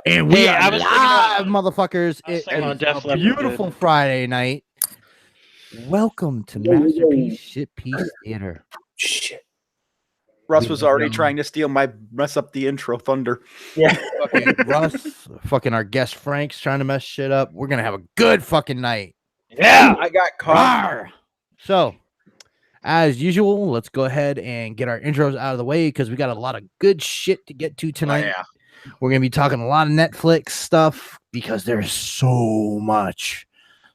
And we I are was live, motherfuckers. It thinking is about Def a Leppard, beautiful dude. Friday night. Welcome to Masterpiece Shitpiece Theater. Shit. Russ was already trying to mess up the intro thunder. Yeah. Fucking Russ, fucking our guest Frank's trying to mess shit up. We're gonna have a good fucking night. Yeah, I got caught. Rawr. So, as usual, let's go ahead and get our intros out of the way because we got a lot of good shit to get to tonight. yeah. We're going to be talking a lot of Netflix stuff because there's so much.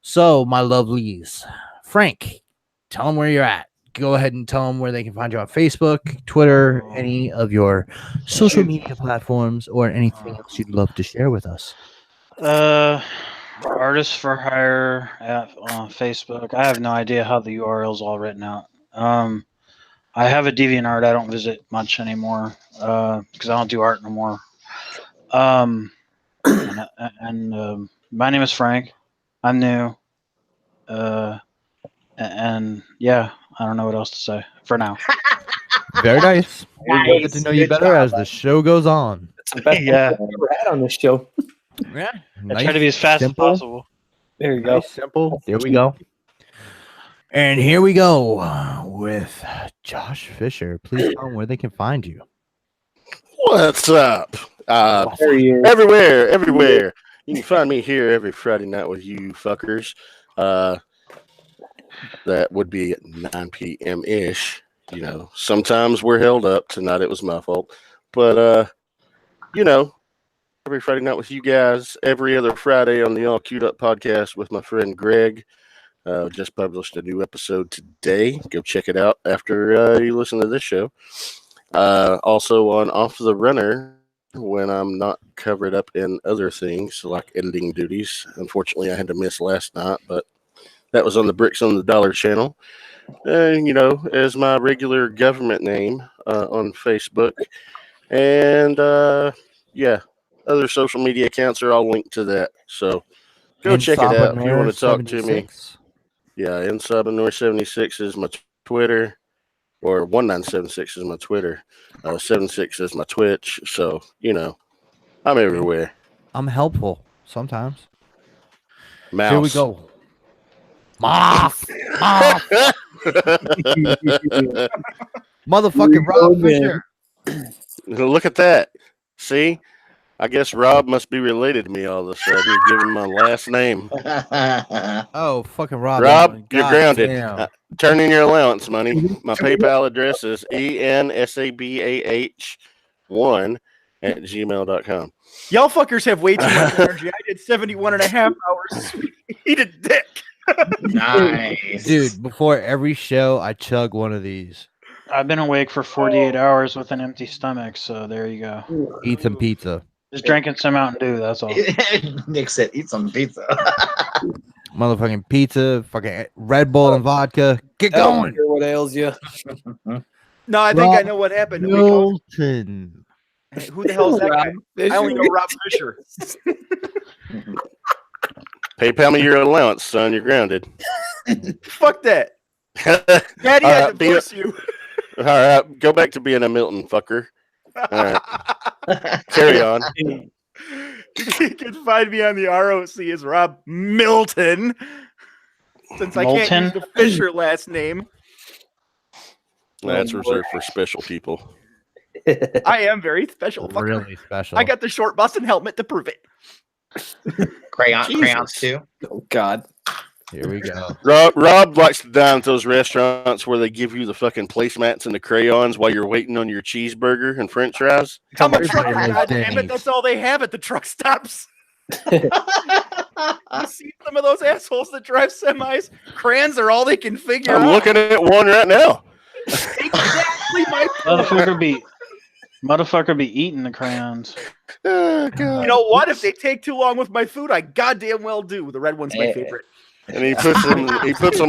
So, my lovelies, Frank, tell them where you're at. Go ahead and tell them where they can find you on Facebook, Twitter, any of your social media platforms, or anything else you'd love to share with us. Artists for Hire on Facebook. I have no idea how the URL's all written out. I have a DeviantArt. I don't visit much anymore because I don't do art no more. My name is Frank. I'm new. And yeah, I don't know what else to say for now. Very nice. We'll get Nice. to know you Good better job, as the show goes on. That's the best Yeah. I've ever had on this show. Yeah. I try to be as fast simple. as possible. There you go. Nice, simple. There we go. And here we go with Josh Fisher. Please tell them where they can find you. What's up? There he is. Everywhere. You can find me here every Friday night with you fuckers. That would be at 9 p.m. ish. You know, sometimes we're held up. Tonight it was my fault. But, you know, every Friday night with you guys. Every other Friday on the All Queued Up podcast with my friend Greg. Just published a new episode today. Go check it out after you listen to this show. Also on Off the Runner when I'm not covered up in other things like editing duties. Unfortunately, I had to miss last night, but that was on the Bricks on the Dollar channel. You know, as my regular government name on Facebook. And yeah, other social media accounts are all linked to that. So go check it out if you want to talk to me. Yeah, Insubinor76 is my Twitter, or 1976 is my Twitter. 76 is my Twitch. So, you know, I'm everywhere. I'm helpful sometimes. Mouse. Here we go. Moth. Motherfucking Rob Fisher. Look at that. See? I guess Rob must be related to me all of a sudden. Give him my last name. Oh, fucking Rob. Rob, you're God grounded. damn. Turn in your allowance money. My PayPal address is ensabah1@gmail.com. Y'all fuckers have way too much energy. I did 71 and a half hours. Eat a dick. Nice. Dude, before every show, I chug one of these. I've been awake for 48 hours with an empty stomach, so there you go. Eat some pizza. Just drinking some Mountain Dew, that's all. Nick said, eat some pizza. Motherfucking pizza, fucking Red Bull and vodka. Get going. What ails you? No, I think I know what happened. Milton. Who the hell is that guy? I only know Rob Fisher. PayPal me your allowance, son. You're grounded. Fuck that. Daddy had to force you. All right, go back to being a Milton fucker. All right. Carry on. You can find me on the ROC as Rob Milton. Since I can't use the Fisher last name. That's reserved for special people. I am very special. Fucker. Really special. I got the short Boston helmet to prove it. Crayons too. Oh God. Here we go. Rob likes to dine at those restaurants where they give you the fucking placemats and the crayons while you're waiting on your cheeseburger and french fries. I'm a trucker, goddammit. That's all they have at the truck stops. You see some of those assholes that drive semis? Crayons are all they can figure out. I'm looking at one right now. Exactly my Motherfucker be eating the crayons. Oh, God. You know what? If they take too long with my food, I goddamn well do. The red one's my favorite. And he puts them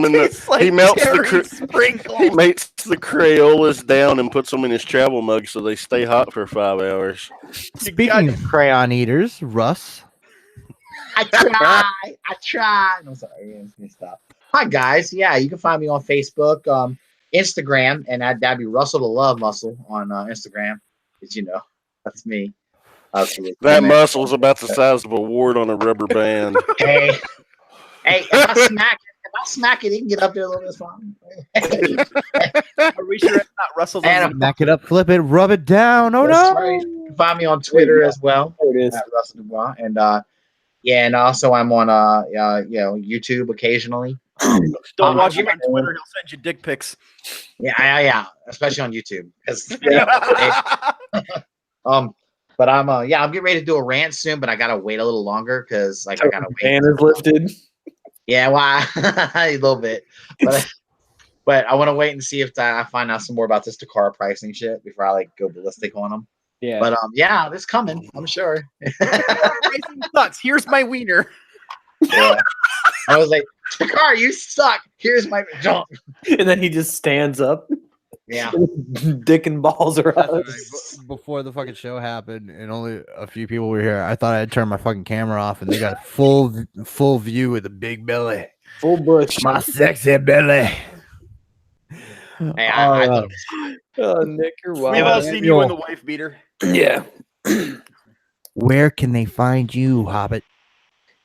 in the. It's like he melts sprinkles. He makes the Crayolas down and puts them in his travel mug so they stay hot for 5 hours. Speaking of crayon eaters, Russ. I try. I'm sorry. Let me stop. Hi guys. Yeah, you can find me on Facebook, Instagram, and that'd be Russell the Love Muscle on Instagram. Because you know that's me. That muscle's about the size of a wart on a rubber band. Hey, if I smack it, he can get up there a little bit. Fine. Are we sure it's not Russell? And Smack it up, flip it, rub it down. Oh that's no! right. You can find me on Twitter as well. There it is. At Russell Dubois, and and also I'm on YouTube occasionally. Don't watch him on Twitter. He'll send you dick pics. Yeah, especially on YouTube. But I'm getting ready to do a rant soon, but I gotta wait a little longer because I gotta wait. Ban is lifted. Yeah, well, a little bit, but I want to wait and see if I find out some more about this Takara pricing shit before I go ballistic on them. Yeah, but it's coming. I'm sure. Pricing sucks. Here's my wiener. Yeah. I was like, Takara, you suck. Here's my jump. And then he just stands up. Yeah. Dick and balls are out. Before the fucking show happened and only a few people were here, I thought I'd turn my fucking camera off and they got a full view with a big belly. Full bush. My sexy belly. Hey, I thought it was Oh, Nick, you're wild. We've all seen you in the wife beater. Yeah. Where can they find you, Hobbit?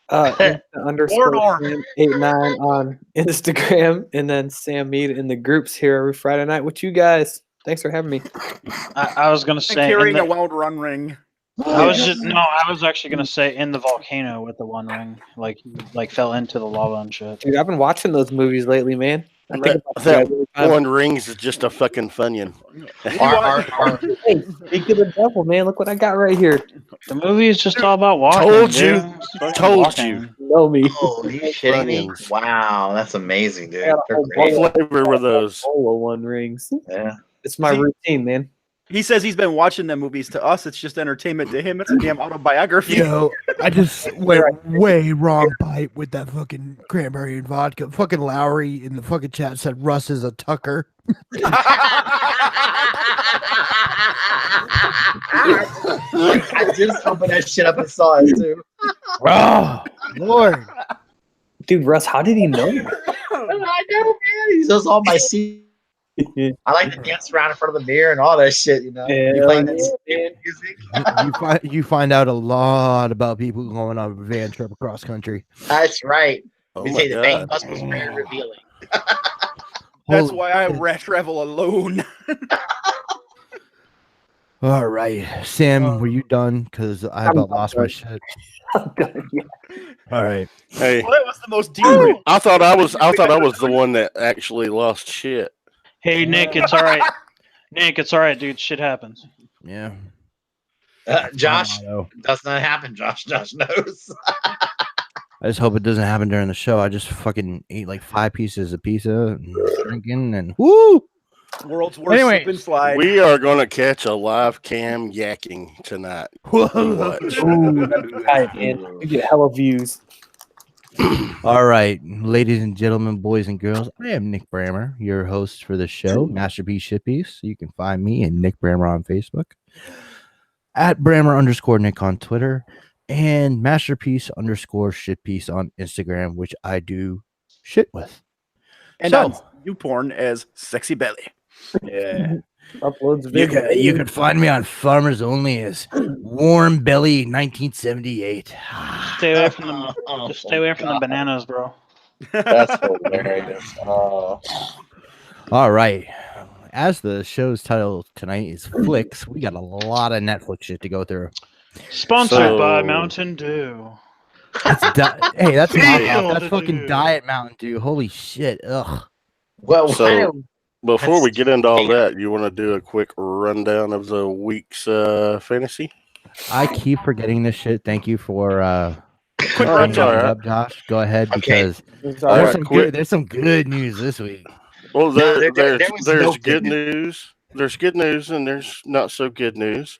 Underscore 89 on Instagram, and then Sam Mead in the groups here every Friday night with you guys. Thanks for having me. I was gonna say carrying a Wild Run ring. I was actually gonna say in the volcano with the One Ring, like fell into the lava and shit. Dude, I've been watching those movies lately, man. That One Rings is just a fucking Funyun. Hey, speak of the devil, man. Look what I got right here. The movie is just all about walking. Told Walking. you. You know me. Oh, are you shitting me? Wow, that's amazing, dude. What flavor were those? One Rings. Yeah. It's my routine, man. He says he's been watching them movies. To us, it's just entertainment. To him, it's a damn autobiography. Yo, I just went way wrong bite with that fucking cranberry and vodka. Fucking Lowry in the fucking chat said Russ is a Tucker. I just opened that shit up and saw it too. Oh, Lord. Dude, Russ, how did he know? I know, man. He's just on my seat. I like to dance around in front of the mirror and all that shit, you know. You playing that music. You find out a lot about people going on a van trip across country. That's right. Oh They my say the God. bank bus was very revealing. That's why I travel alone. All right, Sam, were you done? Because I about lost my shit. All right. Hey, Well, that was the most derailed. I thought I was the one that actually lost shit. Hey Nick, it's all right. Nick, it's all right, dude. Shit happens. Yeah. Josh, I know. does not happen. Josh knows. I just hope it doesn't happen during the show. I just fucking ate like 5 pieces of pizza and drinking and woo. World's worst slip and slide. We are gonna catch a live cam yakking tonight. Watch. Ooh, that's tight, man. You get hella views. All right, ladies and gentlemen, boys and girls, I am Nick Brammer, your host for the show, Masterpiece Shitpiece. You can find me and Nick Brammer on Facebook, at Brammer_Nick on Twitter, and Masterpiece_Shitpiece on Instagram, which I do shit with. And on YouPorn as Sexy Belly. Yeah. Uploads You can find me on Farmers Only as Warm Belly 1978. Stay away from the just stay away from the bananas, bro. That's hilarious. Oh. All right. As the show's title tonight is Flix, we got a lot of Netflix shit to go through. Sponsored by Mountain Dew. Hey, that's Mountain fucking Dew. Diet Mountain Dew. Holy shit. Ugh. Well, So before we get into all that, you want to do a quick rundown of the week's fantasy? I keep forgetting this shit. Thank you for Quick bringing it rundown. up, Josh. Go ahead, Okay. because All right, quick. there's some good news this week. Well, there there's was no good good news. There's good news, and there's not so good news.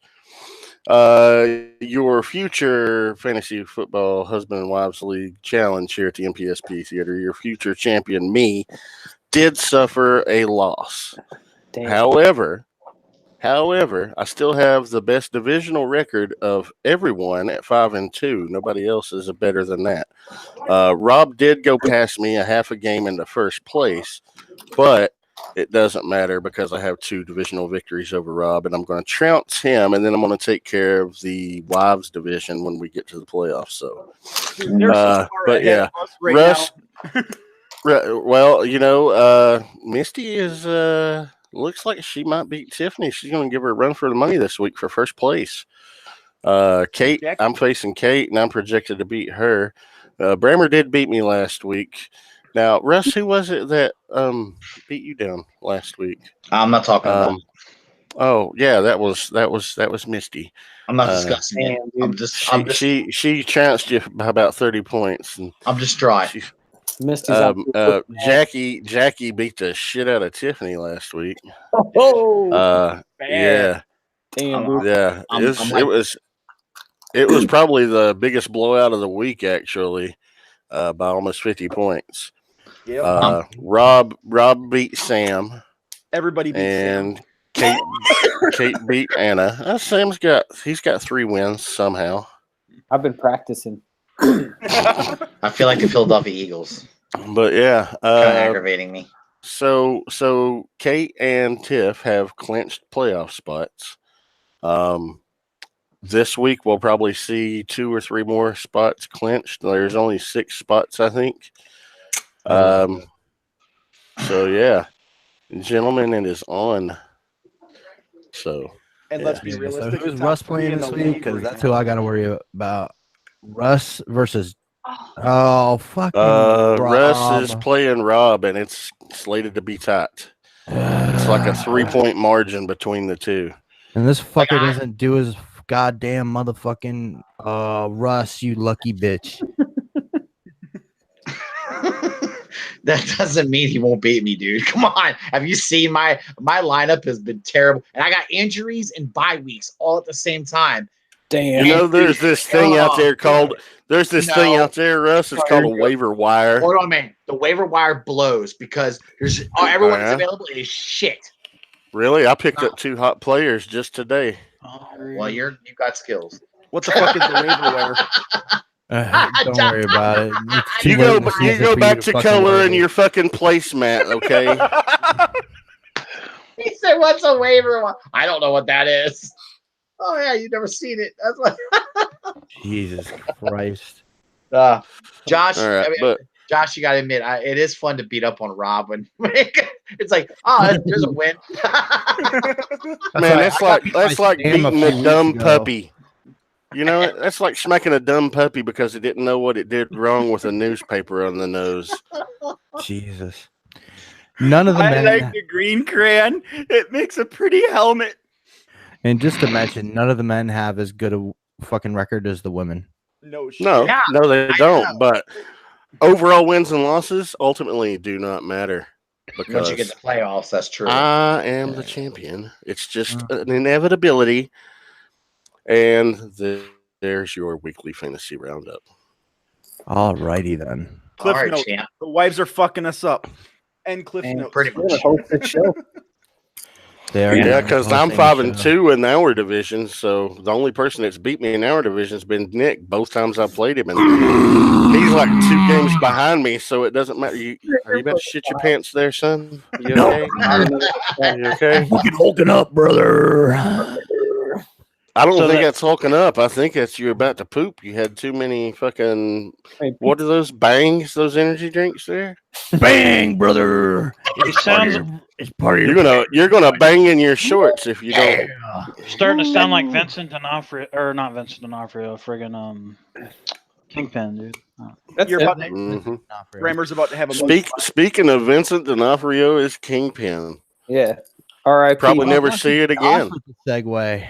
Your future fantasy football husband and wives league challenge here at the MPSP Theater, your future champion, me, did suffer a loss. Damn. However, I still have the best divisional record of everyone at 5-2. Nobody else is better than that. Rob did go past me a half a game into first place, but it doesn't matter because I have 2 divisional victories over Rob, and I'm going to trounce him, and then I'm going to take care of the wives division when we get to the playoffs. So, Dude, they're so far but ahead yeah, of us right Russ. now. Well, Misty is looks like she might beat Tiffany. She's going to give her a run for the money this week for first place. Kate, Jack- I'm facing Kate, and I'm projected to beat her. Brammer did beat me last week. Now, Russ, who was it that beat you down last week? I'm not talking about. Oh yeah, that was Misty. I'm not discussing it. She trounced you by about 30 points, and I'm just dry. Misty's Jackie beat the shit out of Tiffany last week. Oh, Yeah. damn, dude. Yeah, it was probably the biggest blowout of the week, actually, by almost 50 points. Yep. Rob beat Sam, Everybody beats and Sam. Kate beat Anna. Sam's got 3 wins somehow. I've been practicing. I feel like the Philadelphia Eagles. But yeah, Kind of aggravating me. So Kate and Tiff have clinched playoff spots. This week we'll probably see 2 or 3 more spots clinched. There's only 6 spots, I think. So yeah, gentlemen, it is on. So, and let's be realistic. So who's Russ playing this week? Because that's who I got to worry about. Russ versus. Oh fucking. Russ is playing Rob, and it's slated to be tight. It's like a 3-point margin between the two. And this fucker doesn't do his goddamn motherfucking Russ, you lucky bitch. That doesn't mean he won't beat me, dude. Come on. Have you seen my lineup has been terrible. And I got injuries and bye weeks all at the same time. Damn. You know, there's this thing out there called thing out there, Russ. It's called a waiver wire. Hold on, man. The waiver wire blows because there's everyone that's available is shit. Really? I picked up 2 hot players just today. Well, you've got skills. What the fuck is the waiver wire? Don't worry about it. You go back to coloring your fucking placemat, okay? He said, "What's a waiver wire?" I don't know what that is. Oh yeah, you've never seen it. That's what. Jesus Christ. Josh, Right, Josh, you gotta admit, it is fun to beat up on Rob when it's like, oh, there's a win. Man, that's like beating a dumb puppy. You know, that's like smacking a dumb puppy because it didn't know what it did wrong with a newspaper on the nose. Jesus. None of the men. I like the green crayon. It makes a pretty helmet. And just to mention, none of the men have as good a fucking record as the women. No shit. No, they don't. But overall wins and losses ultimately do not matter. Because once you get the playoffs, that's true. I am the champion. It's just an inevitability. And there's your weekly fantasy roundup. All righty then. Cliff All right, notes. champ. The wives are fucking us up. And Cliff notes. Pretty much. Yeah, because I'm 5-2 in our division, so the only person that's beat me in our division has been Nick. Both times I played him, and he's like 2 games behind me, so it doesn't matter. Are you about to shit your pants there, son? You okay? You okay? Fucking hulking up, brother. I don't think that's hulking up. I think that's you're about to poop. You had too many fucking. What are those bangs? Those energy drinks there? Bang, brother. It sounds. It's part of your. You're gonna bang in your shorts if you don't. Starting to sound like Vincent D'Onofrio, or not Vincent D'Onofrio, friggin' Kingpin, dude. You're about to, Rammer's about to have a Speaking of Vincent D'Onofrio, is Kingpin. Yeah. All right. Probably never see it again. Segue.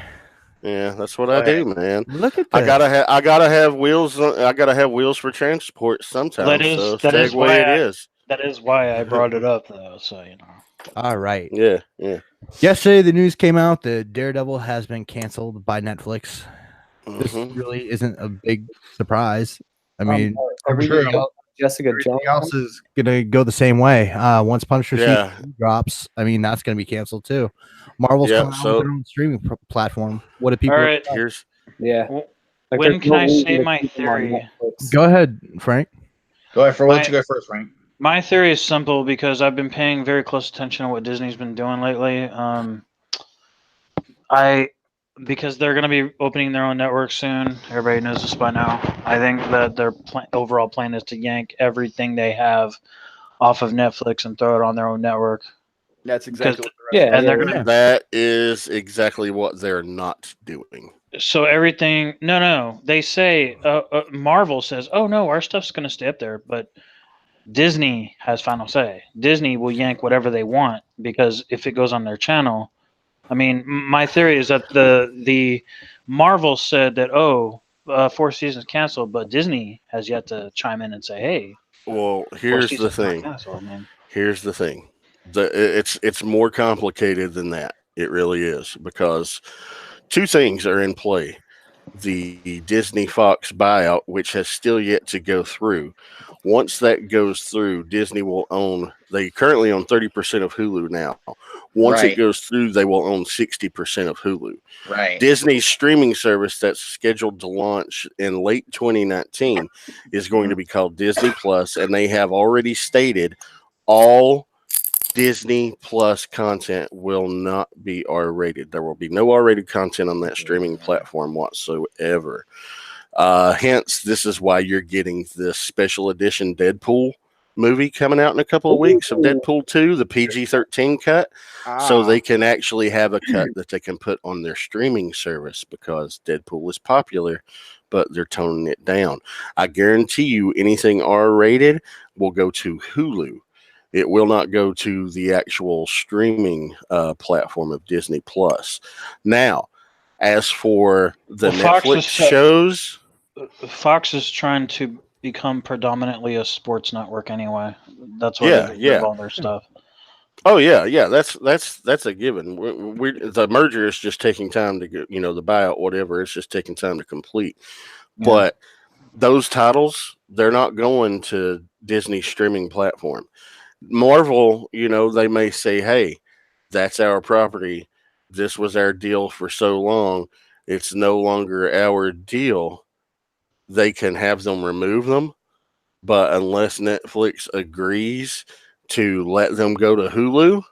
Yeah, that's what I do, man. Look at this. I gotta have wheels. I gotta have wheels for transport sometimes. That is why I brought it up, though. So you know. All right. Yeah. Yesterday, the news came out that Daredevil has been canceled by Netflix. This really isn't a big surprise. I mean, Jessica Jones else is gonna go the same way. Once Punisher season drops, I mean that's gonna be canceled too. Marvel's coming out with their own streaming platform. What do people? All right, When can I say my theory? Go ahead, Frank. Go ahead. Why don't you go first, Frank? My theory is simple because I've been paying very close attention to what Disney's been doing lately. Because they're going to be opening their own network soon. Everybody knows this by now. I think that their overall plan is to yank everything they have off of Netflix and throw it on their own network. That's exactly what That is exactly what they're not doing. So everything, no. They say, Marvel says, oh no, our stuff's going to stay up there, but Disney has final say. Disney will yank whatever they want because if it goes on their channel, I mean, my theory is that the Marvel said that fourth season's canceled, but Disney has yet to chime in and say, hey. Well, here's the thing. Here's the thing. It's more complicated than that. It really is, because two things are in play. The Disney Fox buyout, which has still yet to go through. Once that goes through, Disney will own, they currently own 30% of Hulu now. Once it goes through, they will own 60% of Hulu. Right. Disney's streaming service that's scheduled to launch in late 2019 is going to be called Disney Plus, and they have already stated all Disney Plus content will not be R-rated. There will be no R-rated content on that streaming platform whatsoever. Hence, this is why you're getting this special edition Deadpool movie coming out in a couple of weeks of Deadpool 2, the PG-13 cut, so they can actually have a cut that they can put on their streaming service, because Deadpool is popular, but they're toning it down. I guarantee you anything R-rated will go to Hulu. It will not go to the actual streaming platform of Disney Plus. Now, as for the Netflix shows, Fox is trying to become predominantly a sports network anyway. That's why they all their stuff. Oh yeah, that's a given. The merger is just taking time to get, the buyout, whatever. It's just taking time to complete. Yeah. But those titles, they're not going to Disney's streaming platform. Marvel, they may say, hey, that's our property. This was our deal for so long. It's no longer our deal. They can have them remove them. But unless Netflix agrees to let them go to Hulu,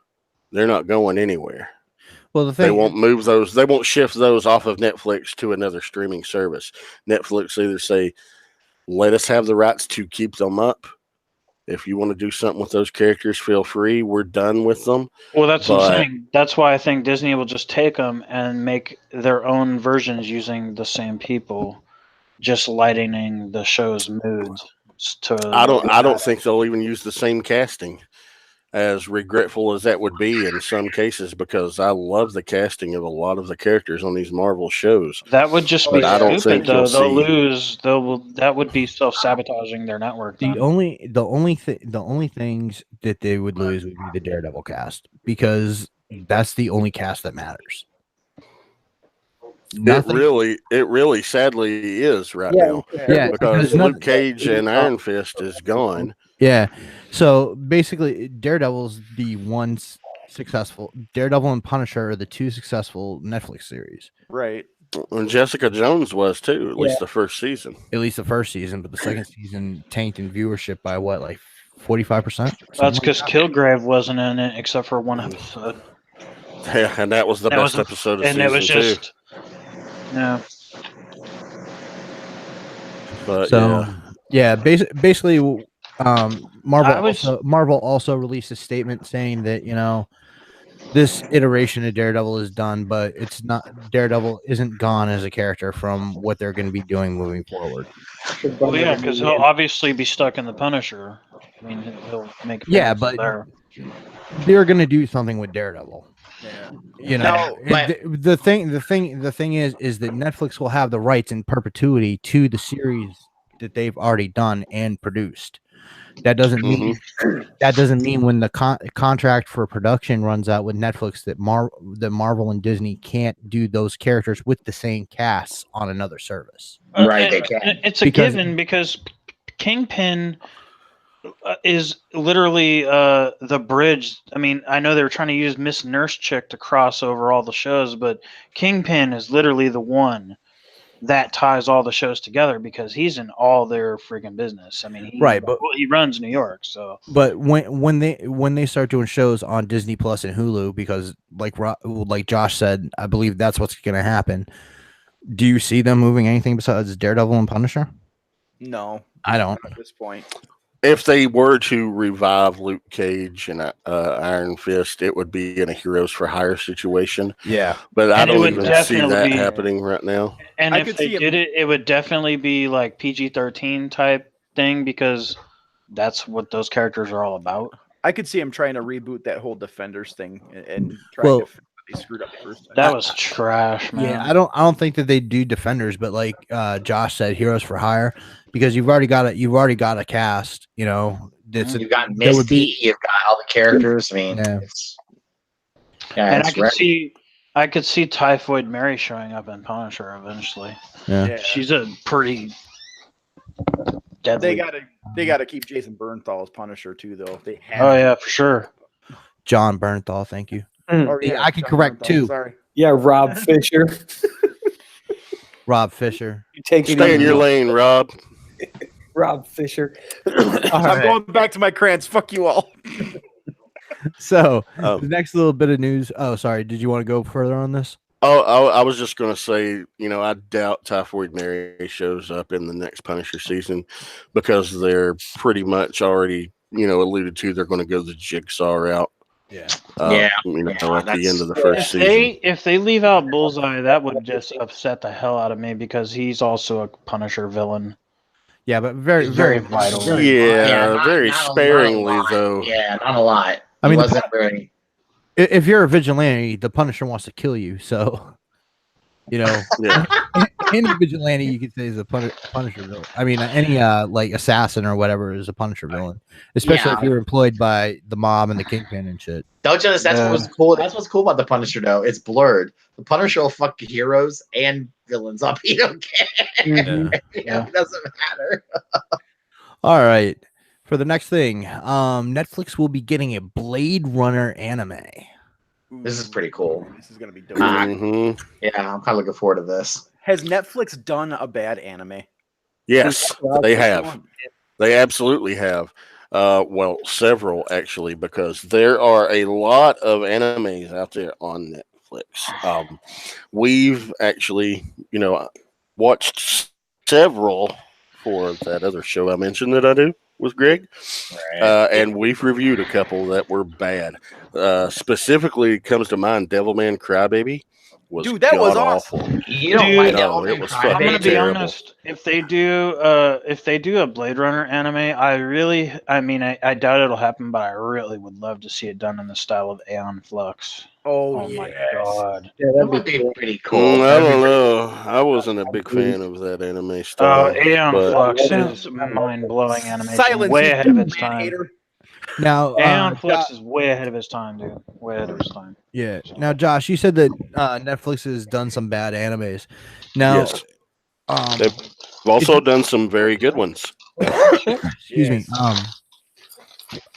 they're not going anywhere. Well, the thing, they won't move those. They won't shift those off of Netflix to another streaming service. Netflix either say, let us have the rights to keep them up. If you want to do something with those characters, feel free. We're done with them. Well, that's what I'm saying. That's why I think Disney will just take them and make their own versions using the same people, just lightening the show's moods. I don't think they'll even use the same casting, as regretful as that would be in some cases, because I love the casting of a lot of the characters on these Marvel shows. That would just be stupid, though. They'll lose. That would be self-sabotaging their network. The only things that they would lose would be the Daredevil cast, because that's the only cast that matters. It really sadly is right now. Yeah, because Luke Cage and Iron Fist is gone. Yeah. So basically, Daredevil's the one successful. Daredevil and Punisher are the two successful Netflix series. Right. And Jessica Jones was too, at least the first season. At least the first season, but the second season tanked in viewership by what, like 45%? That's because Kilgrave wasn't in it except for one episode. Yeah, and that was the best episode of season 2. And it was just... Yeah. But basically, Marvel also released a statement saying that this iteration of Daredevil is done, but it's not. Daredevil isn't gone as a character from what they're going to be doing moving forward. Well, yeah, because he'll obviously be stuck in the Punisher. I mean, he'll make but they're going to do something with Daredevil. Yeah. The thing is that Netflix will have the rights in perpetuity to the series that they've already done and produced. That doesn't mean when the contract for production runs out with Netflix that Marvel and Disney can't do those characters with the same casts on another service. Right, they can. It's a given because Kingpin is literally the bridge. I mean, I know they were trying to use Miss Nurse Chick to cross over all the shows, but Kingpin is literally the one that ties all the shows together because he's in all their freaking business. I mean, he runs New York, so. But when they start doing shows on Disney Plus and Hulu, because like Josh said, I believe that's what's going to happen. Do you see them moving anything besides Daredevil and Punisher? No, I don't at this point. If they were to revive Luke Cage and Iron Fist, it would be in a Heroes for Hire situation. Yeah, but I And it don't would even see definitely that be- happening right now. And I if could they see did it, it would definitely be like PG-13 type thing because that's what those characters are all about. I could see him trying to reboot that whole Defenders thing and trying Well, to fix what they screwed up the first time. That was trash, man. yeah. I don't think that they do Defenders, but like Josh said, Heroes for Hire, because you've already got a cast. You know, You've got Misty. You've got all the characters. I mean, it's and it's I could see Typhoid Mary showing up in Punisher eventually. Yeah. She's a pretty deadly. They gotta keep Jason Bernthal as Punisher too, though. They have. Oh yeah, for sure. John Bernthal, thank you. Oh, Yeah, I can John correct Bernthal, too. Sorry. Yeah, Rob Fisher. Rob Fisher. You take it Stay in easy. your lane, Rob. Rob Fisher. I'm going back to my crayons. Fuck you all. So the next little bit of news. Oh, sorry. Did you want to go further on this? Oh, I was just going to say, I doubt Typhoid Mary shows up in the next Punisher season because they're pretty much already, alluded to. They're going to go the Jigsaw route. Yeah. At the end of the first season. If they leave out Bullseye, that would just upset the hell out of me because he's also a Punisher villain. Yeah, but very vital. Very sparingly though. Yeah, not a lot. I mean, wasn't very. If you're a vigilante, the Punisher wants to kill you. So, Yeah. any vigilante you could say is a Punisher villain. I mean, any like assassin or whatever is a Punisher villain, especially if you're employed by the mob and the Kingpin and shit. Don't you? That's what's cool. That's what's cool about the Punisher, though. It's blurred. The Punisher will fuck heroes and villains up. He don't care. It doesn't matter. All right. For the next thing, Netflix will be getting a Blade Runner anime. This is pretty cool. This is gonna be dope. Yeah, I'm kind of looking forward to this. Has Netflix done a bad anime? Yes, they have. They absolutely have. Well, several actually, because there are a lot of animes out there on Netflix. We've actually, watched several for that other show I mentioned that I do with Greg, and we've reviewed a couple that were bad. Specifically, comes to mind Devilman Crybaby. Dude, that was awful. You don't like no, Devilman it was Crybaby. fucking I'm gonna be terrible. honest. If they do a Blade Runner anime, I doubt it'll happen, but I really would love to see it done in the style of Aeon Flux. Oh My god. Yeah, That would be pretty cool. I don't know. I wasn't a big fan of that anime style. Aeon but- Flux is mind-blowing animation. Silence, way you ahead of its man time. hater. Now, Aeon Flux is way ahead of his time, dude. Way ahead of his time. yeah. Now, Josh, you said that Netflix has done some bad animes. Now, Yes. They've also done some very good ones. excuse me.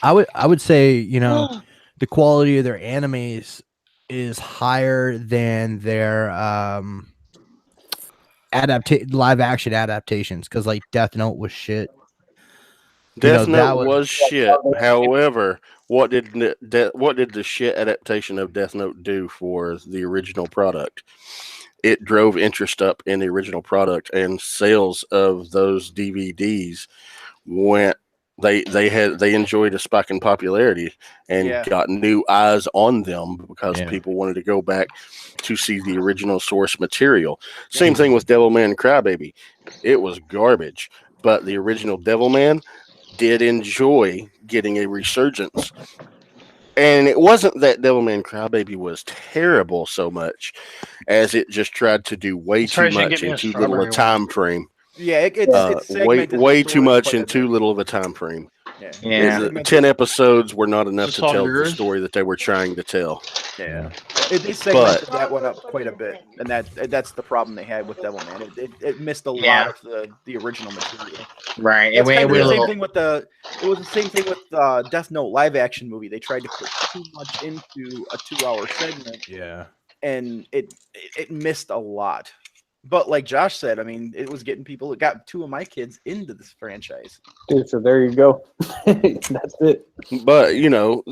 I would say the quality of their animes is higher than their live action adaptations, because like Death Note was shit. Death Note was shit. However, what did the shit adaptation of Death Note do for the original product? It drove interest up in the original product, and sales of those DVDs went. They enjoyed a spike in popularity and got new eyes on them because people wanted to go back to see the original source material. Same thing with Devilman Crybaby. It was garbage, but the original Devilman did enjoy getting a resurgence. And it wasn't that Devilman Crybaby was terrible so much as it just tried to do way too much in too little a time frame. Yeah, it's way too much in too little of a time frame. Yeah. 10 episodes were not enough to tell the story that they were trying to tell. Yeah, they segmented that one up quite a bit, and that's the problem they had with Devilman. It missed a lot of the original material. Right. It was the same thing with Death Note live action movie. They tried to put too much into a 2-hour segment. Yeah. And it missed a lot. But like Josh said, I mean, it was getting people. It got 2 of my kids into this franchise. Dude, so there you go. That's it. But you know,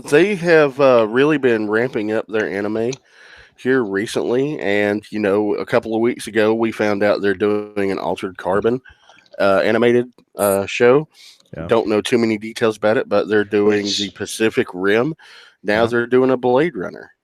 they have really been ramping up their anime here recently, and you know, a couple of weeks ago, we found out they're doing an Altered Carbon animated show. Yeah. Don't know too many details about it, but they're doing the Pacific Rim. Now they're doing a Blade Runner.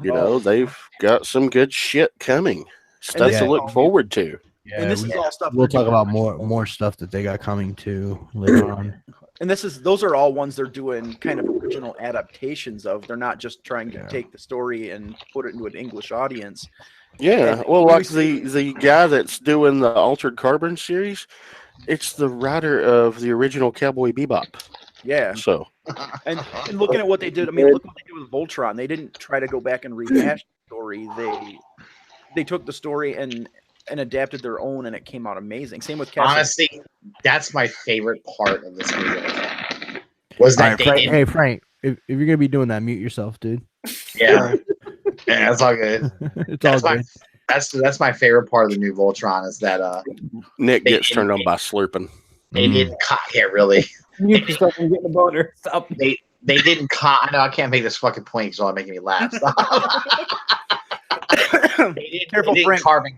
You know, they've got some good shit coming. Stuff to look forward to. Yeah, And this is all stuff we'll they're talk doing. about more stuff that they got coming too later on. And those are all ones they're doing kind of original adaptations of. They're not just trying to take the story and put it into an English audience. Yeah, And well, we like see- the guy that's doing the Altered Carbon series, it's the writer of the original Cowboy Bebop. Yeah. So, And looking at what they did, I mean, look what they did with Voltron. They didn't try to go back and rehash the story. They took the story and adapted their own, and it came out amazing. Same with Castle. Honestly, that's my favorite part of this movie. Was that All right, hey Frank, if you're gonna be doing that, mute yourself, dude. Yeah, that's all good. It's all good. That's my favorite part of the new Voltron is that Nick gets turned on by slurping. they didn't yeah, really. Mute yourself and get the boner. Stop. They didn't I know I can't make this fucking point because it's all making me laugh. Careful, Frank.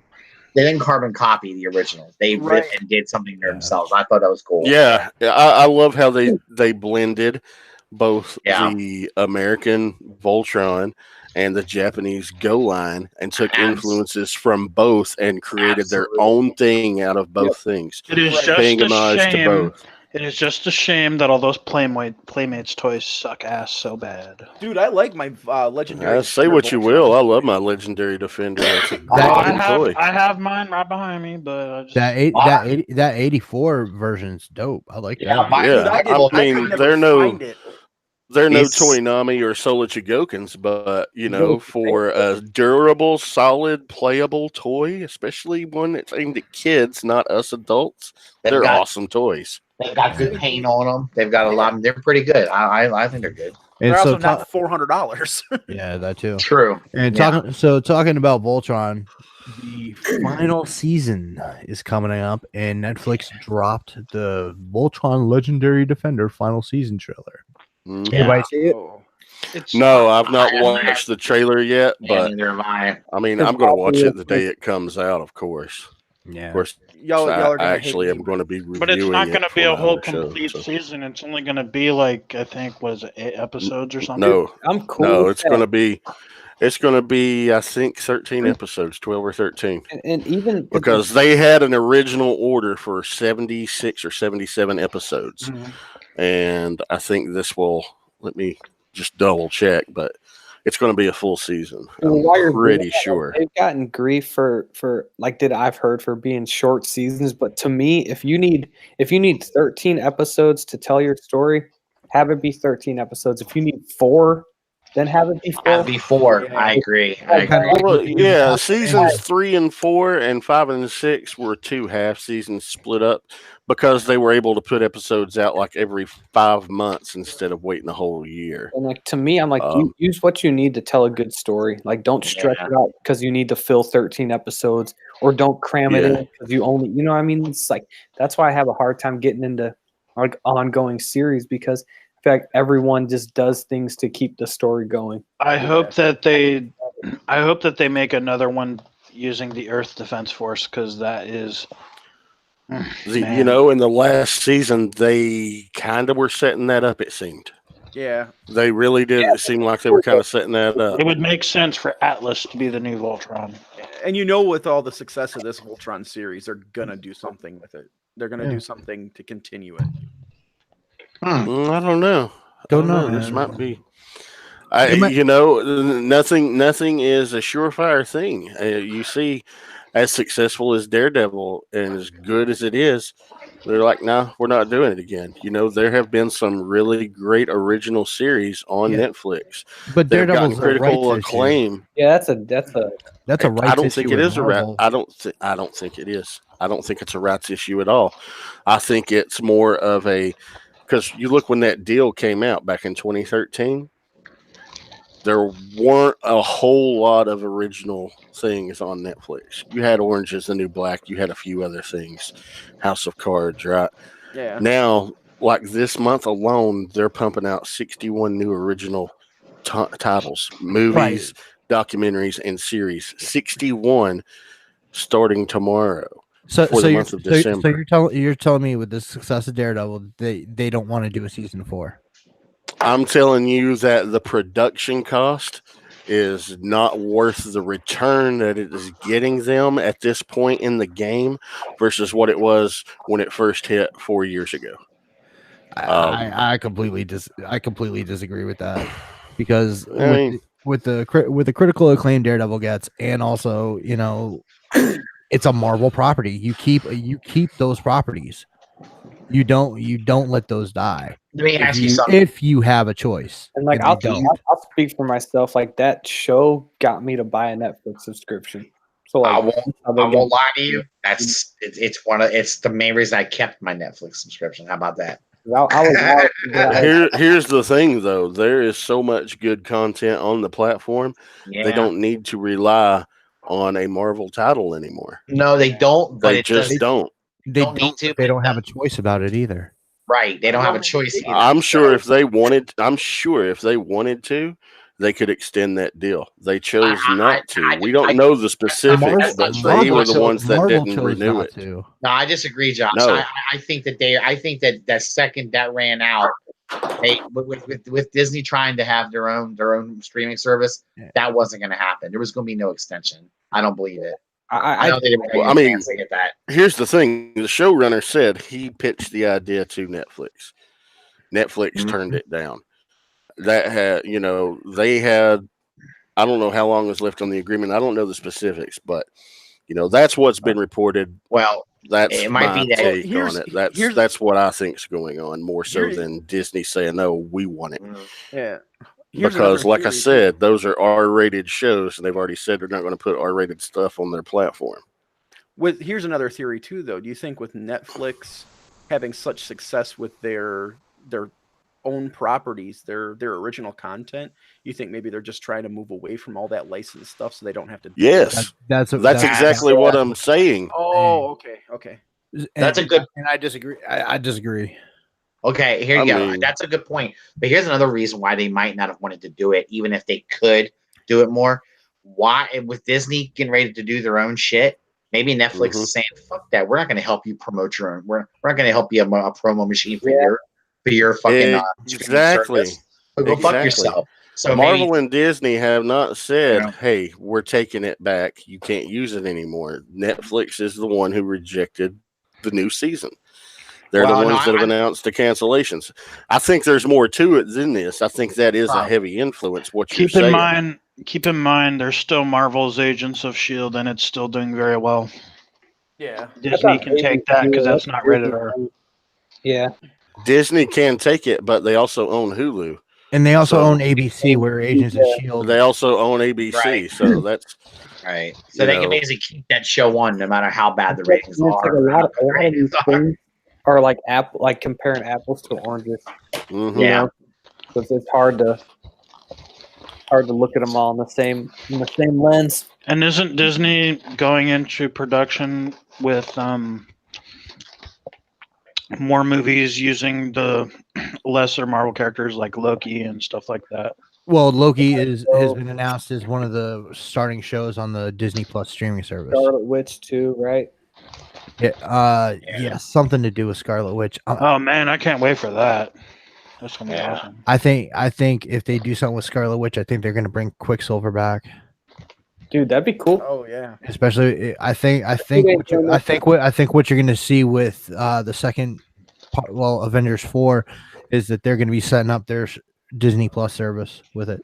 They didn't carbon copy the original. They ripped and did something themselves. I thought that was cool. Yeah, I love how they blended both the American Voltron and the Japanese Go line and took influences from both and created their own thing out of both things. It is just paying a homage shame. to both. It is just a shame that all those Playmates toys suck ass so bad. Dude, I like my legendary. Say what you will. I love my legendary Defender. That's a toy. I have mine right behind me, but I just... that 84 version's dope. I like that. I mean, they're no Toynami or Solichigokins, but you know, for a durable, solid, playable toy, especially one that's aimed at kids, not us adults, they're awesome toys. They've got good paint on them. They've got a lot. They're pretty good. I think they're good. And they're also not $400. Yeah, that too. True. And talking about Voltron, the final season is coming up, and Netflix dropped the Voltron Legendary Defender final season trailer. Everybody see it? No, I've not watched the trailer yet, but I mean, I'm going to watch it the day it comes out, of course. Yeah. Of course. Y'all are actually, I'm going to be reviewing. But it's not going to be a whole show, complete season. It's only going to be like, I think, what is it, 8 episodes or something? No, I'm cool. No, it's going to be. It's going to be, I think, 13 episodes, 12 or 13. And even because they had an original order for 76 or 77 episodes, and I think this will. Let me just double check, but it's going to be a full season. I'm pretty sure. They've gotten grief for like I've heard for being short seasons, but to me, if you need 13 episodes to tell your story, have it be 13 episodes. If you need 4, then have it be 4. Have it be 4. I agree. Well, yeah, seasons 3 and 4 and 5 and 6 were 2 half seasons split up because they were able to put episodes out like every 5 months instead of waiting a whole year. And like to me, I'm like, use what you need to tell a good story. Like, don't stretch it out because you need to fill 13 episodes, or don't cram it in because you only, you know what I mean? It's like that's why I have a hard time getting into like ongoing series because in fact everyone just does things to keep the story going. I hope that they make another one using the Earth Defense Force because that is. You know, in the last season, they kind of were setting that up, it seemed. Yeah. They really did. It seemed like they were kind of setting that up. It would make sense for Atlas to be the new Voltron. And you know, with all the success of this Voltron series, they're going to do something with it. They're going to do something to continue it. I don't know. Don't know. This might be. You know, nothing is a surefire thing. You see, as successful as Daredevil and as good as it is, they're like, no, we're not doing it again. You know, there have been some really great original series on Netflix, but Daredevil's critical acclaim. Yeah, that's a right. I don't think it is a right. I don't think it is. I don't think it's a rights issue at all. I think it's more of a because you look when that deal came out back in 2013. there weren't a whole lot of original things on Netflix. You had Orange is the New Black. You had a few other things, House of Cards, right? Yeah. Now, like this month alone, they're pumping out 61 new original titles, movies, documentaries, and series. 61 starting tomorrow. So for the month of December. So you're telling me with the success of Daredevil, they don't want to do a season 4. I'm telling you that the production cost is not worth the return that it is getting them at this point in the game versus what it was when it first hit 4 years ago. I completely disagree with that because with the critical acclaim Daredevil gets, and also it's a Marvel property. You keep those properties. You don't let those die. Let me ask you something. If you have a choice, and like I'll speak for myself. Like that show got me to buy a Netflix subscription. So like, I won't lie to you. It's the main reason I kept my Netflix subscription. How about that? Here's the thing, though. There is so much good content on the platform. Yeah. They don't need to rely on a Marvel title anymore. No, they don't. But they just don't. They don't need to. They don't have a choice about it either. Right. They don't have a choice either. I'm sure if they wanted to, they could extend that deal. They chose not to. We don't know the specifics, but they were the ones that didn't renew it. No, I disagree, Josh. No. I think that second that ran out, with Disney trying to have their own streaming service, that wasn't going to happen. There was going to be no extension. I don't believe it. I don't think get that. Here's the thing: the showrunner said he pitched the idea to Netflix. Netflix turned it down. That had, they had, I don't know how long was left on the agreement. I don't know the specifics, but that's what's been reported. Well, that's my take on it. That's what I think is going on, more so than Disney saying, "No, we want it." Yeah. Because, like I said, those are R-rated shows, and they've already said they're not going to put R-rated stuff on their platform. Here's another theory too, though. Do you think with Netflix having such success with their own properties, their original content, you think maybe they're just trying to move away from all that licensed stuff so they don't have to do Yes. That's exactly what I'm saying. Oh, okay. That's a good, and I disagree. I disagree. Okay, here you go. That's a good point. But here's another reason why they might not have wanted to do it, even if they could do it more. Why, with Disney getting ready to do their own shit, maybe Netflix is saying, "Fuck that. We're not going to help you promote your own. We're not going to help you a promo machine for your fucking exactly. Service. So go fuck yourself." So Marvel and Disney have not said, "Hey, we're taking it back. You can't use it anymore." Netflix is the one who rejected the new season. They're the ones that have announced the cancellations. I think there's more to it than this. I think that is a heavy influence. Keep in mind, there's still Marvel's Agents of S.H.I.E.L.D. and it's still doing very well. Yeah. Disney can take that because that's not rated R. Yeah. Disney can take it, but they also own Hulu. And they also own ABC, where Agents of S.H.I.E.L.D. They also own ABC, so that's... Right. So they can basically keep that show on no matter how bad the ratings are. Or like comparing apples to oranges. Yeah, because it's hard to look at them all in the same lens. And isn't Disney going into production with more movies using the lesser Marvel characters like Loki and stuff like that? Well, Loki has been announced as one of the starting shows on the Disney Plus streaming service. Scarlet Witch too, right? Yeah, something to do with Scarlet Witch. Oh man, I can't wait for that. That's gonna be awesome. I think if they do something with Scarlet Witch, I think they're gonna bring Quicksilver back. Dude, that'd be cool. Oh yeah. Especially, I think what you're gonna see with the second part, Avengers 4, is that they're gonna be setting up their Disney Plus service with it.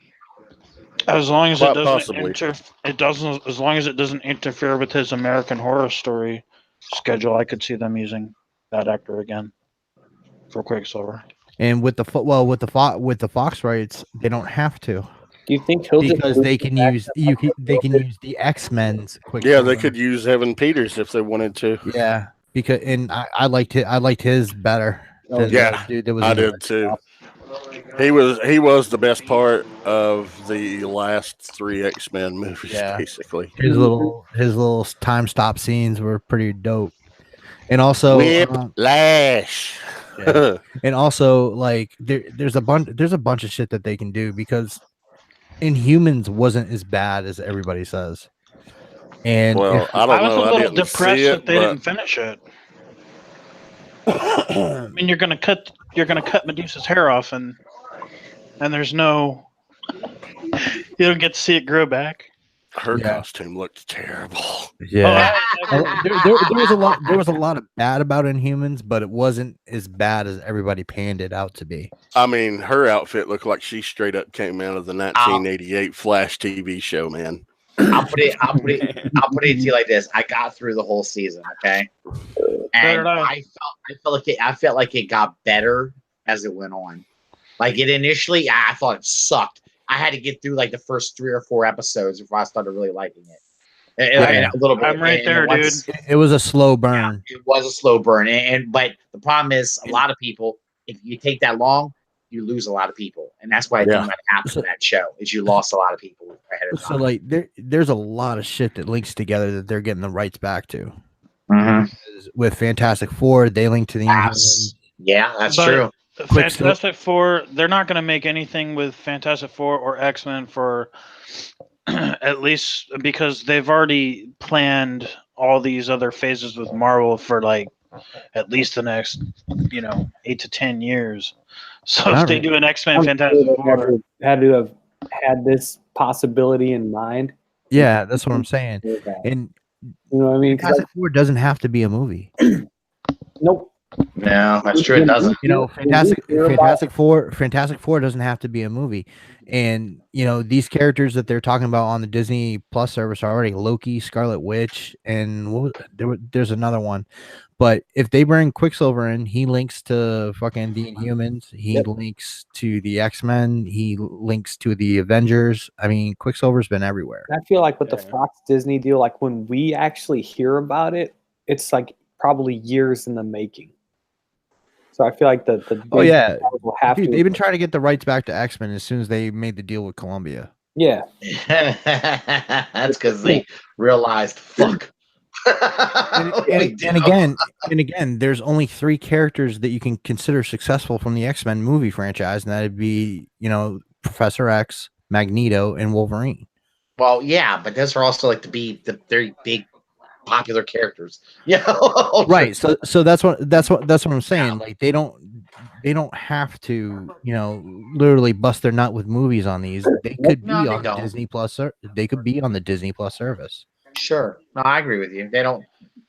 As long as as long as it doesn't interfere with his American Horror Story schedule, I could see them using that actor again for Quicksilver. And with the Fox rights, they don't have to. Do you think because they can use the X-Men's Quicksilver? Yeah, they could use Evan Peters if they wanted to. Yeah, because I liked his better. Dude, that was I did too. He was the best part of the last 3 X-Men movies, basically. His little time stop scenes were pretty dope. And also Whiplash. And also like there's a bunch of shit that they can do because Inhumans wasn't as bad as everybody says. And well, I don't know. I was a little didn't depressed see it, that they didn't finish it. I mean, you're gonna cut Medusa's hair off, and there's no, you don't get to see it grow back. Her costume looked terrible. Yeah, there was a lot of bad about Inhumans, but it wasn't as bad as everybody panned it out to be. I mean, her outfit looked like she straight up came out of the 1988 Flash TV show, man. I'll put it to you like this. I got through the whole season, okay? And I felt like it got better as it went on. Like it initially, I thought it sucked. I had to get through like the first 3 or 4 episodes before I started really liking it. And a little bit. I'm right there, dude. It was a slow burn. Yeah, it was a slow burn, but the problem is, a lot of people, if you take that long, you lose a lot of people, and that's why I think what happened to that show is you lost a lot of people ahead of time. So like there's a lot of shit that links together that they're getting the rights back to. Mm-hmm. With Fantastic Four, they link to the yeah, that's true. Fantastic Four, they're not going to make anything with Fantastic Four or X-Men for at least because they've already planned all these other phases with Marvel for like at least the next 8 to 10 years. So if they do an X-Men Fantastic Four, had to have had this possibility in mind. Yeah, that's what I'm saying. And you know what I mean? Fantastic Four doesn't have to be a movie. Nope. No, that's true. It doesn't. Fantastic Four doesn't have to be a movie. And these characters that they're talking about on the Disney Plus service are already Loki, Scarlet Witch, and there's another one. But if they bring Quicksilver in, he links to fucking the Inhumans. He links to the X-Men. He links to the Avengers. I mean, Quicksilver's been everywhere. I feel like with the Fox Disney deal, like when we actually hear about it, it's like probably years in the making. So I feel like the will have to. They've been trying to get the rights back to X-Men as soon as they made the deal with Columbia. Yeah, that's because they realized fuck. and again, there's only 3 characters that you can consider successful from the X-Men movie franchise, and that'd be Professor X, Magneto, and Wolverine. Well, yeah, but those are also like the very big popular characters. Right. So that's what I'm saying. Like they don't have to, literally bust their nut with movies on these. They could be on the Disney Plus. They could be on the Disney Plus service. Sure. No, I agree with you. They don't.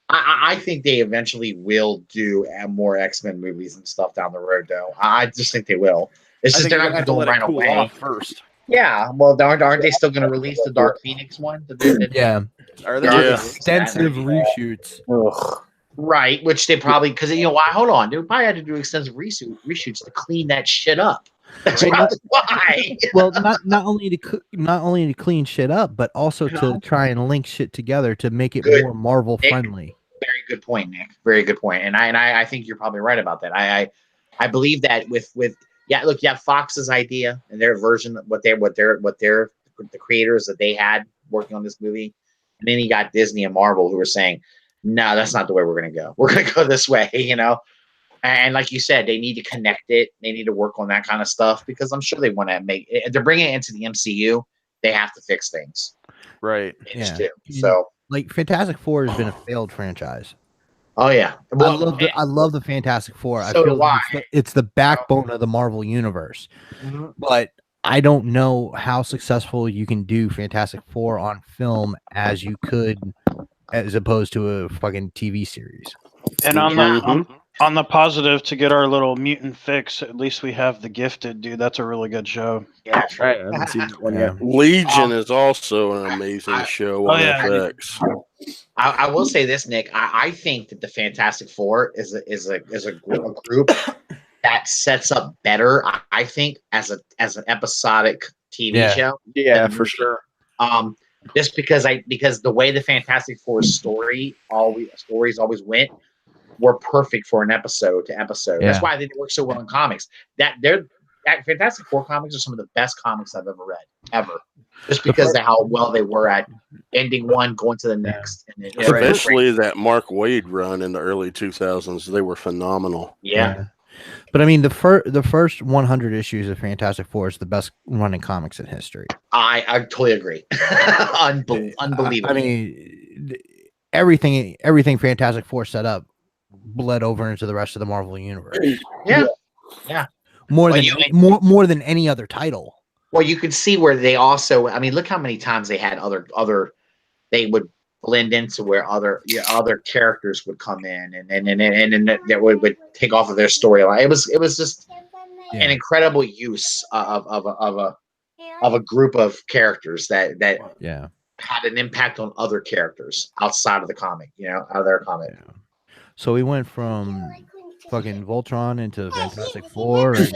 I think they eventually will do more X-Men movies and stuff down the road, though. I just think they will. It's just they're not going to let it cool off first. Yeah. Well, aren't they still going to release the Dark Phoenix one? Yeah. Are they extensive reshoots? Ugh. Right, which they probably because why? Hold on, they probably had to do extensive reshoots to clean that shit up. That's why. Well, not only to clean shit up, but also to try and link shit together to make it more Marvel friendly. Very good point, Nick. Very good point. And I think you're probably right about that. I believe that with look, you have Fox's idea and their version, what the creators that they had working on this movie, and then you got Disney and Marvel who were saying, no, that's not the way we're going to go. We're going to go this way, And like you said, they need to connect it. They need to work on that kind of stuff because I'm sure they want to make it. They're bringing it into the MCU. They have to fix things. Right. So, like, Fantastic Four has been a failed franchise. Oh yeah, well, I love the Fantastic Four. So I feel do I. It's the backbone of the Marvel universe. Mm-hmm. But I don't know how successful you can do Fantastic Four on film as you could, as opposed to a fucking TV series. And on the positive, to get our little mutant fix, at least we have The Gifted, dude. That's a really good show. Yeah, that's right. I haven't seen that one yet. Legion is also an amazing show on FX. I will say this, Nick. I think that the Fantastic Four is a group that sets up better. I think as an episodic TV show. Yeah, for sure. Just because the way the Fantastic Four stories always went were perfect for an episode to episode. Yeah. That's why they work so well in comics. That they're Fantastic Four comics are some of the best comics I've ever read, ever. Just because of how well they were at ending one, going to the next. And especially that Mark Waid run in the early 2000s. They were phenomenal. Yeah. But I mean, the first 100 issues of Fantastic Four is the best running comics in history. I totally agree. Unbelievable. I mean, everything Fantastic Four set up bled over into the rest of the Marvel universe. Yeah. More than any other title. Well, you could see where they also. I mean, look how many times they had other. They would blend into where other characters would come in and that would take off of their storyline. It was just an incredible use of a group of characters that had an impact on other characters outside of the comic. Out of their comic. Yeah. So we went from fucking Voltron into Fantastic Four and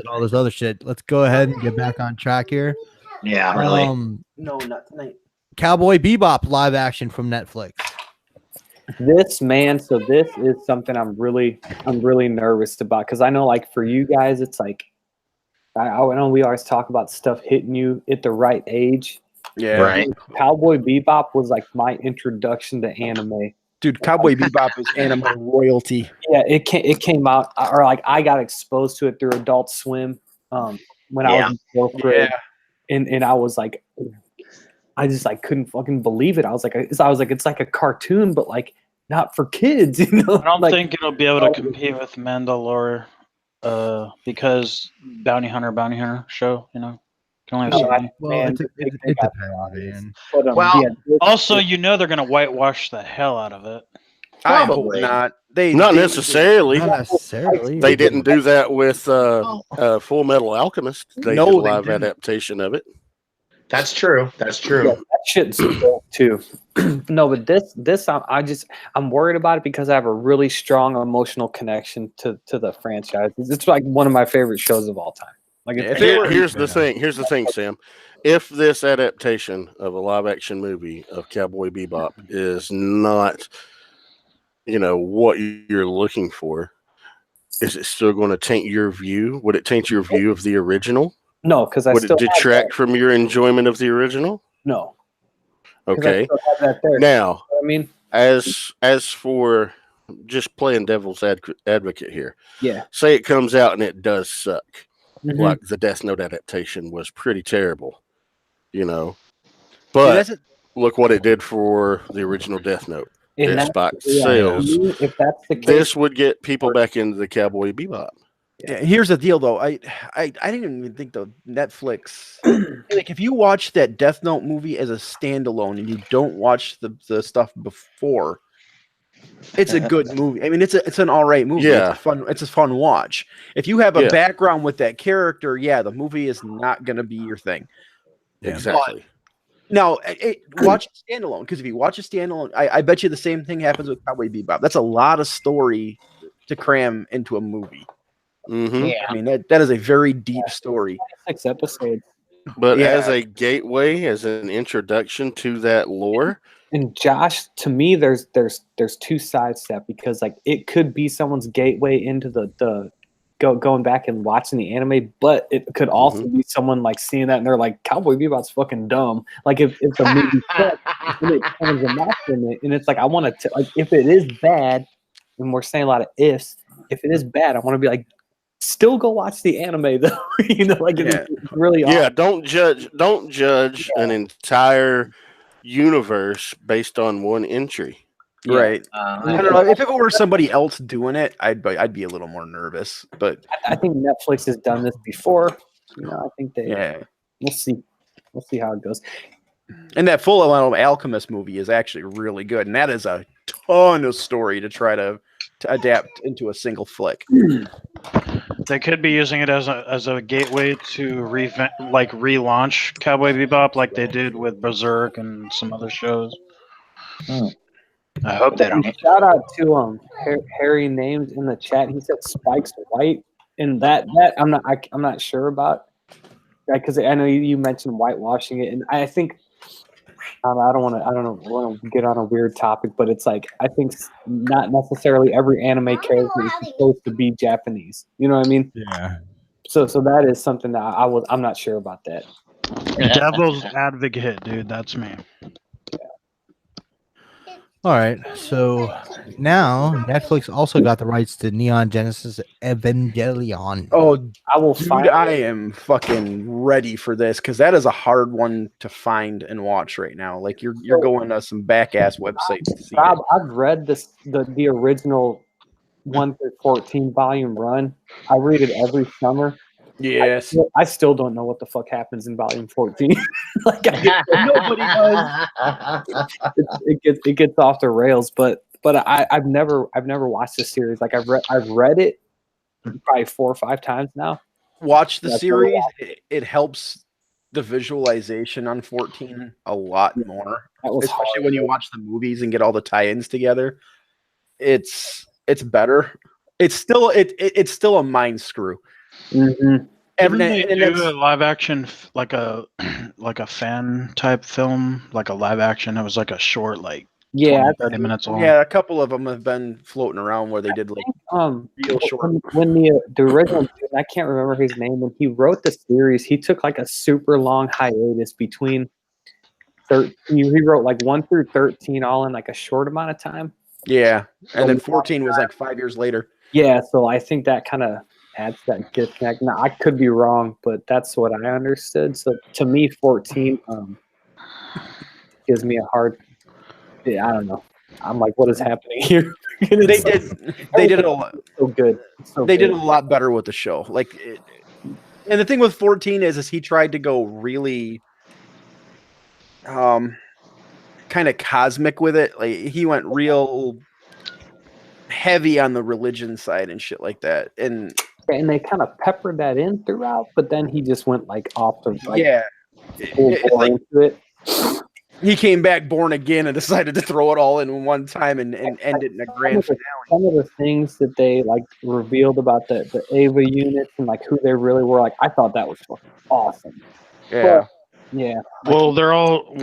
all this other shit. Let's go ahead and get back on track here. Yeah, really. No, not tonight. Cowboy Bebop live action from Netflix. This is something I'm really nervous about, because I know, like, for you guys, it's like I know we always talk about stuff hitting you at the right age. Yeah, right. Cowboy Bebop was like my introduction to anime. Dude, Cowboy Bebop is anime royalty. Yeah, it came out, or like I got exposed to it through Adult Swim when I was in fourth grade, and I was like, I just like couldn't fucking believe it. I was like, it's like a cartoon, but like not for kids. I don't think it'll be able to compete with Mandalore, because Bounty Hunter show, can only have so many. Well, it depends. Also, they're gonna whitewash the hell out of it. Probably not. Not necessarily. Not necessarily. They didn't do that with Full Metal Alchemist. They did a live adaptation of it. That's true. Yeah, that shit's cool too. No, but this I'm worried about it because I have a really strong emotional connection to the franchise. It's like one of my favorite shows of all time. Like, here's the thing, Sam. If this adaptation of a live action movie of Cowboy Bebop is not, what you're looking for, is it still going to taint your view? Would it taint your view of the original? No, because would it detract from your enjoyment of the original? No. Okay. Now, I mean, as for just playing devil's advocate here, say it comes out and it does suck. Like the Death Note adaptation was pretty terrible, but look what it did for the original Death Note. It spiked sales. If that's the case, this would get people back into the Cowboy Bebop. Yeah, here's the deal, though. I didn't even think the Netflix. Like, if you watch that Death Note movie as a standalone and you don't watch the stuff before, it's a good movie. I mean, it's an all right movie. Yeah. It's a fun watch. If you have a background with that character, the movie is not going to be your thing. Exactly. Now, watch it standalone, because if you watch it standalone, I bet you the same thing happens with Cowboy Bebop. That's a lot of story to cram into a movie. Yeah. I mean, that is a very deep story. 6 episodes. But as a gateway, as an introduction to that lore. And Josh, to me, there's two sides to that, because like it could be someone's gateway into the going back and watching the anime, but it could also be someone like seeing that and they're like, Cowboy Bebop's fucking dumb. Like if the movie sucks, and it comes a match in it, and it's like I want to like, if it is bad, and we're saying a lot of ifs, if it is bad, I want to be like, still go watch the anime though. It's really awesome. Don't judge an entire universe based on one entry. Right. I don't know. If it were somebody else doing it, I'd be a little more nervous. But I think Netflix has done this before. I think they. We'll see. We'll see how it goes. And that Full Metal Alchemist movie is actually really good, and that is a ton of story to try to adapt into a single flick. They could be using it as a gateway to relaunch Cowboy Bebop, like they did with Berserk and some other shows. I hope they don't. Shout out to Harry Names in the chat. He said Spike's white, and that I'm not sure about, because I know you mentioned whitewashing it, and I think I don't want to get on a weird topic, but it's like I think not necessarily every anime character is supposed to be Japanese. You know what I mean? Yeah. So that is something that I'm not sure about that. Devil's advocate, dude. That's me. All right, so now Netflix also got the rights to Neon Genesis Evangelion. Oh, I will dude, find. I am fucking ready for this because that is a hard one to find and watch right now. Like you're going to some back ass websites to see Bob, it. I've read the original 1 through 14 volume run. I read it every summer. Yes. I still don't know what the fuck happens in volume 14. Like Nobody does. It gets off the rails, but I've never watched this series. Like I've read it probably 4 or 5 times now. Watch the That's series. It helps the visualization on 14 a lot more. That was Especially hard. when you watch the movies and get all the tie-ins together. It's better. It's still a mind screw. Mm-hmm. Didn't they do a live action like a fan type film, like a live action? It was like a short, like 30 minutes long. Yeah, a couple of them have been floating around where they did like real short. When the original, I can't remember his name, when he wrote the series, he took like a super long hiatus between 13. He wrote like 1 through 13 all in like a short amount of time. Yeah, and then 14 was like 5 years later. Yeah, so I think that kind of adds that disconnect. Now I could be wrong, but that's what I understood. So to me, 14 gives me a hard. Yeah, I don't know. I'm like, what is happening here? They did a lot. So good. They did a lot better with the show. Like, and the thing with 14 is he tried to go really, kind of cosmic with it. Like he went real heavy on the religion side and shit like that. And they kind of peppered that in throughout, but then he just went like off the into it. He came back born again and decided to throw it all in one time and end it in a grand finale. Some of the things that they like revealed about the Ava units and like who they really were, like I thought that was awesome. Yeah. Yeah. Well, they're all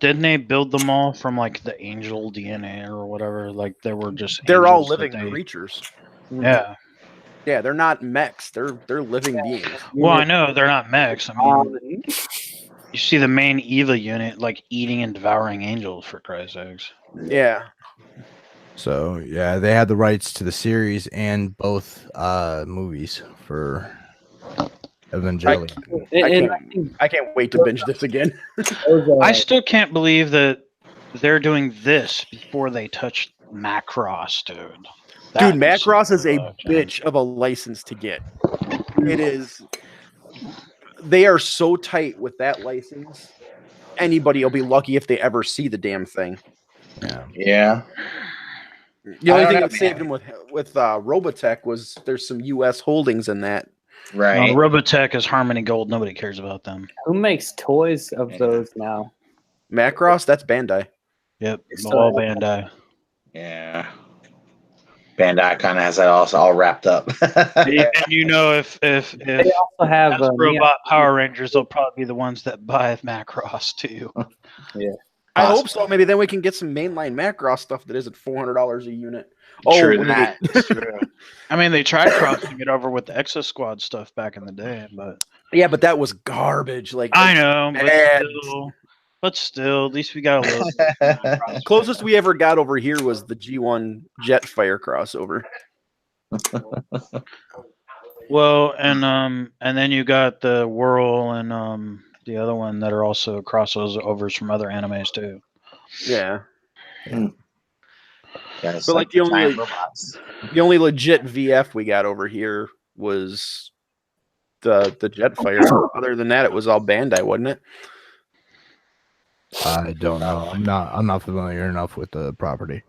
didn't they build them all from like the angel DNA or whatever? Like they were just they're all living creatures. Yeah. Yeah, they're not mechs. They're living beings. Well, I know they're not mechs. I mean, you see the main Eva unit like eating and devouring angels, for Christ's sakes. Yeah. So yeah, they had the rights to the series and both movies for Evangelion. I can't wait to binge this again. I still can't believe that they're doing this before they touch Macross, dude. Dude, Macross is a bitch of a license to get. It is. They are so tight with that license. Anybody will be lucky if they ever see the damn thing. Yeah. The only thing that saved him with Robotech was there's some U.S. holdings in that. Right. Robotech is Harmony Gold. Nobody cares about them. Who makes toys of those now? Macross? That's Bandai. Yep. All Bandai. Yeah. Bandai kind of has that all wrapped up. And you know, if they also have Robot Power Rangers, they'll probably be the ones that buy Macross too. Yeah. I hope so. Maybe then we can get some mainline Macross stuff that isn't $400 a unit. True that. True. I mean, they tried crossing it over with the Exo Squad stuff back in the day, but yeah, but that was garbage. Like I know, but still, at least we got a little. Closest we ever got over here was the G1 Jetfire crossover. Well, and then you got the Whirl and the other one that are also crossovers from other animes too. Yeah. But like the only legit VF we got over here was the Jetfire. Other than that, it was all Bandai, wasn't it? I don't know. I'm not familiar enough with the property.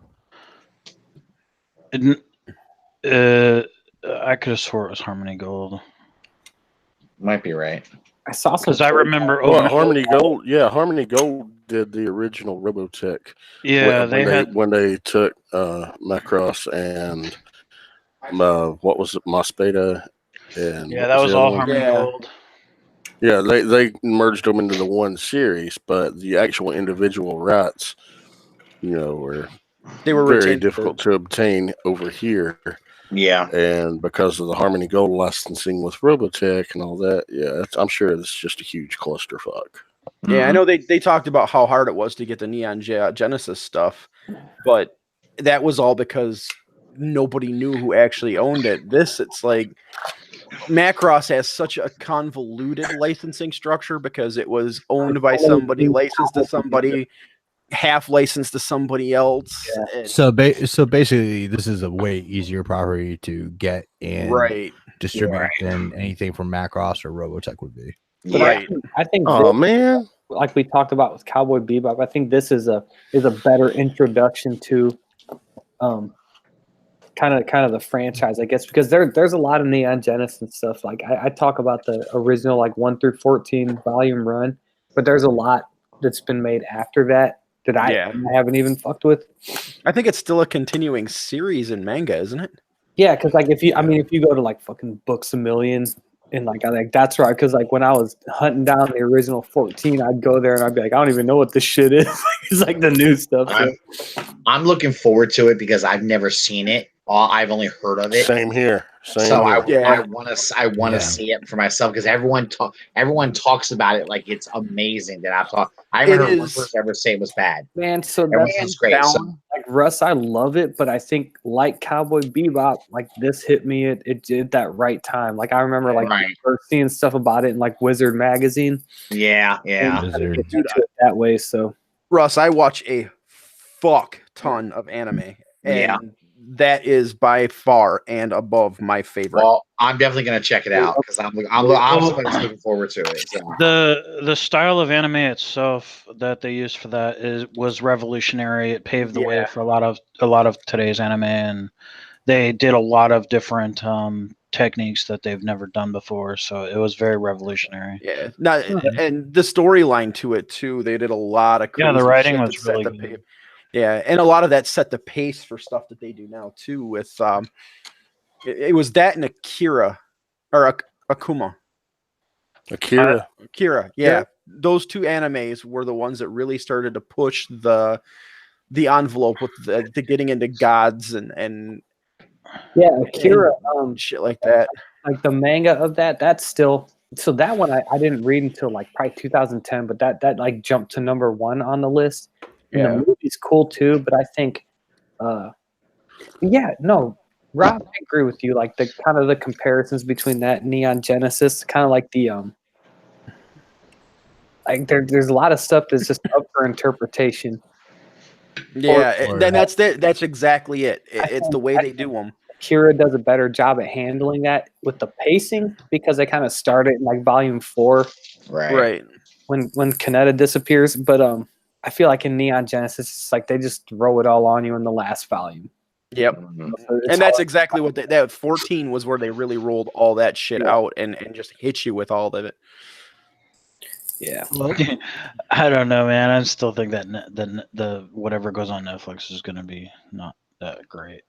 I could have swore it was Harmony Gold. Might be right. I saw some. Because I remember. Harmony Gold. Yeah, Harmony Gold did the original Robotech. Yeah, when they took Macross and what was it, Mospeda, and that was all Harmony Gold. Yeah, they merged them into the one series, but the actual individual rights, were very difficult to obtain over here. Yeah. And because of the Harmony Gold licensing with Robotech and all that, I'm sure it's just a huge clusterfuck. Yeah, I know they talked about how hard it was to get the Neon Genesis stuff, but that was all because nobody knew who actually owned it. It's like Macross has such a convoluted licensing structure because it was owned by somebody, licensed to somebody, half licensed to somebody else. Yeah. So basically, this is a way easier property to get and distribute than anything from Macross or Robotech would be. But Right. I think man, like we talked about with Cowboy Bebop, I think this is a better introduction to kind of the franchise, I guess, because there's a lot of Neon Genesis and stuff. Like I talk about the original like 1 through 14 volume run, but there's a lot that's been made after that I haven't even fucked with. I think it's still a continuing series in manga, isn't it? Yeah, because like if you go to like fucking Books a Million and like that's right, because like when I was hunting down the original 14, I'd go there and I'd be like, I don't even know what this shit is. It's like the new stuff. I'm looking forward to it because I've never seen it. I've only heard of it. Same here. I want to see it for myself because everyone talks about it like it's amazing. I haven't heard one person ever say it was bad. Man, so that's great. Like Russ, I love it, but I think like Cowboy Bebop, like this hit me at that right time. Like I remember like first seeing stuff about it in like Wizard magazine. Yeah. Get into it that way. So Russ, I watch a fuck ton of anime. And that is by far and above my favorite. Well, I'm definitely going to check it out because I'm looking forward to it. So. The style of anime itself that they used for that was revolutionary. It paved the way for a lot of today's anime, and they did a lot of different techniques that they've never done before. So it was very revolutionary. Yeah, and the storyline to it too. They did a lot of crazy the writing shit was really good. Yeah, and a lot of that set the pace for stuff that they do now too. With it was that and Akira or Akuma. Akira, yeah. Those two animes were the ones that really started to push the envelope with the getting into gods and Akira, shit like that. Like the manga of that's still. So that one I didn't read until like probably 2010, but that like jumped to number 1 on the list. And the movie's cool too, but I think, Rob, I agree with you. Like the kind of the comparisons between that and Neon Genesis, kind of like the like there's a lot of stuff that's just up for interpretation. Yeah, then that's exactly it. It's the way they do them. Kira does a better job at handling that with the pacing because they kind of started in like volume 4, right? When Kaneda disappears, but I feel like in Neon Genesis, it's like they just throw it all on you in the last volume. Yep. So and that's exactly what that 14 was, where they really rolled all that shit out and just hit you with all of it. Yeah. I don't know, man. I still think that the whatever goes on Netflix is going to be not that great.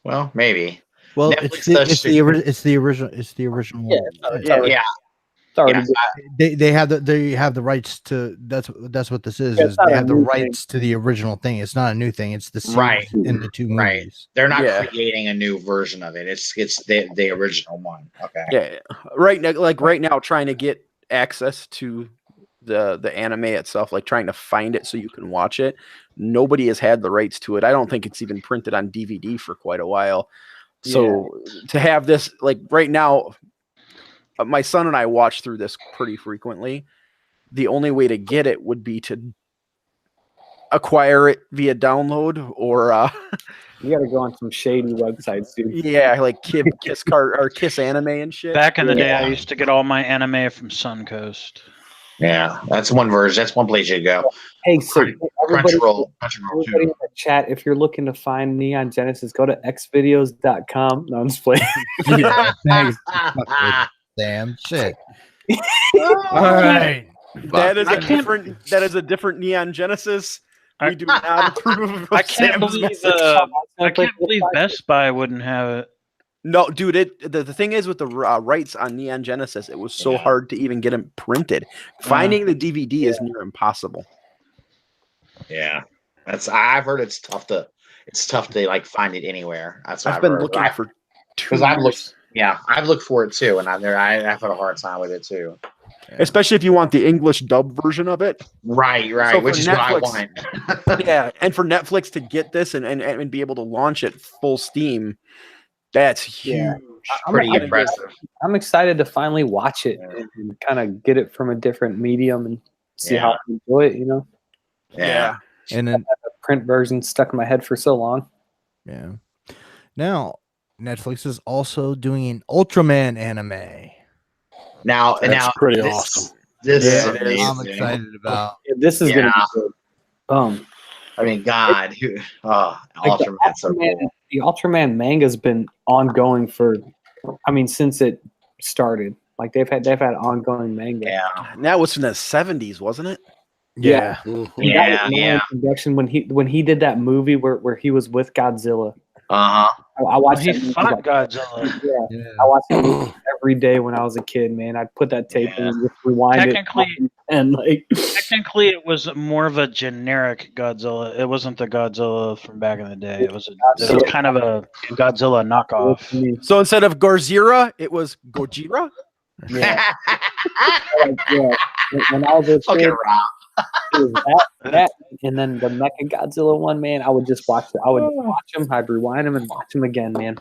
Well, maybe. Well, it's the original. Yeah. They have the rights to that's what this is. They have the rights to the original thing. It's not a new thing. It's the same in the two movies. Right. They're not creating a new version of it. It's the original one. Okay. Yeah. Right now, trying to get access to the anime itself, like trying to find it so you can watch it. Nobody has had the rights to it. I don't think it's even printed on DVD for quite a while. So to have this, like right now, my son and I watch through this pretty frequently. The only way to get it would be to acquire it via download or you got to go on some shady websites, dude. Yeah, like Kiss Anime and shit. Back in the day, I used to get all my anime from Suncoast. Yeah, that's one version. That's one place you go. Hey, so Crunchyroll everybody in the chat, if you're looking to find Neon Genesis, go to xvideos.com. No, I'm just playing. Yeah, thanks. Damn shit. All right. That is a different Neon Genesis. We do not approve of I can't believe Best Buy wouldn't have it. No, dude. The thing is with the rights on Neon Genesis, it was so hard to even get them printed. Finding the DVD is near impossible. Yeah, I've heard it's tough to like find it anywhere. That's what I've been looking for Because I've looked for it too, and I've had a hard time with it too. Especially if you want the English dub version of it. Right, So which is Netflix, what I want. Yeah, and for Netflix to get this and be able to launch it full steam, that's huge. Yeah. Pretty impressive. I'm excited to finally watch it and kind of get it from a different medium and see how I enjoy it, you know? Yeah. And then the print version stuck in my head for so long. Yeah. Now, Netflix is also doing an Ultraman anime. That's pretty awesome. This is I'm amazing. excited about. Yeah, this is gonna be good. I mean, God, Ultraman's so cool. The Ultraman manga's been ongoing since it started. Like they've had ongoing manga. Yeah. And that was from the 70s, wasn't it? Yeah. Yeah. Introduction when he did that movie where he was with Godzilla. I watched. He fought Godzilla. Yeah, I watched it every day when I was a kid. Man, I'd put that tape in and just rewind it. Technically, it was more of a generic Godzilla. It wasn't the Godzilla from back in the day. It was kind of a Godzilla knockoff. So instead of Godzilla, it was Gojira. Yeah. When I was a kid, it was that, and then the Mecha Godzilla one, man, I would just watch it. I would watch them, I'd rewind them and watch them again, man.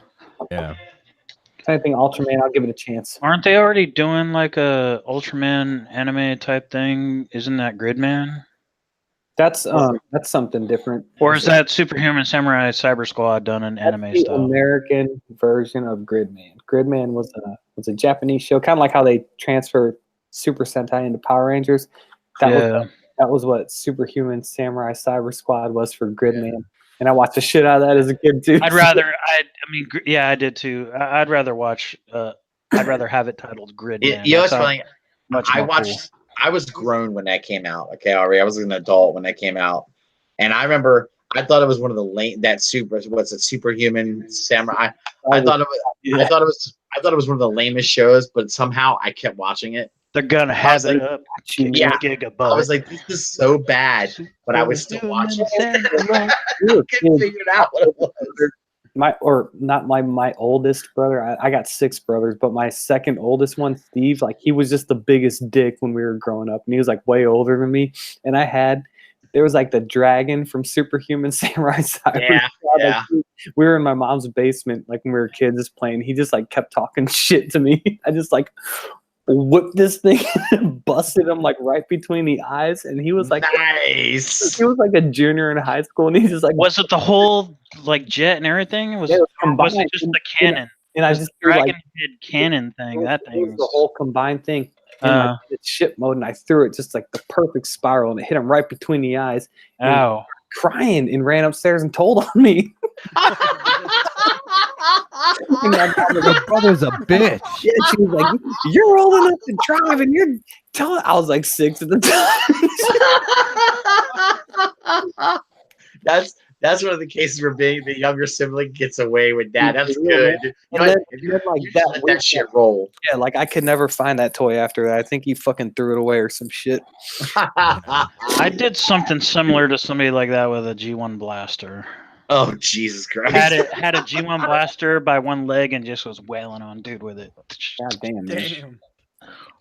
Yeah. Same thing, Ultraman, I'll give it a chance. Aren't they already doing like a Ultraman anime type thing? Isn't that Gridman? That's something different. Or is that Superhuman Samurai Cyber Squad done in anime the style? American version of Gridman. Gridman was a Japanese show, kind of like how they transfer Super Sentai into Power Rangers. That was what Superhuman Samurai Cyber Squad was for Gridman. And I watched the shit out of that as a kid too. I did too. I'd rather watch. I'd rather have it titled Gridman. It's funny. I was grown when that came out. Okay, already. I was an adult when that came out, and I remember I thought it was one of the Superhuman Samurai. I thought it was one of the lamest shows, but somehow I kept watching it. They're gonna have it up. Yeah, I was like, this is so bad, but I was still watching it. I couldn't figure out what it was. My oldest brother. I got 6 brothers, but my second oldest one, Steve, like he was just the biggest dick when we were growing up, and he was like way older than me. And there was like the dragon from Superhuman Samurai Cyber. Yeah. We were in my mom's basement, like when we were kids, just playing. He just like kept talking shit to me. I just like whipped this thing and busted him like right between the eyes, and he was like nice. He was like a junior in high school, and he just like was it the whole like jet and everything? Was it just the cannon? And I just dragon head cannon thing. That thing was the whole combined thing. And it's ship mode, and I threw it just like the perfect spiral, and it hit him right between the eyes. Ow! Crying and ran upstairs and told on me. My brother's a bitch. Yeah, she was like, "You're old enough to drive, and you're telling." I was like 6 at the time. That's one of the cases where being the younger sibling gets away with that. That's good. That shit roll. Yeah, like I could never find that toy after that. I think he fucking threw it away or some shit. I did something similar to somebody like that with a G1 blaster. Oh Jesus Christ! Had a G1 blaster by one leg and just was wailing on dude with it. God damn.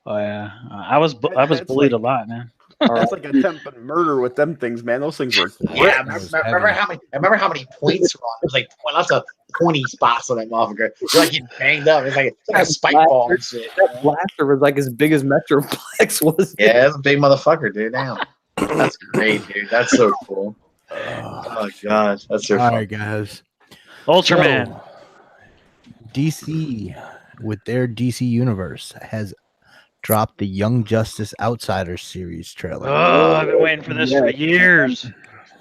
Oh yeah, I was bullied a lot, man. That's like attempted murder with them things, man. Those things were I remember how many points were on. It was like lots of pointy spots on that motherfucker. You're like getting banged up. It's like a spike ball and shit. That blaster was like as big as Metroplex was. Yeah, that's a big motherfucker, dude. Damn. That's great, dude. That's so cool. Oh my god, that's so fun. All right, guys. Ultraman. So, DC with their DC universe has dropped the Young Justice Outsiders series trailer. Oh, I've been waiting for this for years.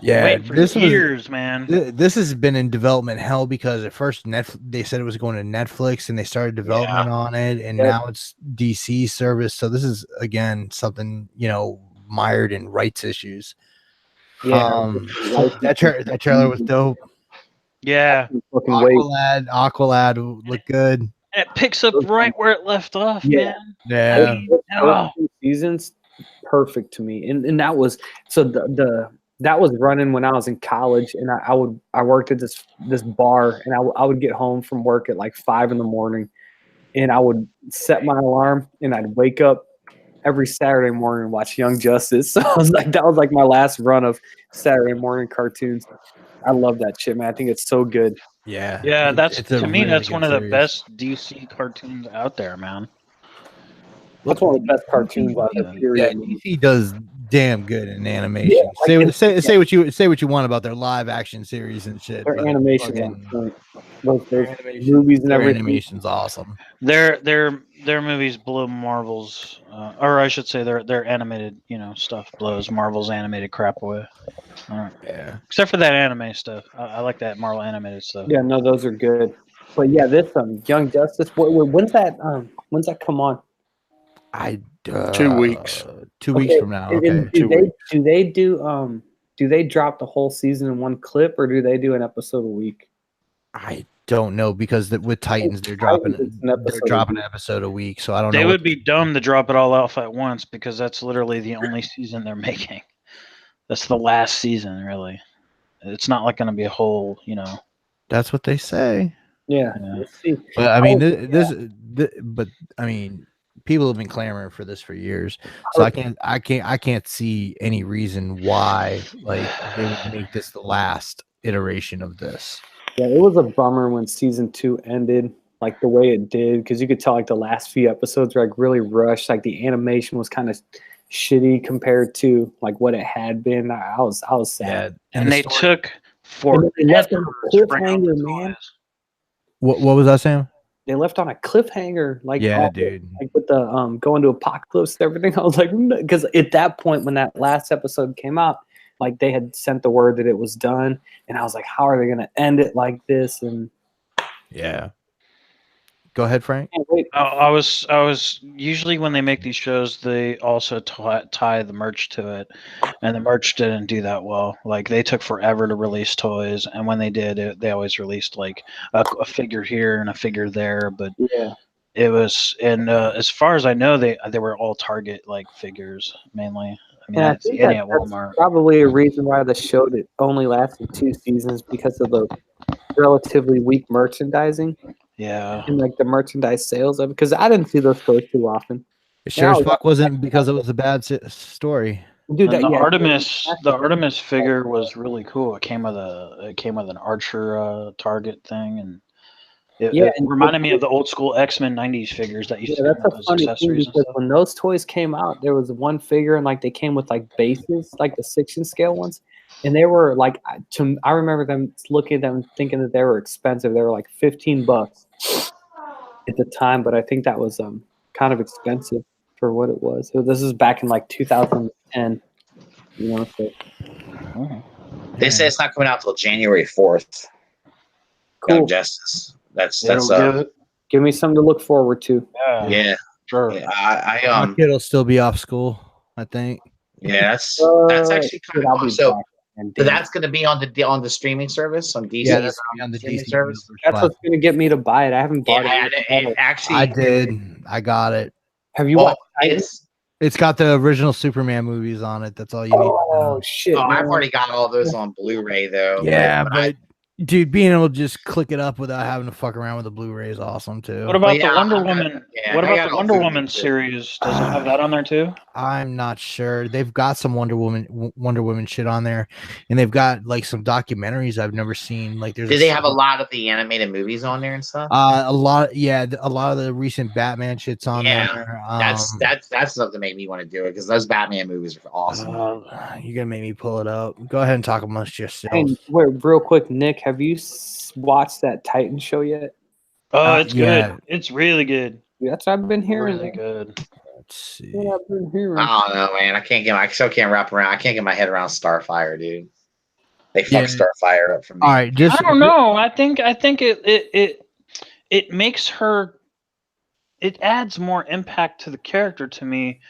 Yeah, years, man. This has been in development hell because at first they said it was going to Netflix and they started development on it, and now it's DC service. So this is again something mired in rights issues. Yeah, that trailer was dope. Yeah, Aqualad looked good. And it picks up right where it left off, man. Yeah. Seasons perfect to me, and that was so the that was running when I was in college, and I worked at this bar, and I would get home from work at like 5 a.m, and I would set my alarm, and I'd wake up every Saturday morning and watch Young Justice. So I was like, that was like my last run of Saturday morning cartoons. I love that shit, man. I think it's so good. Yeah, that's to me. That's one of the best DC cartoons out there, man. That's one of the best cartoons out there. Period. Yeah, DC does damn good in animation. Yeah, say what you want about their live action series and shit. Their animation's on point. Those animation, movies and their everything. animation's awesome. Their movies blow Marvel's, or I should say, their animated stuff blows Marvel's animated crap away. Yeah. Except for that anime stuff, I like that Marvel animated stuff. Yeah, no, those are good. But yeah, this Young Justice. When's that come on? 2 weeks. 2 weeks from now. Okay. Do they drop the whole season in one clip, or do they do an episode a week? I don't know, because with Titans they're dropping an episode a week, so I don't know. They would be dumb to drop it all off at once, because that's literally the only season they're making. That's the last season, really. It's not like going to be a whole, That's what they say. Yeah. Let's see. But I mean, but I mean, people have been clamoring for this for years, so I can't see any reason why like they would make this the last iteration of this. Yeah, it was a bummer when season 2 ended, like the way it did, because you could tell like the last few episodes were like really rushed. Like the animation was kind of shitty compared to like what it had been. I was sad. Yeah, and they took forever they left on a to bring out cliffhanger, the man. toys. What was that, Sam? They left on a cliffhanger, like dude. like with the going to Apocalypse and everything. I was like, because at that point when that last episode came out, like they had sent the word that it was done, and I was like, how are they going to end it like this? And yeah. Go ahead, Frank. I was usually when they make these shows, they also tie the merch to it, and the merch didn't do that well. Like they took forever to release toys, and when they did, they always released like a figure here and a figure there. But yeah, it was, and as far as I know, they were all Target like figures mainly. I mean, I see any at Walmart. That's probably a reason why the show only lasted 2 seasons, because of the relatively weak merchandising. Yeah, and like the merchandise sales of it, because I didn't see those toys too often. It sure as fuck wasn't because it was a bad story. Dude, the Artemis figure was really cool. It came with an Archer target thing, and it reminded me of the old school X-Men '90s figures that used to that's come a with funny accessories. thing, because when those toys came out, there was one figure, and like they came with like bases, like the 6-inch scale ones. And they were like, I remember them looking at them thinking that they were expensive. They were like $15 at the time, but I think that was kind of expensive for what it was. So this is back in like 2010. So. They say it's not coming out till January 4th. Cool. Young Justice. That's give me something to look forward to. Yeah, sure. Yeah, my kid'll still be off school, I think. Yeah, that's actually kind of cool. So that's going to be on the streaming service on DC. Yeah, that's on the DC service. That's what's going to get me to buy it. I haven't bought it. Actually, I did. I got it. Have you watched It's got the original Superman movies on it. That's all you need. Oh shit! I've already got all those on Blu-ray though. Yeah, but dude, being able to just click it up without having to fuck around with the Bluray is awesome too. What about the Wonder Woman? What about the Wonder Woman series? Does it have that on there too? I'm not sure. They've got some Wonder Woman shit on there, and they've got like some documentaries I've never seen. Like, do they have a lot of the animated movies on there and stuff? A lot of the recent Batman shit's on there. That's something that made me want to do it, because those Batman movies are awesome. You're gonna make me pull it up. Go ahead and talk amongst yourselves. Hey, wait, real quick, Nick, have you watched that Titan show yet? Oh, it's good. It's really good. That's what I've been hearing. Really good. Let's see. What I've been hearing. I don't know, man. I still can't wrap around. I can't get my head around Starfire, dude. They fucked Starfire up for me. All right, I don't know. I think it makes her. It adds more impact to the character to me.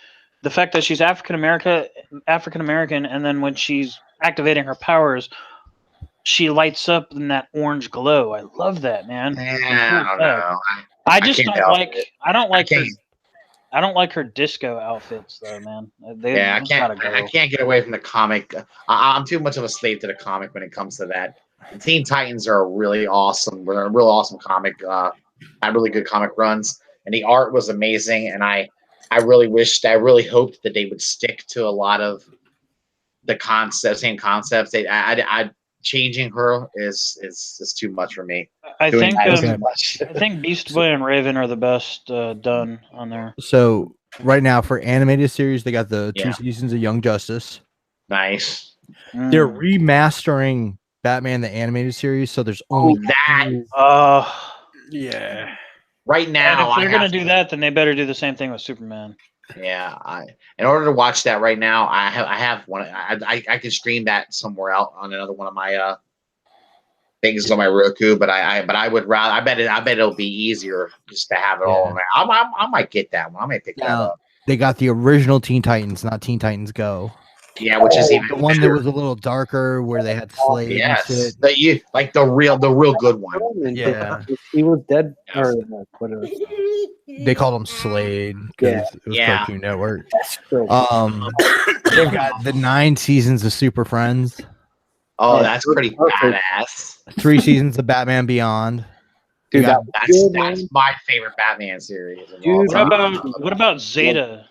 The fact that she's African American, and then when she's activating her powers, she lights up in that orange glow. I love that, man. Yeah, I don't know. I just don't like. I don't like her. I don't like her disco outfits though, man. Yeah, those gotta go. I can't get away from the comic. I'm too much of a slave to the comic when it comes to that. The Teen Titans are really awesome. They're a real awesome comic. Had really good comic runs, and the art was amazing. And I really hoped that they would stick to a lot of the same concepts. I changing her is too much for me. I Doing think that is okay. too much. I think Beast Boy and Raven are the best done on there. So right now for animated series, they got the 2 Yeah. seasons of Young Justice. Nice. They're remastering Batman the animated series, so there's only That Yeah. right And now, if they're I gonna have do that, then they better do the same thing with Superman. Yeah, in order to watch that right now, I have one. I can stream that somewhere else on another one of my things on my Roku. But I would rather. I bet it'll be easier just to have it all on there. I might get that one. I might pick that now up. they got the original Teen Titans, not Teen Titans Go. Yeah, which is even The one that was a little darker, where they had Slade and yes, shit. the real good one. Yeah. He was dead. Yes. Or whatever. They called him Slade because Yeah. it was Yeah. Cartoon Network. That's true. They've got the 9 seasons of Super Friends, Oh, Yeah, that's pretty perfect. badass. 3 seasons of Batman Beyond. They Dude, got- that was good, man. That's my favorite Batman series. of all Dude, time. What about Zeta?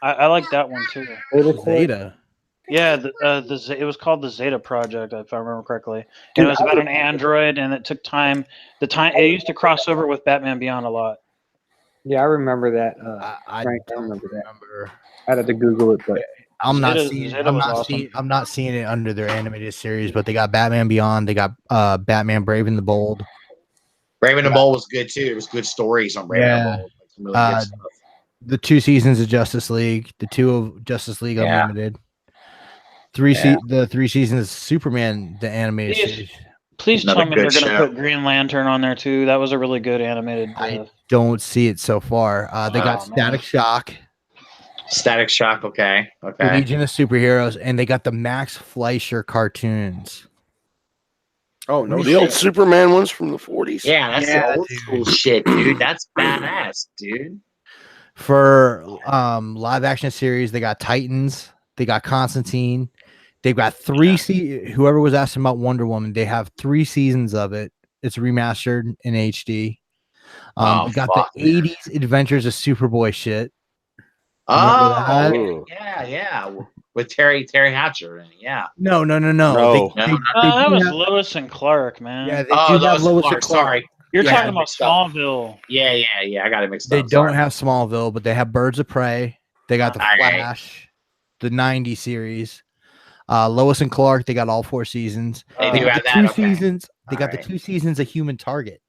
I like that one too. Zeta. Yeah, it was called the Zeta Project, if I remember correctly. And it was about an android, and it took time. It used to cross over with Batman Beyond a lot. Yeah, I remember that. I Frank, I don't remember that. remember. I had to Google it, but I'm not Zeta- seeing. Zeta I'm was not awesome. seeing. I'm not seeing it under their animated series, but they got Batman Beyond. They got Batman Brave and the Bold. Raven and Bold was good too. It was good stories on Raven Yeah. and Bold. Like, some really good stuff. The 2 seasons of Justice League. The 2 of Justice League Yeah. Unlimited. Yeah. The 3 seasons of Superman the animated Yes. series. Please Another tell me they're good going to show. put Green Lantern on there too. That was a really good animated. I don't see it so far. They got Oh, man. Static Shock, Static Shock. Okay. Legion of Superheroes, and they got the Max Fleischer cartoons. Oh no! The old shit. Superman ones from the 40s. Yeah, that's Yeah, the old dude. school shit, dude. That's badass, dude. For live action series, they got Titans, they got Constantine, they've got 3 whoever was asking about Wonder Woman, they have 3 seasons of it. It's remastered in HD. We got fuck, the 80s Adventures of Superboy shit. Oh, that? yeah. With Terry Hatcher in it. Yeah. No. No. They that do was have- Lois and Clark, man. yeah, they Oh, do have Lois and Clark. Sorry. You're Yeah, talking about mixed up. Smallville. Yeah. I got it mixed They up. don't Sorry. have Smallville, but they have Birds of Prey. They got the All right. Flash, the 90 series. Lois and Clark, they got all 4 seasons. They They do got have the that. 2 Okay. seasons. They got Alright. the 2 seasons of Human Target.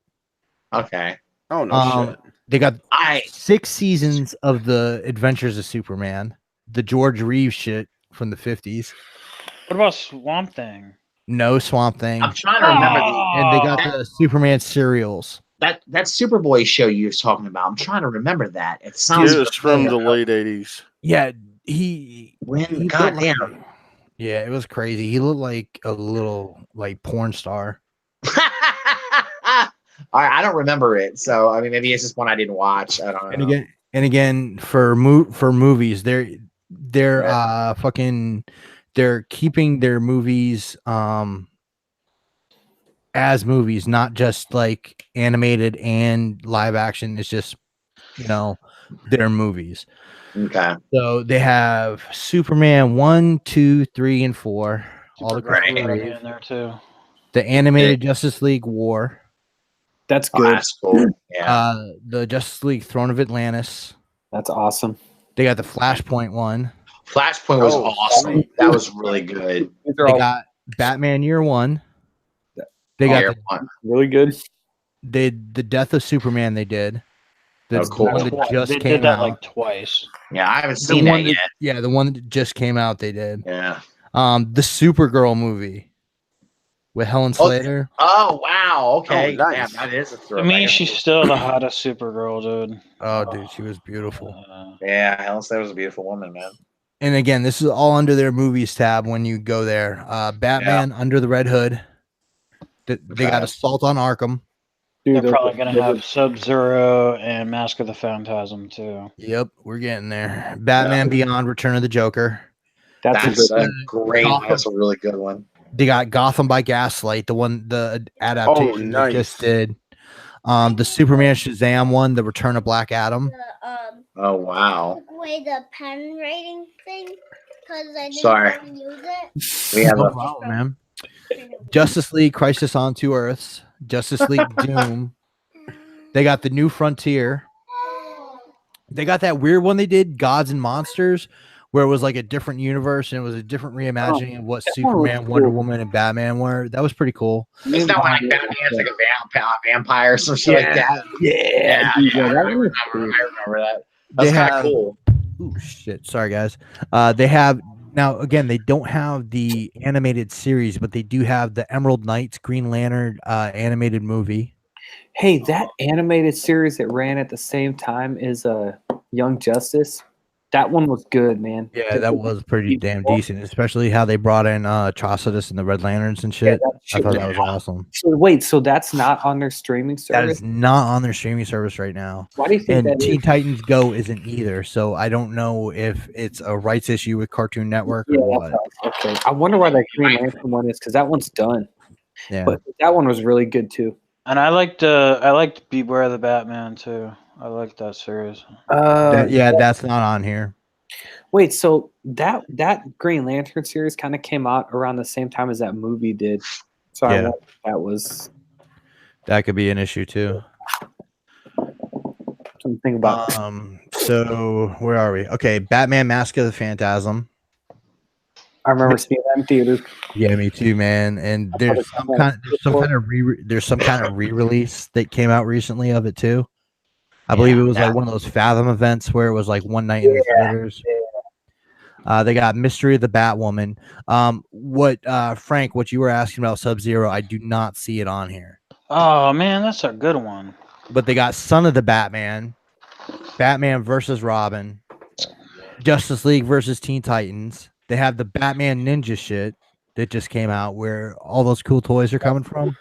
Okay. Oh no shit! They got I 6 seasons of the Adventures of Superman, the George Reeves shit from the 50s. What about Swamp Thing? No Swamp Thing. I'm trying to remember And they got the Superman serials. that Superboy show you was talking about. I'm trying to remember that. It It sounds was from the late 80s. Yeah, he when looked goddamn. like- yeah, it was crazy. He looked like a little like porn star. All right, I don't remember it, so I mean, maybe it's just one I didn't watch. I don't know. And again for movies, they're they're keeping their movies as movies, not just like animated and live action. It's just their movies. Okay. So they have Superman 1, 2, 3, and 4. All the Right. Gotta be Reeve. in there too. The animated Justice League War. that's Oh, good. that's cool. Yeah. The Justice League Throne of Atlantis. That's awesome. They got the Flashpoint one. Flashpoint was Oh, awesome. sweet. That was really good. These are They all got Batman Year One. They got Year the, one. really good. the Death of Superman. They did. The Oh, cool. one that just They came did that out. like twice. Yeah, I haven't The seen one that yet. Yeah, the one that just came out. They did. Yeah. The Supergirl movie with Helen Slater. Oh wow. Okay. Oh, nice. Yeah, that is a To throwback. me, she's still the hottest Supergirl, dude. Oh, dude, she was beautiful. Yeah, Helen Slater was a beautiful woman, man. And again, this is all under their movies tab when you go there. Batman Under the Red Hood. They got Okay. Assault on Arkham. They're probably going to have Sub-Zero and Mask of the Phantasm too. Yep, we're getting there. Batman Beyond: Return of the Joker. That's a great. That's a really good one. They got Gotham by Gaslight, the adaptation they just did. The Superman Shazam one, The Return of Black Adam. Oh wow! Took away the pen writing thing because I didn't Sorry. want to use it. We have No a problem, man. Justice League: Crisis on Two Earths. Justice League: Doom. They got the New Frontier. They got that weird one they did, Gods and Monsters, where it was like a different universe and it was a different reimagining of what Superman, Wonder Woman, and Batman were. That was That was It's not like Batman's like a vampire or some shit like that. Yeah. I remember that. That's kind of cool. Oh shit! Sorry guys. They have now again. They don't have the animated series, but they do have the Emerald Knights Green Lantern animated movie. Hey, that animated series that ran at the same time as Young Justice, that one was good, man. Yeah, that was pretty damn decent, especially how they brought in Trocitus and the Red Lanterns and shit. I thought that was awesome. So wait, so that's not on their streaming service? That is not on their streaming service right now. Why do you think that Teen is? Titans Go isn't either, so I don't know if it's a rights issue with Cartoon Network or what. Okay, I wonder why that Green Lantern one is, because that one's done. Yeah, but that one was really good too. And I liked Beware the Batman too. I liked that series. That's not on here. Wait, so that Green Lantern series kind of came out around the same time as that movie did. So I wonder if that could be an issue too. Something about. So where are we? Okay, Batman: Mask of the Phantasm. I remember seeing that in theaters. Yeah, me too, man. And there's some kind of re-release that came out recently of it too. I believe it was like one of those Fathom events where it was like one night in the theaters. They got Mystery of the Batwoman. Frank, what you were asking about Sub-Zero, I do not see it on here. Oh man, that's a good one. But they got Son of the Batman, Batman versus Robin, Justice League versus Teen Titans. They have the Batman Ninja shit that just came out where all those cool toys are coming from.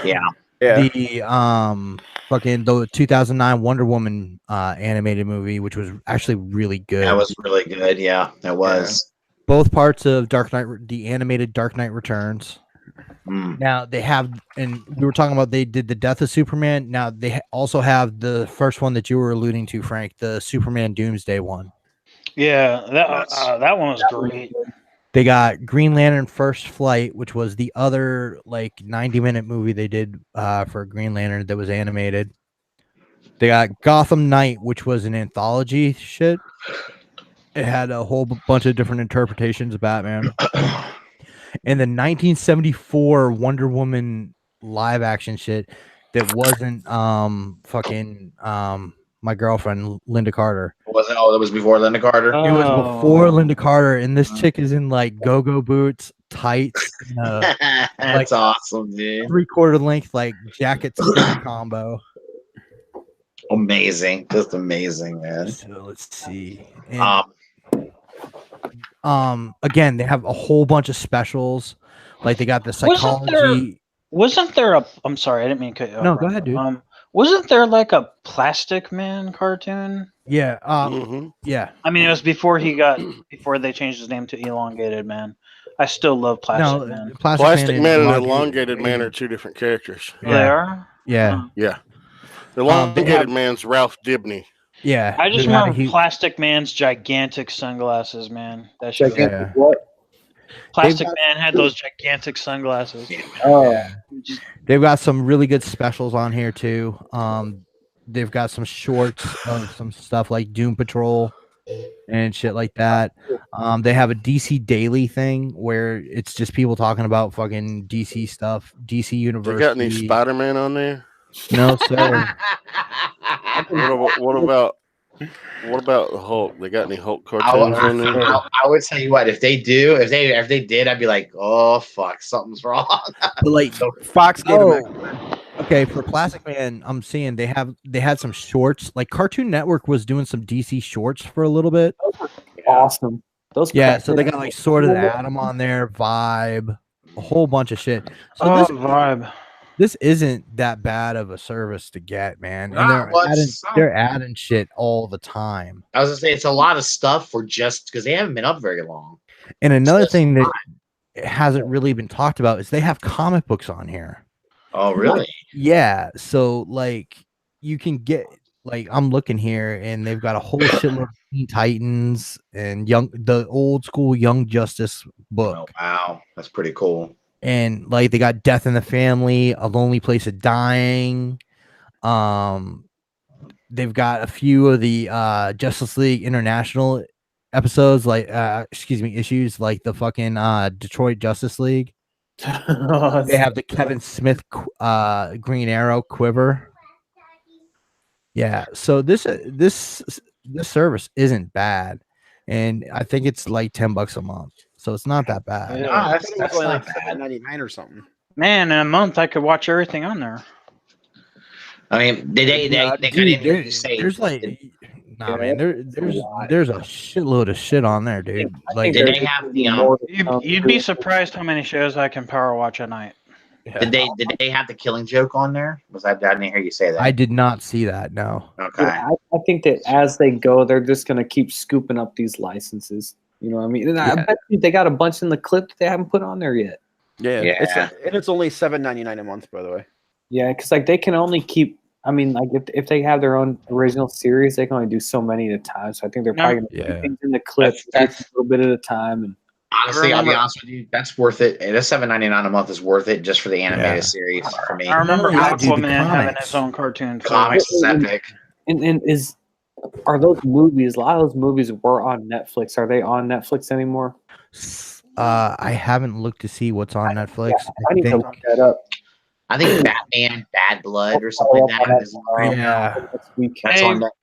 Yeah. The fucking the 2009 Wonder Woman animated movie, which was actually really good. That was really good. Yeah, that was. Both parts of Dark Knight, the animated Dark Knight Returns. Now they have, and we were talking about they did the Death of Superman. Now they also have the first one that you were alluding to, Frank, the Superman Doomsday one. Yeah, that one was great. They got Green Lantern First Flight, which was the other like 90-minute movie they did for Green Lantern that was animated. They got Gotham Knight, which was an anthology shit. It had a whole bunch of different interpretations of Batman. And the 1974 Wonder Woman live action shit that wasn't my girlfriend Linda Carter. Was it? Oh, that was before Linda Carter. It was before Linda Carter, and this chick is in like go-go boots, tights, that's awesome, dude. 3/4 length like jacket combo. Amazing, just amazing, man. So let's see. And, again, they have a whole bunch of specials. Like they got the psychology. Wasn't there a? I'm sorry, I didn't mean to cut you off. No, go ahead, dude. Wasn't there like a Plastic Man cartoon? Yeah. Yeah. I mean, it was before they changed his name to Elongated Man. I still love Plastic Man. Plastic Man and Elongated Man are two different characters. Yeah. They are? Yeah. Yeah. The Elongated Man's Ralph Dibny. Yeah. I just remember Plastic Man's gigantic sunglasses, man. That shit. Gigantic what? Plastic Man had those gigantic sunglasses. Oh. Yeah. They've got some really good specials on here too. They've got some shorts of some stuff like Doom Patrol and shit like that. They have a DC Daily thing where it's just people talking about fucking DC stuff, DC University. You got any Spider-Man on there? No, sir. What about the Hulk? They got any Hulk cartoons on there? I would tell you what, if they did, I'd be like, oh fuck, something's wrong. But like Fox gave them okay, for Plastic Man, I'm seeing they had some shorts. Like Cartoon Network was doing some DC shorts for a little bit. Awesome. So they got like Sword of the Atom on there, Vibe, a whole bunch of shit. So Vibe. this isn't that bad of a service to get, man. And Nah, they're adding shit all the time. I was gonna say it's a lot of stuff for just because they haven't been up very long. And another Just thing that hasn't really been talked about is they have comic books on here. Oh, really? Yeah. So like you can get like I'm looking here and they've got a whole shitload of Teen Titans and the old school Young Justice book. Oh, wow, that's pretty cool. And like they got Death in the Family, A Lonely Place of Dying. They've got a few of the Justice League International episodes, like issues like the fucking Detroit Justice League. They have the Kevin Smith Green Arrow quiver. Yeah, so this service isn't bad, and I think it's like $10 a month, so it's not that bad. Yeah, That's only like $7.99 or something. Man, in a month I could watch everything on there. I mean, they got into say there's like, nah, man, there's a shitload of shit on there, dude. Like, did they have the You'd be surprised how many shows I can power watch at night. did they have the Killing Joke on there? I didn't hear you say that. I did not see that. No. Okay. Yeah, I think that as they go, they're just going to keep scooping up these licenses. You know what I mean? And I bet you they got a bunch in the clip that they haven't put on there yet. Yeah. Yeah. It's only $7.99 a month, by the way. Yeah, because like they can only keep. I mean, like if they have their own original series, they can only do so many at a time. So I think they're probably going to keep things in the clip That's a little bit at a time. And honestly, I'll be honest with you, that's worth it. The $7.99 a month is worth it just for the animated series for me. I remember Yeah, dude, the Aquaman having comics. his own cartoon. Comics is epic. and are those movies? A lot of those movies were on Netflix. Are they on Netflix anymore? I haven't looked to see what's on Netflix. I need to look that up. I think Batman Bad Blood or something like that is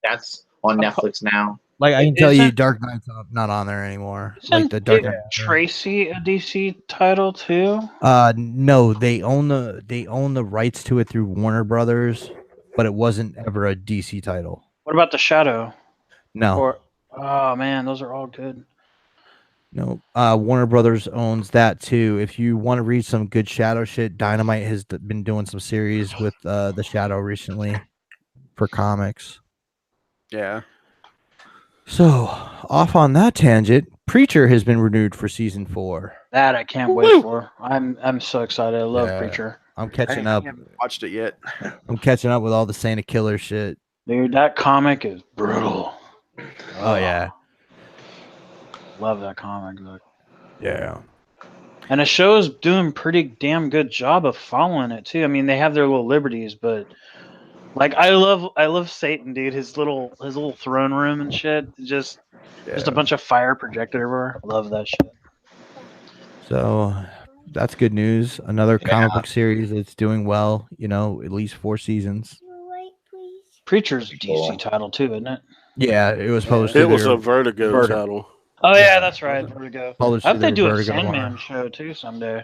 that's on Netflix now. Like I can tell you, Isn't- Dark Knight's not on there anymore. Isn't Like the Dark Dick Knight. Tracy a DC title too? No, they own the rights to it through Warner Brothers, but it wasn't ever a DC title. What about The Shadow? No, Oh man, those are all good. no. Warner Brothers owns that too. If you want to read some good Shadow shit, Dynamite has been doing some series with the Shadow recently for comics. Yeah. So, off on that tangent, Preacher has been renewed for season 4. That I can't wait for. I'm so excited. I love Yeah. Preacher. I'm catching up. I haven't watched it yet. I'm catching up with all the Santa Killer shit. Dude, that comic is brutal. Oh yeah. Love that comic book. Yeah. And the show's doing pretty damn good job of following it too. I mean, they have their little liberties, but like I love Satan, dude. His little throne room and shit. Just a bunch of fire projected everywhere. Love that shit. So that's good news. Another comic book series that's doing well, at least 4 seasons. Wait, please. Preacher's a DC title too, isn't it? Yeah, it was published. It was a Vertigo title. Oh yeah, that's right. Vertigo. Published I hope they through do a Vertigo Sandman line. show too someday.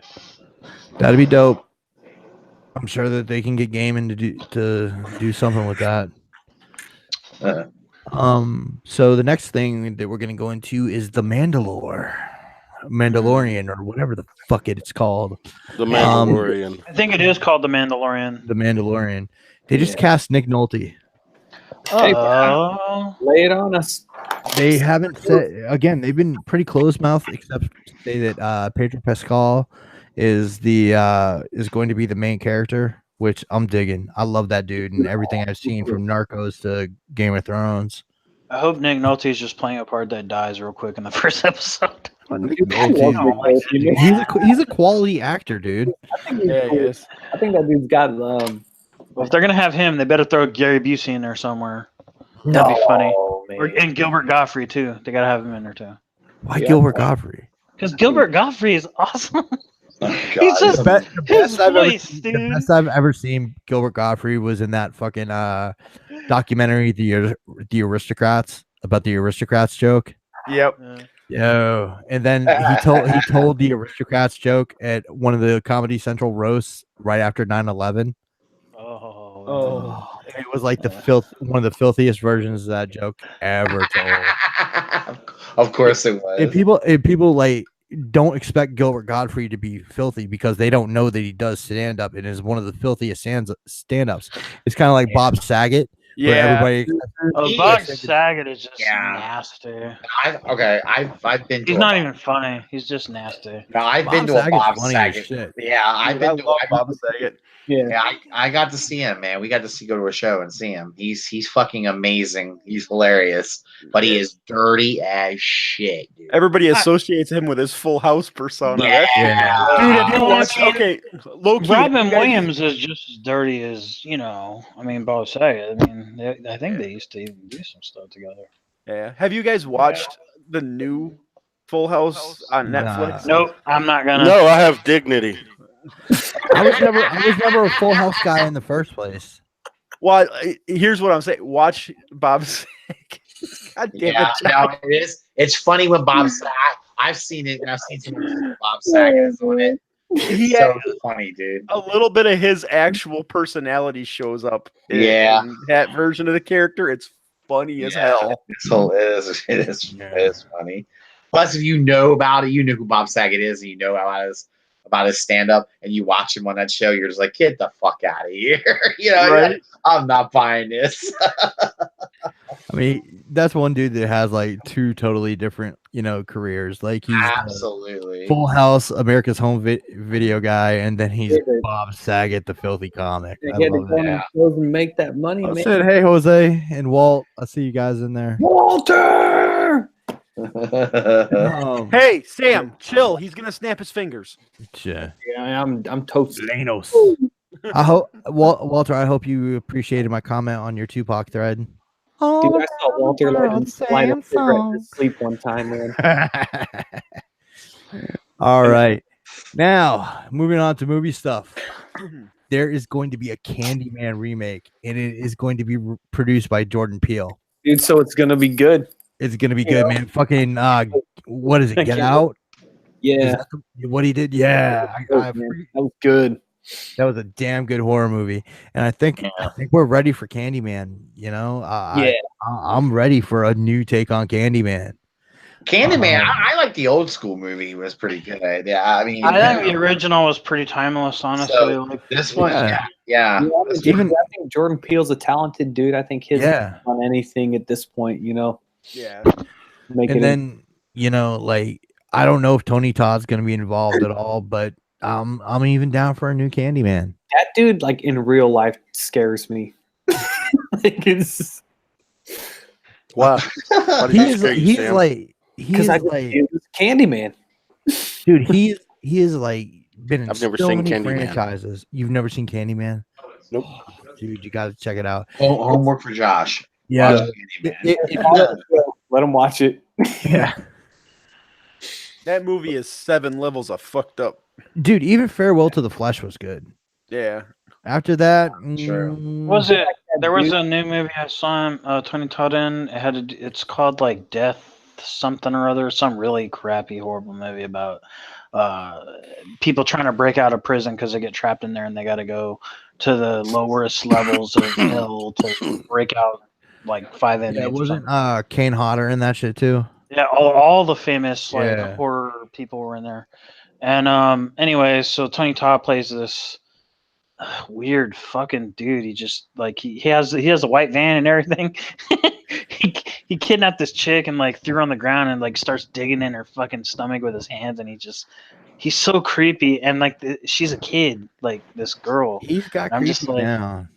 That'd be dope. I'm sure that they can get Gaiman to do something with that. So the next thing that we're gonna go into is the Mandalorian, or whatever the fuck it's called. The Mandalorian. I think it is called The Mandalorian. The Mandalorian. They just cast Nick Nolte. Oh, Lay it on us. They haven't said again. They've been pretty close mouth, except to say that Pedro Pascal is going to be the main character, which I'm digging. I love that dude and everything I've seen from Narcos to Game of Thrones. I hope Nick Nolte is just playing a part that dies real quick in the first episode. He's a quality actor, dude. Yeah, he is. I think that dude's got Well, if they're gonna have him, they better throw Gary Busey in there somewhere. That'd be funny. And Gilbert Gottfried too. They gotta have him in there too. Why Gilbert Gottfried? Because Gilbert Gottfried is awesome. He's just The his voice, the dude. best I've ever seen Gilbert Gottfried was in that fucking documentary, the Aristocrats, about the Aristocrats joke. Yep. Yo, and then he told the Aristocrats joke at one of the Comedy Central roasts right after 9/11. Oh. It was like one of the filthiest versions of that joke ever told. Of course it was. If people like don't expect Gilbert Godfrey to be filthy because they don't know that he does stand up and is one of the filthiest stand ups. It's kind of like Bob Saget. Where everybody. Bob Saget is just nasty. I've been. He's not even funny. He's just nasty. No, I've been to a Bob Saget. Yeah, I've been to Bob Saget. Yeah, I got to see him, man. We got to go to a show and see him. He's fucking amazing. He's hilarious, but he is dirty as shit, dude. Everybody associates him with his Full House persona. Yeah. Dude, if you watch, okay, low-key, Robin Williams is just as dirty as Bob Saget. I mean, I think they used to even do some stuff together. Yeah. Have you guys watched the new Full House on Netflix? Nope, I'm not gonna. No, I have dignity. I was never a Full House guy in the first place. Well, here's what I'm saying. Watch Bob Saget. God damn it! No, it is. It's funny when Bob Saget. I've seen it, and I've seen some of Bob Saget on it. It's so funny, dude. A little bit of his actual personality shows up in that version of the character. It's funny as hell. It is funny. Plus, if you know about it, you know who Bob Saget is, and you know about his stand-up, and you watch him on that show, you're just like, get the fuck out of here. Right? I'm not buying this. I mean, that's one dude that has like two totally different, careers. Like he's absolutely Full House, America's Home Video guy, and then he's Bob Saget, the filthy comic. They had to go on shows and make that money. I said, hey, Jose and Walt, I see you guys in there. Walter! Hey, Sam, chill. He's gonna snap his fingers. Yeah, I'm toasted. Lanos. I hope Walter. I hope you appreciated my comment on your Tupac thread. Dude, I saw Walter light a cigarette to sleep one time, man. All right, now moving on to movie stuff. There is going to be a Candyman remake, and it is going to be produced by Jordan Peele. Dude, so it's gonna be good. It's gonna be good, man. Fucking what is it? Get Out? Yeah. What he did? Yeah, that was good. That was a damn good horror movie, and I think we're ready for Candyman. I'm ready for a new take on Candyman. I like the old school movie. It was pretty good. Yeah, I mean, I think the original was pretty timeless, honestly. So this one, yeah. I think Jordan Peele's a talented dude. I think his on anything at this point, Yeah. And then, I don't know if Tony Todd's going to be involved at all, but I'm even down for a new Candyman. That dude, like in real life, scares me. Wow. He's Candyman. Dude, he is like been in I've never seen Candyman. franchises. You've never seen Candyman? Nope. Dude, you got to check it out. Homework for Josh. Yeah. Let him watch it. Yeah. That movie is 7 levels of fucked up. Dude, even Farewell to the Flesh was good. Yeah. After that, was it? There was a new movie I saw him, Tony Todd in. It's called like Death something or other, some really crappy, horrible movie about people trying to break out of prison because they get trapped in there and they got to go to the lowest levels of hell to break out like 5 inmates. Yeah, wasn't Kane Hodder in that shit too? Yeah, all the famous horror people were in there. And anyway, so Tony Todd plays this weird fucking dude. He just he has a white van and everything. he kidnapped this chick and threw her on the ground and starts digging in her fucking stomach with his hands, and he's so creepy, and she's a kid, this girl. He's got I'm creepy just now.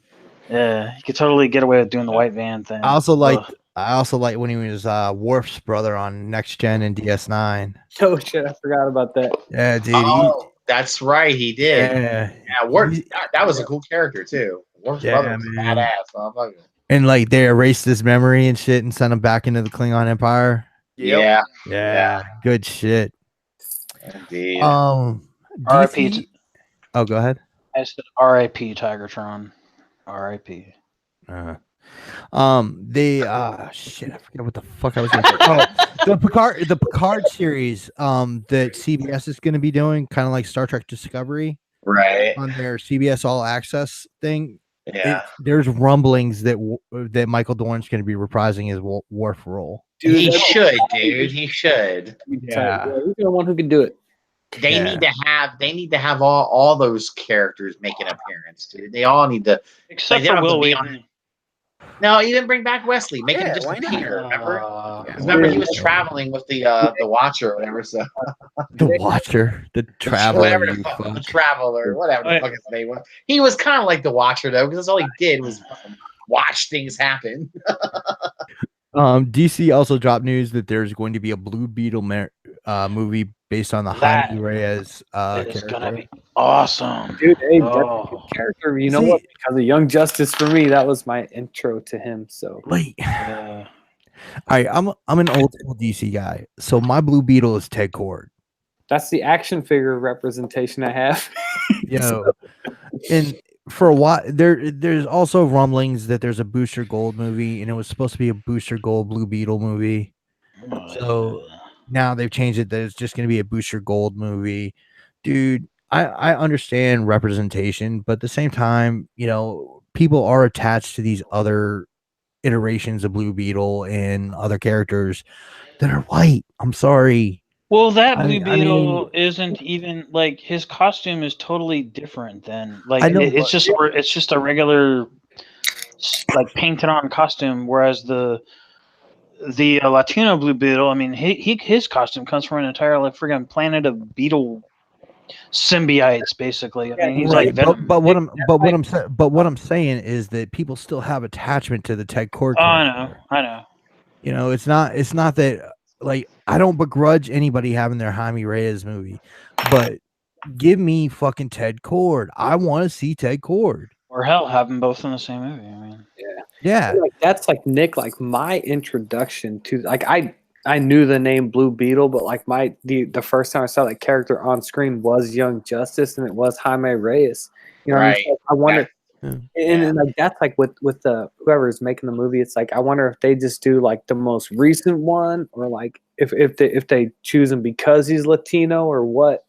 Yeah, he could totally get away with doing the white van thing. I also like when he was Worf's brother on Next Gen and DS9. Oh shit, I forgot about that. Yeah, dude. Oh, that's right, he did. Yeah, Worf. That was a cool character too. Worf's brother was badass. And they erased his memory and shit and sent him back into the Klingon Empire. Yeah. Good shit. Indeed. R.I.P. Oh, go ahead. I said R.I.P. Tigertron. R.I.P. Shit, I forget what the fuck I was going to say. The Picard series that CBS is going to be doing, kind of like Star Trek Discovery, right, on their CBS All Access thing. Yeah, there's rumblings that Michael Dorn's going to be reprising his Worf role. Dude, he that's- should, dude. He should. Yeah. He's the one who can do it. They need to have all those characters make an appearance, dude. They all need to. Except they don't for have to Will be Wheaton. No, you didn't bring back Wesley. Make him Yeah, just why not? appear. Remember? Uh, 'Cause remember he was traveling with the Watcher or whatever. So The Watcher, the Traveler, whatever you the fuck, the fuck. Traveler, whatever the Oh, fuck his name was. He was kind of like the Watcher though, because that's all he did was fucking watch things happen. DC also dropped news that there's going to be a Blue Beetle movie based on the That Jaime Reyes it's character. gonna be awesome. Dude, hey, that's a good Oh. character. You know See- what? Because of Young Justice for me, that was my intro to him. So Wait, Yeah. all right, I'm an old school DC guy, so my Blue Beetle is Ted Kord. that's the action figure representation I have. You know, and for a while there's also rumblings that there's a Booster Gold movie, and it was supposed to be a Booster Gold Blue Beetle movie. So now they've changed it that it's just going to be a Booster Gold movie. Dude, I understand representation, but at the same time, you know, people are attached to these other iterations of Blue Beetle and other characters that are white. I'm sorry. Well, that Blue I Beetle isn't even like his costume is totally different than like I know, it's just a regular like painted on costume, whereas the Latino Blue Beetle, I mean, his costume comes from an entirely friggin' planet of beetle symbiotes, basically. I mean, he's right, like Venom. but what I'm saying is that people still have attachment to the Ted Kord. Oh, I know. You know, it's not that like I don't begrudge anybody having their Jaime Reyes movie, but give me fucking Ted Kord. I want to see Ted Kord. Or hell, have them both in the same movie. I mean, Yeah. Like, that's like Nick, like my introduction to like I knew the name Blue Beetle, but like the first time I saw that character on screen was Young Justice, and it was Jaime Reyes. You know, what I mean? So I wonder, and like that's like with the whoever's making the movie, it's like I wonder if they just do like the most recent one, or like if they choose him because he's Latino or what.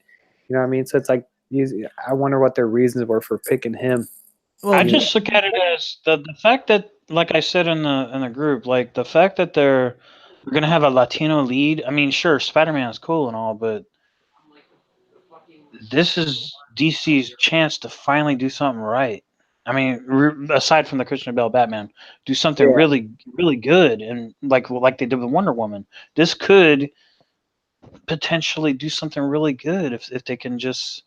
You know what I mean? So it's like I wonder what their reasons were for picking him. Well, I just look at it as the fact that, like I said in the group, like the fact that they're gonna have a Latino lead. I mean, sure, Spider-Man is cool and all, but this is DC's chance to finally do something right. I mean, aside from the Christian Bale Batman, do something really, really good, and like they did with Wonder Woman. This could potentially do something really good if they can just.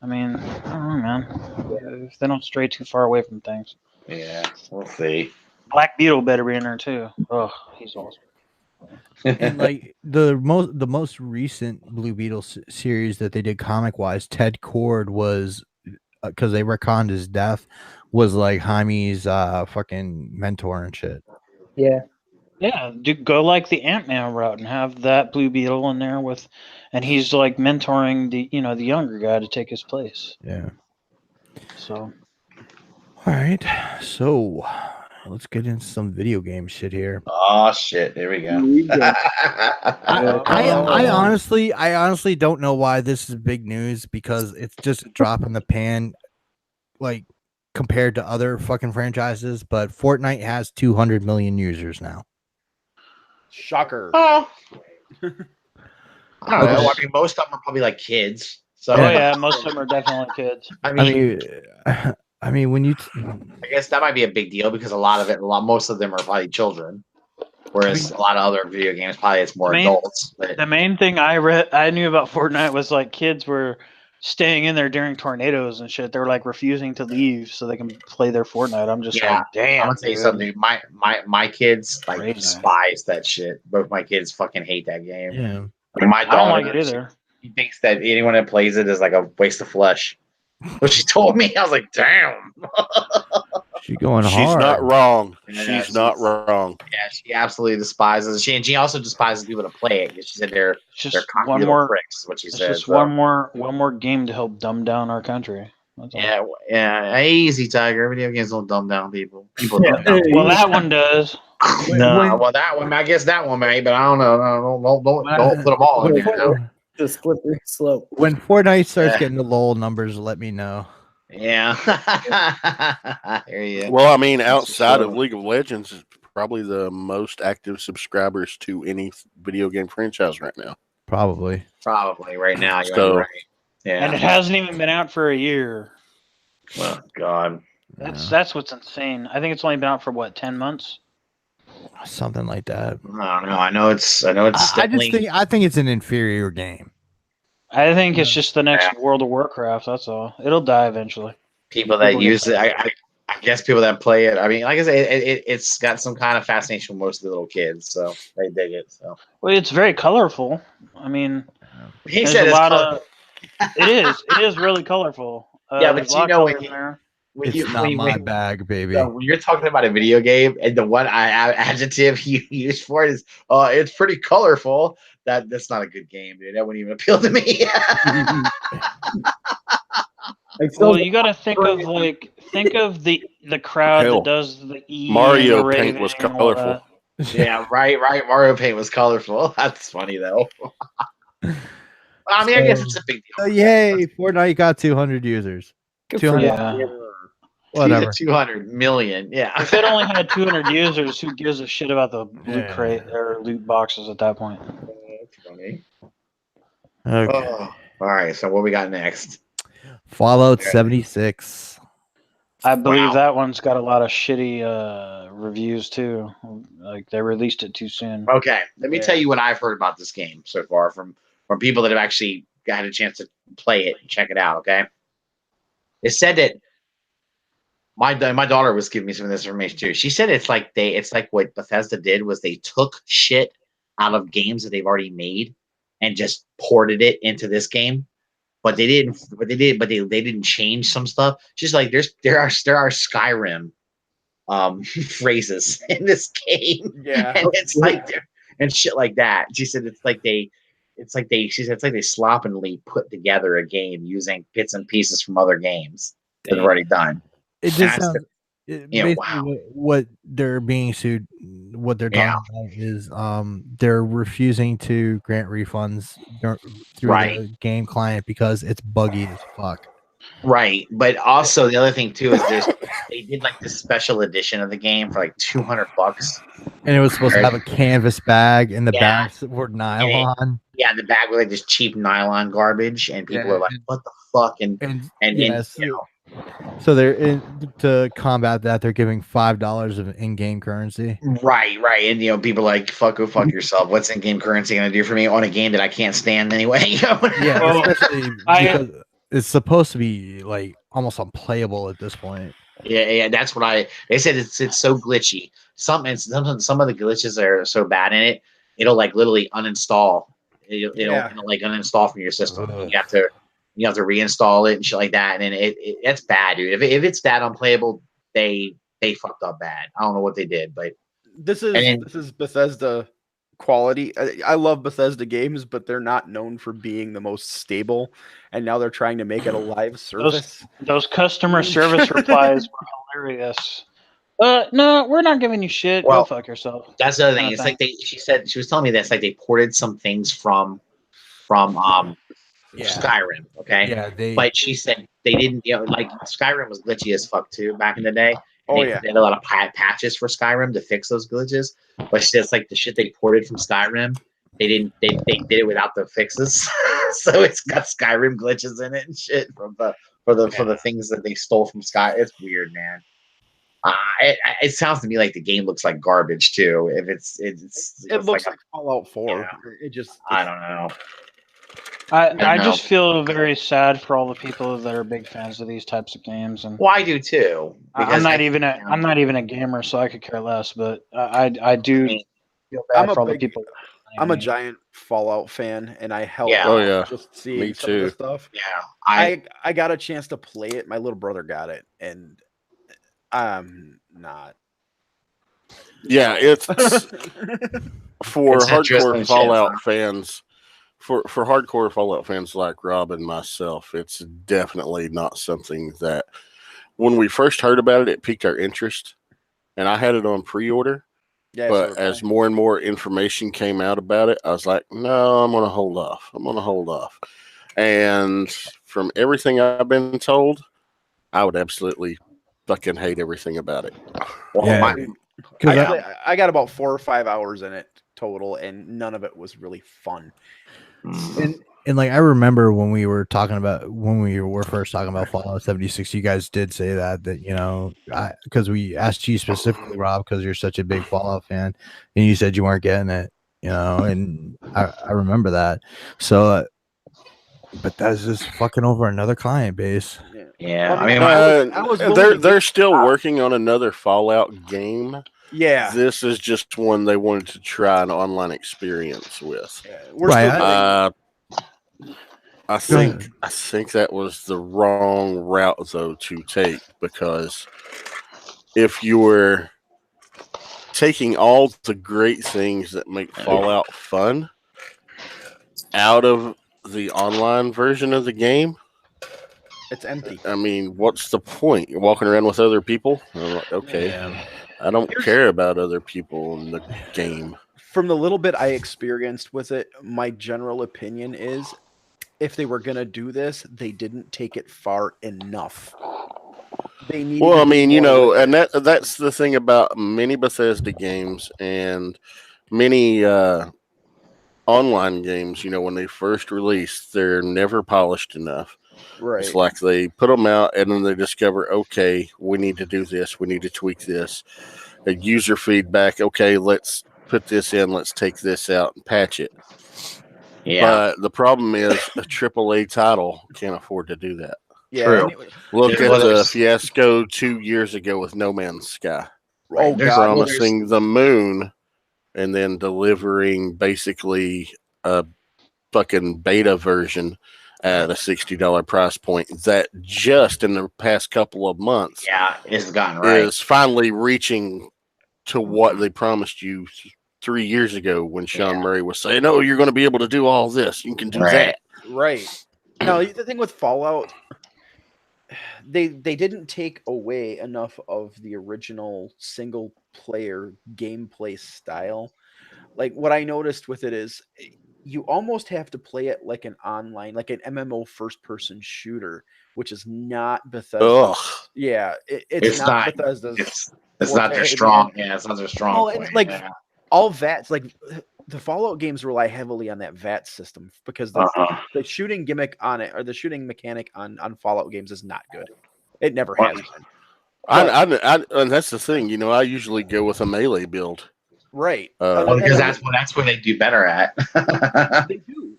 I mean, I don't know, man. If they don't stray too far away from things. Yeah, we'll see. Black Beetle better be in there too. Oh, he's awesome. And like the most recent Blue Beetle series that they did comic wise, Ted Kord was because they retconned his death, was like Jaime's fucking mentor and shit. Yeah. Yeah, go like the Ant-Man route and have that Blue Beetle in there and he's like mentoring the younger guy to take his place. Yeah. So. All right, so let's get into some video game shit here. Oh shit! Here we go. I honestly don't know why this is big news, because it's just a drop in the pan, like compared to other fucking franchises. But Fortnite has 200 million users now. Shocker. Oh. I don't know. I mean, most of them are probably like kids. So most of them are definitely kids. I mean, when you, I guess that might be a big deal because most of them are probably children, whereas a lot of other video games probably it's more adults. But the main thing I knew about Fortnite was like kids were staying in there during tornadoes and shit. They were like refusing to leave so they can play their Fortnite. I'm just like, damn. I'm gonna tell you something. My kids like despise that shit. Both my kids fucking hate that game. Yeah. Like, my daughter, I don't like it either. He thinks that anyone that plays it is like a waste of flesh. What she told me, I was like, damn. She's going hard. She's not wrong. Yeah, she's not wrong. Yeah, she absolutely despises it. She also despises people to play it. She said they're one more pricks. What she said. Just one more game to help dumb down our country. Yeah. Easy, Tiger. Video games don't dumb down people. People dumb down people. Well, that one does. Well, that one. I guess that one may, but I don't know. Don't put them all in there. The slippery slope. When Fortnite starts getting the low numbers, let me know. Yeah. There you go. Well, I mean, outside of League of Legends, probably the most active subscribers to any video game franchise right now. Probably right now. So- Right. Yeah. And it hasn't even been out for a year. Oh God. That's what's insane. I think it's only been out for what, 10 months? something like that. I don't know. I know it's. I definitely- think it's an inferior game. I think it's just the next World of Warcraft. That's all. It'll die eventually. people that People get use it. I guess people that play it. I mean, like I say, it's got some kind of fascination with most of the little kids, so they dig it. So Well, it's very colorful. I mean, he there's said a it's lot color- of. It is really colorful. Yeah, but there's a you lot of know when colors you- in there. when It's you- not when- my when- bag, baby. So when you're talking about a video game and the one adjective you use for it is it's pretty colorful, that's not a good game, dude. That wouldn't even appeal to me. Well, you got to think of the crowd Hell, that does the E Mario and the paint was raving and all colorful. that. Yeah, right. Mario Paint was colorful. That's funny though. I mean, I guess it's a big deal. Yay! Fortnite got 200 users. Good 200 for you. Yeah. Whatever. 200 million. Yeah. If it only had 200 users, who gives a shit about the loot Yeah. crate or loot boxes at that point? That's funny. Okay. Oh, all right. So what we got next? Fallout 76. I believe Wow. that one's got a lot of shitty reviews too. Like they released it too soon. Okay, let me Yeah. tell you what I've heard about this game so far from people that have actually had a chance to play it and check it out. Okay, it said that my daughter was giving me some of this information too. She said it's like what Bethesda did was they took shit out of games that they've already made and just ported it into this game. But they didn't. They didn't change some stuff. Just like there are Skyrim phrases in this game. Yeah. And it's like and shit like that. She said she said it's like they sloppily put together a game using bits and pieces from other games that they've already done. It just That's sounds. Yeah, Basically, wow. what they're being sued, what they're Yeah. talking about is they're refusing to grant refunds through Right. the game client because it's buggy as fuck. Right, but also the other thing too is they did like this special edition of the game for like $200, And it was supposed to have a canvas bag, and the Yeah. bags were nylon. Yeah, the bag with like this cheap nylon garbage, and people Yeah. are like, "What the fuck?" And Yes. you know, So they're to combat that, they're giving $5 of in-game currency. right, and people are like, "Fuck, go fuck yourself." What's in-game currency gonna do for me on a game that I can't stand anyway? Yeah, Well, especially because it's supposed to be like almost unplayable at this point. Yeah, that's what they said it's so glitchy. Some of the glitches are so bad in it, it'll like literally uninstall. It'll like uninstall from your system. Ugh. You have to reinstall it and shit like that. And it's bad, dude. If it's that unplayable, they fucked up bad. I don't know what they did, but This is Bethesda quality. I love Bethesda games, but they're not known for being the most stable. And now they're trying to make it a live service. Those customer service replies were hilarious. No, we're not giving you shit. Well, Go fuck yourself. that's the other thing. Kinda It's like she was telling me this, like they ported some things from Skyrim. Okay. Yeah, But she said they didn't, like Skyrim was glitchy as fuck too back in the day. Oh, They had a lot of patches for Skyrim to fix those glitches. But she says like the shit they ported from Skyrim, they did it without the fixes. So it's got Skyrim glitches in it and shit for the things that they stole from Sky. It's weird, man. It sounds to me like the game looks like garbage too. If It looks like Fallout 4. Yeah. I don't know. I just feel very sad for all the people that are big fans of these types of games, and Well, I do too. I'm not even a gamer, so I could care less. But I do feel bad for all the people. I'm a giant Fallout fan, and I helped just seeing Me some of the too. stuff. Yeah, I got a chance to play it. My little brother got it, and I'm not. Yeah, it's for It's interesting hardcore shit, Fallout fans. For hardcore Fallout fans like Rob and myself, it's definitely not something that when we first heard about it, it piqued our interest, and I had it on pre-order. Yeah, But as more and more information came out about it, I was like, no, I'm going to hold off. And from everything I've been told, I would absolutely fucking hate everything about it. Well, Yeah. I got about 4 or 5 hours in it total, and none of it was really fun. And like I remember when we were first talking about Fallout 76, you guys did say that you know, because we asked you specifically, Rob, because you're such a big Fallout fan, and you said you weren't getting it, you know, and I remember that. So, but that's just fucking over another client base. Yeah, they're still working on another Fallout game. Yeah, this is just one they wanted to try an online experience with. I think that was the wrong route though to take, because if you were taking all the great things that make Fallout fun out of the online version of the game, it's empty. I mean, what's the point? You're walking around with other people? Like, okay, I don't care about other people in the game. From the little bit I experienced with it, my general opinion is if they were going to do this, they didn't take it far enough. They need. Well, I mean, you know, and that's the thing about many Bethesda games and many online games. You know, when they first release, they're never polished enough. Right. It's like they put them out and then they discover, okay, we need to do this. We need to tweak this. User feedback. Okay, let's put this in. Let's take this out and patch it. Yeah. But the problem is a AAA title can't afford to do that. Yeah. True. Look at the fiasco 2 years ago with No Man's Sky. Oh, promising the moon and then delivering basically a fucking beta version at a $60 price point that just in the past couple of months it's gotten right. Is finally reaching to what they promised you 3 years ago when Sean Murray was saying, "Oh, you're going to be able to do all this. You can do that." Right. Now, the thing with Fallout, they didn't take away enough of the original single player gameplay style. Like what I noticed with it is you almost have to play it like an online, like an MMO first person shooter, which is not Bethesda. Ugh. Yeah, it's not Bethesda's. It's not their strong. Yeah, it's not their strong. Well, and like all VATs, like the Fallout games rely heavily on that VAT system because the shooting gimmick on it, or the shooting mechanic on Fallout games, is not good. It never has been. And that's the thing, you know. I usually go with a melee build, right? Because that's where they do better at. They do.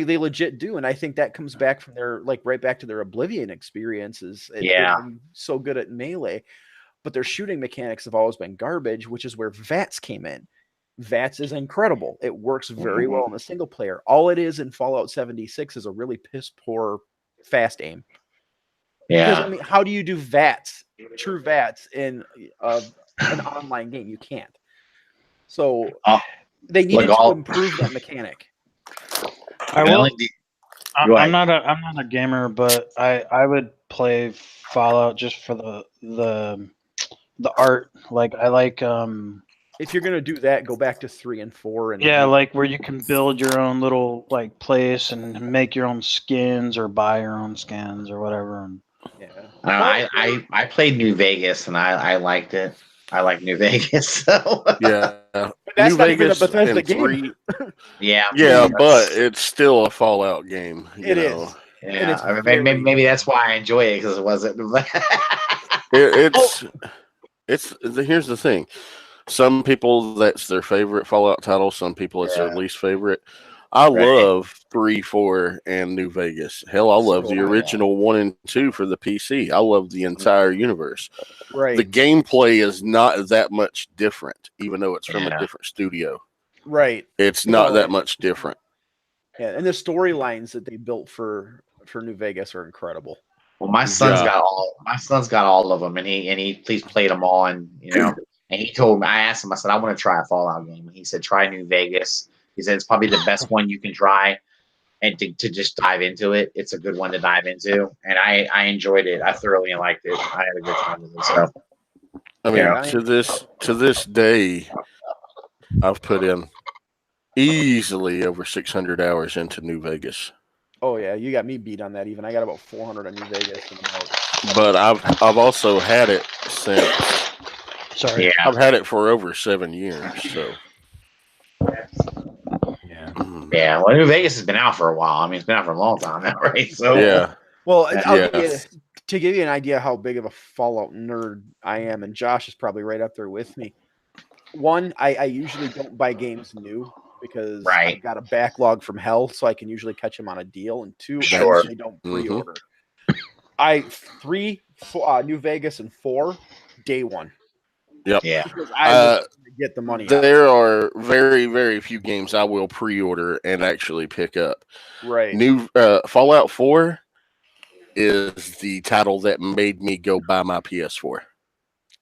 They legit do, and I think that comes back from their right back to their Oblivion experiences. They're so good at melee, but their shooting mechanics have always been garbage, which is where VATS came in. VATS is incredible. It works very well in the single player. All it is in Fallout 76 is a really piss poor fast aim. Yeah. Because, I mean, how do you do VATS, true VATS, in an online game? You can't. So they needed to improve that mechanic. I'm not a gamer, but I would play Fallout just for the art. Like I like if you're gonna do that, go back to 3 and 4 and like where you can build your own little like place and make your own skins or buy your own skins or whatever. And I played New Vegas and I liked it. I like New Vegas. So but that's New not Vegas even a Bethesda game. But it's still a Fallout game. It is. Yeah, I mean, maybe that's why I enjoy it, because it wasn't. Here's the thing. Some people, that's their favorite Fallout title. Some people, it's their least favorite. I love 3, 4, and New Vegas. Hell, I love the original 1 and 2 for the PC. I love the entire universe. Right. The gameplay is not that much different, even though it's from a different studio. Right. It's not that much different. Yeah, and the storylines that they built for New Vegas are incredible. Well, my son's got all of them, and he's played them all, and and he told me, I asked him, I said, I want to try a Fallout game. And he said, try New Vegas. He said it's probably the best one you can try, and to just dive into it. It's a good one to dive into, and I enjoyed it. I thoroughly liked it. I had a good time with it. So, I mean, to this day, I've put in easily over 600 hours into New Vegas. Oh yeah, you got me beat on that. Even I got about 400 on New Vegas. But I've also had it since Sorry. Yeah. I've had it for over 7 years. So Yeah. Yeah. Well, New Vegas has been out for a while. I mean, it's been out for a long time now, right? So yeah. Well, Yeah. to give you an idea how big of a Fallout nerd I am, and Josh is probably right up there with me. One, I usually don't buy games new because Right. I've got a backlog from hell, so I can usually catch them on a deal. And two, Sure. I usually don't pre-order. Three, New Vegas, and 4, day one. Yep. Yeah. Because I get the money. There are very, very few games I will pre-order and actually pick up. Right. New Fallout 4 is the title that made me go buy my PS4.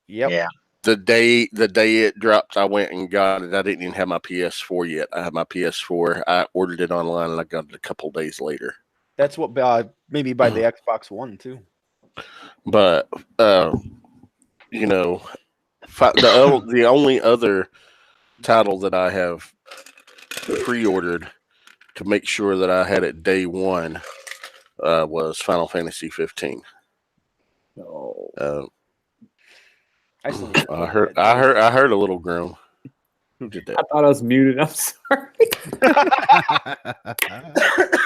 Yep. Yeah. The day it dropped, I went and got it. I didn't even have my PS4 yet. I had my PS4. I ordered it online and I got it a couple days later. That's what maybe by the Xbox One too. But you know, the only other title that I have pre-ordered to make sure that I had it day one was Final Fantasy 15. Oh. I heard a little groan. Who did that? I thought I was muted. I'm sorry.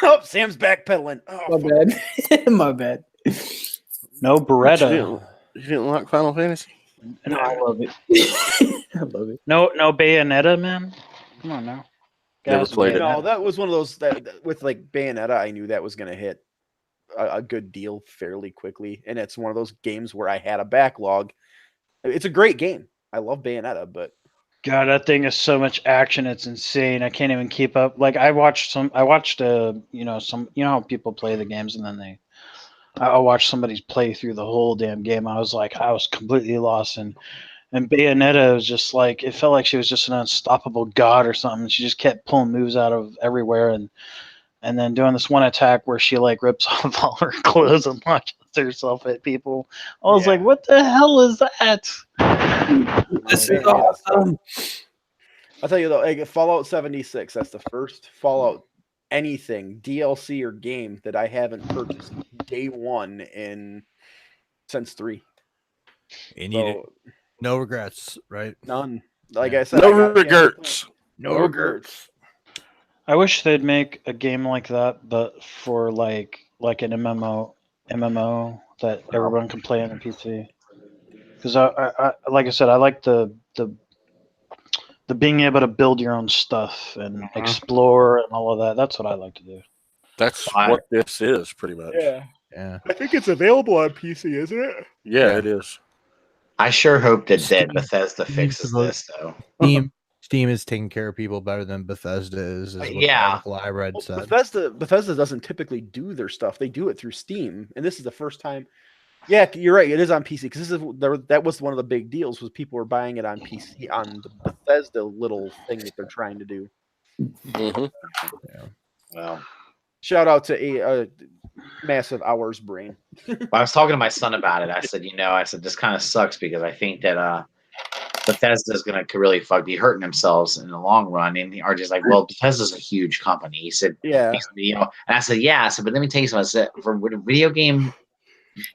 Oh, Sam's backpedaling. Oh, My bad. My bad. No Beretta. You didn't like Final Fantasy? No, I love it. I love it. No Bayonetta, man. Come on now. Never Guys, played it. No, that was one of those that with like Bayonetta, I knew that was going to hit a good deal fairly quickly, and it's one of those games where I had a backlog. It's a great game. I love Bayonetta, but God, that thing is so much action. It's insane. I can't even keep up. Like I watched how people play the games and then I watched somebody's play through the whole damn game. I was completely lost, and Bayonetta was just like, it felt like she was just an unstoppable god or something. She just kept pulling moves out of everywhere and then doing this one attack where she like rips off all her clothes and launches herself at people. I was like, what the hell is that? This is awesome. I'll tell you though, like Fallout 76, that's the first Fallout anything, DLC or game that I haven't purchased day one since 3. And no regrets, right? None. Like I said, No regrets. No regrets. I wish they'd make a game like that, but for like an MMO that everyone can play on a PC. Because I like I said, I like the being able to build your own stuff and explore and all of that. That's what I like to do. That's what this is, pretty much. Yeah. I think it's available on PC, isn't it? Yeah, it is. I sure hope that Bethesda fixes this, though. Steam is taking care of people better than Bethesda is what the article I read said. Bethesda doesn't typically do their stuff. They do it through Steam, and this is the first time. Yeah, you're right. It is on PC because that was one of the big deals was people were buying it on PC on the Bethesda little thing that they're trying to do. Mm-hmm. Yeah. Well, shout out to a massive hours brain. I was talking to my son about it. I said this kind of sucks because I think that Bethesda is going to really be hurting themselves in the long run. And RJ's like, well, Bethesda's a huge company. He said, yeah. And I said, yeah. I said, but let me tell you something. I said,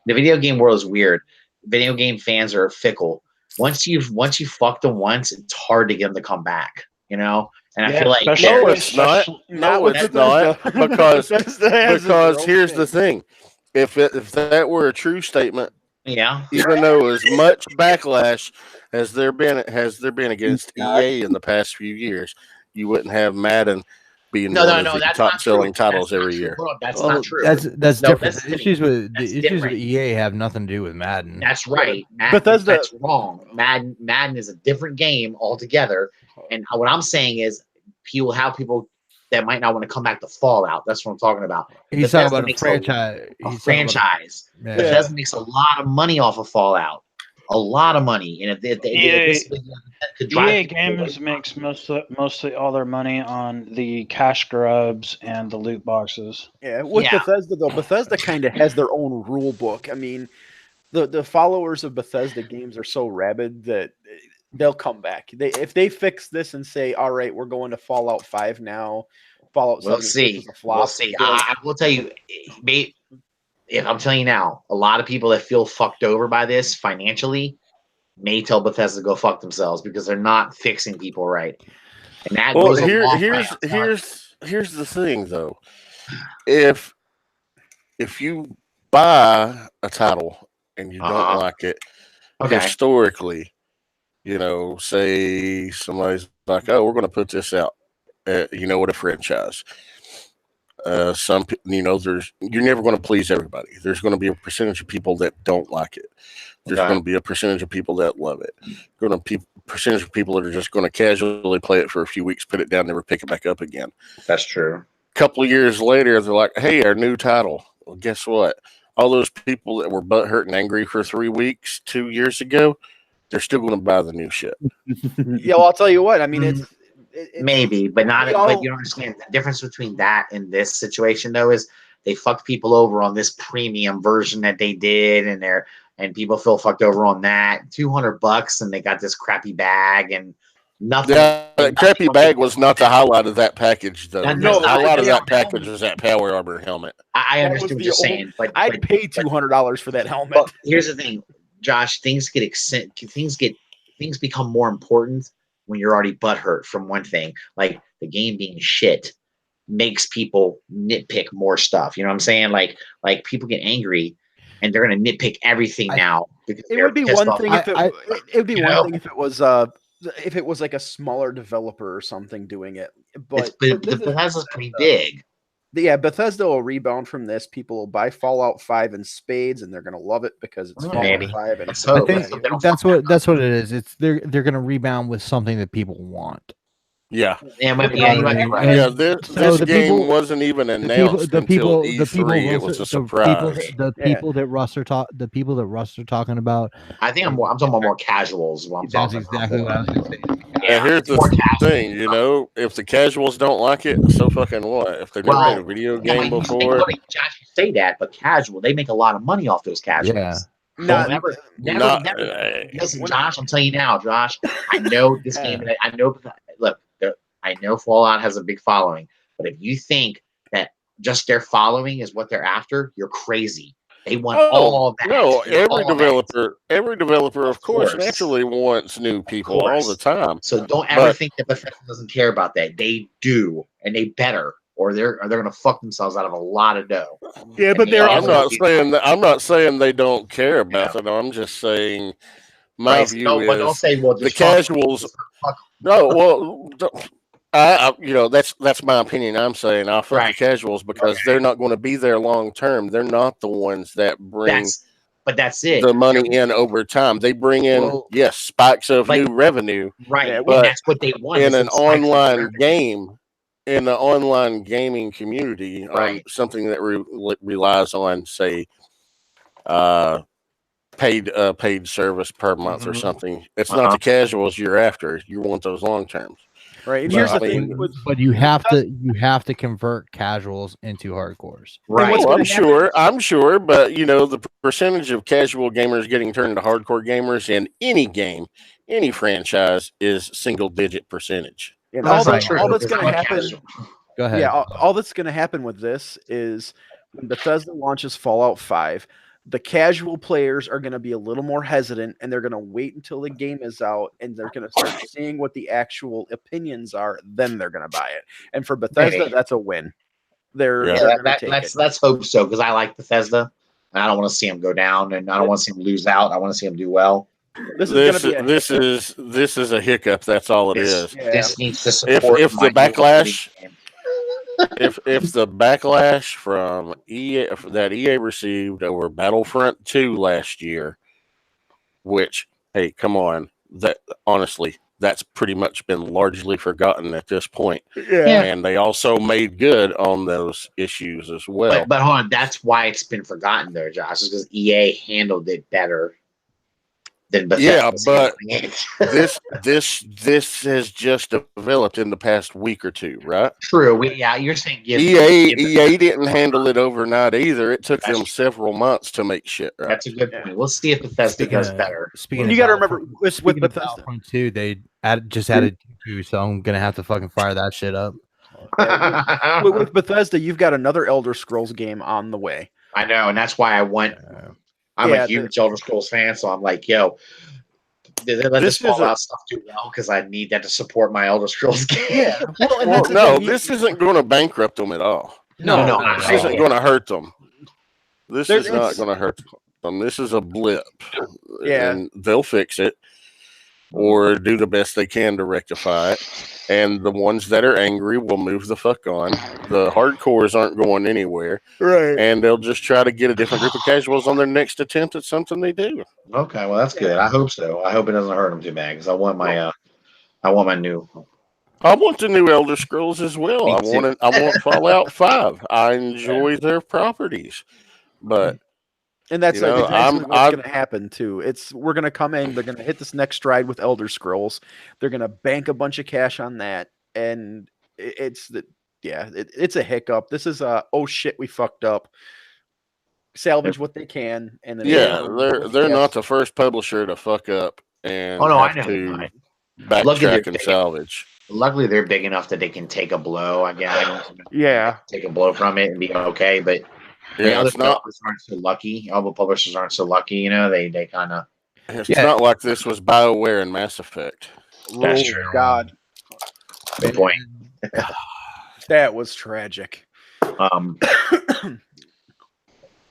the video game world is weird. Video game fans are fickle. Once you fuck them once, it's hard to get them to come back. And I feel like no, it's not. No, it's not. Because here's the thing: if that were a true statement, even though as much backlash as there been against EA in the past few years, you wouldn't have Madden being one of the top selling titles every year. That's not true. That's different. The issues with EA have nothing to do with Madden. That's right. Bethesda, that's wrong. Madden is a different game altogether. And what I'm saying is, people that might not want to come back to Fallout. That's what I'm talking about. He's talking about a franchise. Franchise. Bethesda makes a lot of money off of Fallout. A lot of money, and EA Games makes mostly all their money on the cash grubs and the loot boxes. Yeah, with Bethesda though, Bethesda kind of has their own rule book. I mean, the followers of Bethesda games are so rabid that they'll come back. If they fix this and say, all right, we're going to Fallout 5 now. Fallout 76 is a flop. We'll see. I will tell you, I'm telling you now, a lot of people that feel fucked over by this financially, may tell Bethesda to go fuck themselves because they're not fixing people right. And that Well, goes a long way. here's the thing though. If you buy a title and you don't like it, historically, say somebody's like, "Oh, we're going to put this out," with a franchise. You're never going to please everybody. There's going to be a percentage of people that don't like it. There's going to be a percentage of people that love it. Going to be a percentage of people that are just going to casually play it for a few weeks, put it down, never pick it back up again. That's true. A couple of years later, they're like, "Hey, our new title." Well, guess what? All those people that were butthurt and angry for 3 weeks 2 years ago, they're still going to buy the new shit. Yeah, well, I'll tell you what. I mean, it's maybe, but not. But you don't understand the difference between that and this situation, though, is they fucked people over on this premium version that they did, and people feel fucked over on that. $200, and they got this crappy bag and nothing. Yeah, that crappy bag was not the highlight of that package, though. No, the highlight of that package was that Power Armor helmet. I understand what you're saying, but I'd pay $200 for that helmet. But here's the thing, Josh. Things become more important when you're already butthurt from one thing, like the game being shit, makes people nitpick more stuff. You know what I'm saying? Like people get angry, and they're gonna nitpick everything now. Because it would be one thing if it would be one thing if it was like a smaller developer or something doing it. But Bethesda's pretty big. Yeah, Bethesda will rebound from this. People will buy Fallout 5 in spades, and they're going to love it because it's Fallout 5. And I think that's what it is. It's they're going to rebound with something that people want. Yeah, This game wasn't even announced until E3. It was a surprise. The people that Russ are talking about. I think I'm talking about more casuals. That's exactly what I was going to say. Yeah, here's the thing, if the casuals don't like it, so fucking what? If they've never played a video game before, Josh, you say that, but casual, they make a lot of money off those casuals. Yeah. Never. Listen, Josh, I'm telling you now, Josh. I know this game. I know. Look, I know Fallout has a big following, but if you think that just their following is what they're after, you're crazy. They want all of that. No, every developer, of course, naturally wants new people all the time. So don't ever think that Bethesda doesn't care about that. They do, and they better, or they're going to fuck themselves out of a lot of dough. Yeah, but I'm not saying they don't care about it. I'm just saying my view is don't say, well, the casuals. No, well. That's my opinion. I'm saying I'll fuck the casuals because they're not going to be there long term. They're not the ones that bring. That's it. The money in over time. They bring in spikes of new revenue. Right, but that's what they want in an online game, in the online gaming community, something that relies on, say, paid service per month or something. It's not the casuals you're after. You want those long terms. Right. And here's the thing, but you have to convert casuals into hardcores. Right. Well, I'm sure, but the percentage of casual gamers getting turned into hardcore gamers in any game, any franchise is single digit percentage. And all that's going to happen. Go ahead. Yeah, all that's going to happen with this is when Bethesda launches Fallout 5, the casual players are going to be a little more hesitant, and they're going to wait until the game is out, and they're going to start seeing what the actual opinions are. Then they're going to buy it. And for Bethesda, that's a win. Let's hope so, because I like Bethesda, and I don't want to see them go down, and I don't want to see them lose out. I want to see them do well. This is a hiccup. That's all it is. Yeah. This needs to support if the backlash. If the backlash from EA that EA received over Battlefront 2 last year, which, hey, come on, that honestly, that's pretty much been largely forgotten at this point. Yeah. And they also made good on those issues as well. But hold on, that's why it's been forgotten there, Josh, is because EA handled it better. Yeah, but this has just developed in the past week or two, right? True. You're saying EA didn't handle it overnight either. It took them several months to make shit right. That's a good point. We'll see if Bethesda does better. You got to remember with Bethesda too, they added 2, so I'm gonna have to fucking fire that shit up. With Bethesda, you've got another Elder Scrolls game on the way. I know, and that's why I want. I'm a huge Elder Scrolls fan, so I'm like, yo, Did they let This this Fallout isn't- stuff do well? Because I need that to support my Elder Scrolls game. Yeah. Well, and Well, that's the no, thing. this isn't going to bankrupt them at all. No, This I isn't get going to hurt them. This There- is not it's- going to hurt them. This is a blip. Yeah. And they'll fix it or do the best they can to rectify it. And the ones that are angry will move the fuck on. The hardcores aren't going anywhere. Right. And they'll just try to get a different group of casuals on their next attempt at something they do. Okay, well that's good. I hope so. I hope it doesn't hurt them too bad because I want my new. I want the new Elder Scrolls as well. Me I too. want Fallout 5. I enjoy their properties. But And that's You know, exactly I'm- what's going to happen too. We're going to come in. They're going to hit this next stride with Elder Scrolls. They're going to bank a bunch of cash on that, and it's a hiccup. This is oh shit, we fucked up. Salvage what they can, and then they're not the first publisher to fuck up and Oh no, I have know. to Lucky they're backtrack and big. salvage. Luckily, they're big enough that they can take a blow. Again, I don't Yeah. take a blow from it and be okay. But the Yeah, other it's not. publishers aren't so lucky. Other publishers aren't so lucky. You know, they kind of. It's Yeah. not like this was BioWare and Mass Effect. That's Oh, true. God, Good point. that was tragic. All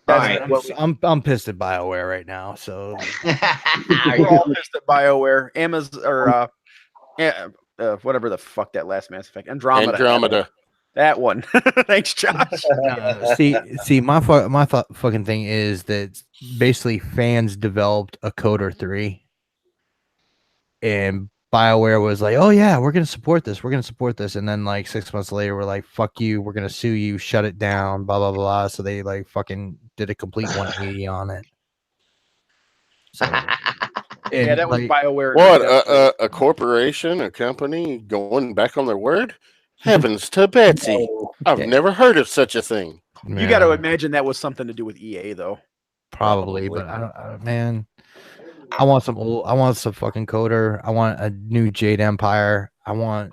That's- right. I'm pissed at BioWare right now. So We're all pissed at BioWare, Amazon, or whatever the fuck that last Mass Effect, Andromeda. That one. Thanks, Josh. see, my fucking thing is that basically fans developed a Coder 3, and BioWare was like, "Oh yeah, we're gonna support this. We're gonna support this," and then like 6 months later, we're like, "Fuck you. We're gonna sue you. Shut it down." Blah blah blah. So they like fucking did a complete 180 on it. So, Yeah, that was like, BioWare. What a corporation, a company going back on their word? Heavens to Betsy! I've Yeah. never heard of such a thing. You got to yeah, imagine that was something to do with EA, though. probably, but man, I want some fucking Coder. I want a new Jade Empire. I want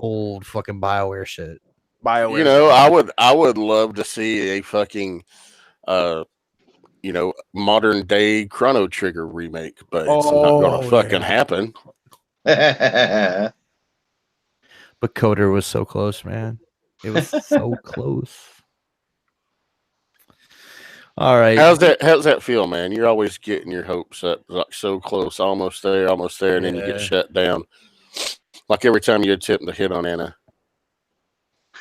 old fucking BioWare shit. BioWare. You know, I would love to see a fucking modern day Chrono Trigger remake, but it's not gonna fucking happen. But Coder was so close, man. It was so close. All right. How's that feel, man? You're always getting your hopes up, like so close, almost there, and then you get shut down. Like every time you attempt to hit on Anna.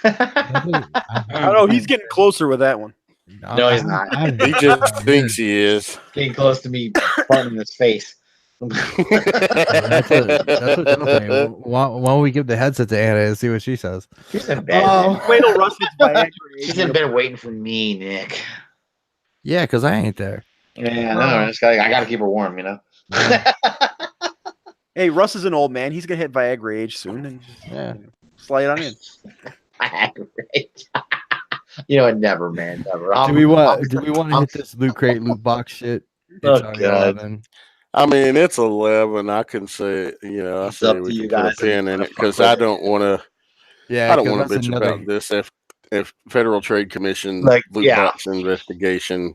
I don't know. He's getting closer with that one. No, he's not. He just thinks he is. Getting close to me, farting in his face. That's what saying. Why don't we give the headset to Anna and see what she says? She's in bed. Wait till Russ gets Viagra. She's in bed waiting for me, Nick. Yeah, because I ain't there. Yeah, no, I gotta keep her warm, you know. Hey, Russ is an old man. He's gonna hit Viagra age soon, and Yeah. slide on in. You know what? Never, man. Never. Do we want to hit this loot crate, loot box shit? It's Oh, already God. 11. I mean, it's 11. I can say, I It's say up to we you can put a guys. pin in it because I don't want to. Yeah, I don't 'cause want to that's bitch another- about this. If Federal Trade Commission Like, loot yeah. box investigation.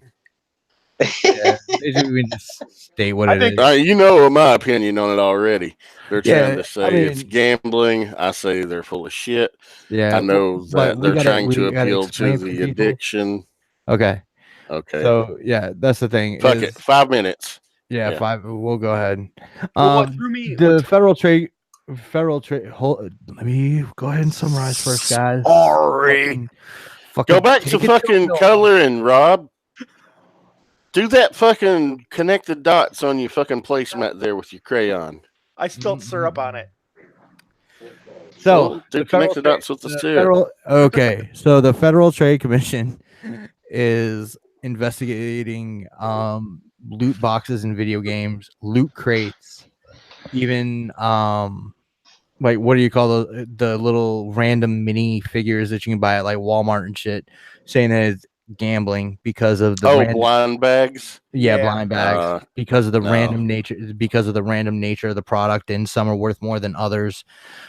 Yeah, maybe we can just state what it is. You know my opinion on it already. They're trying Yeah, to say I mean- it's gambling. I say they're full of shit. Yeah, I know but that they're trying to we gotta appeal to explain for the people. addiction. Okay, Okay. so yeah, that's the thing. Fuck is- it. 5 minutes. Yeah, Yeah. 5. We'll go ahead. Well, what threw me? The federal trade. Let me go ahead and summarize first, guys. Sorry. Fucking Go back to take it fucking the- coloring, Rob. Do that fucking connect the dots on your fucking placemat there with your crayon. I spilled syrup on it. So do the connect the federal dots with the trade- syrup. Okay, so the Federal Trade Commission is investigating loot boxes in video games, loot crates, even like what do you call the little random mini figures that you can buy at like Walmart and shit, saying that it's gambling because of the blind bags. Yeah, blind bags because of the no. random nature of the product, and some are worth more than others.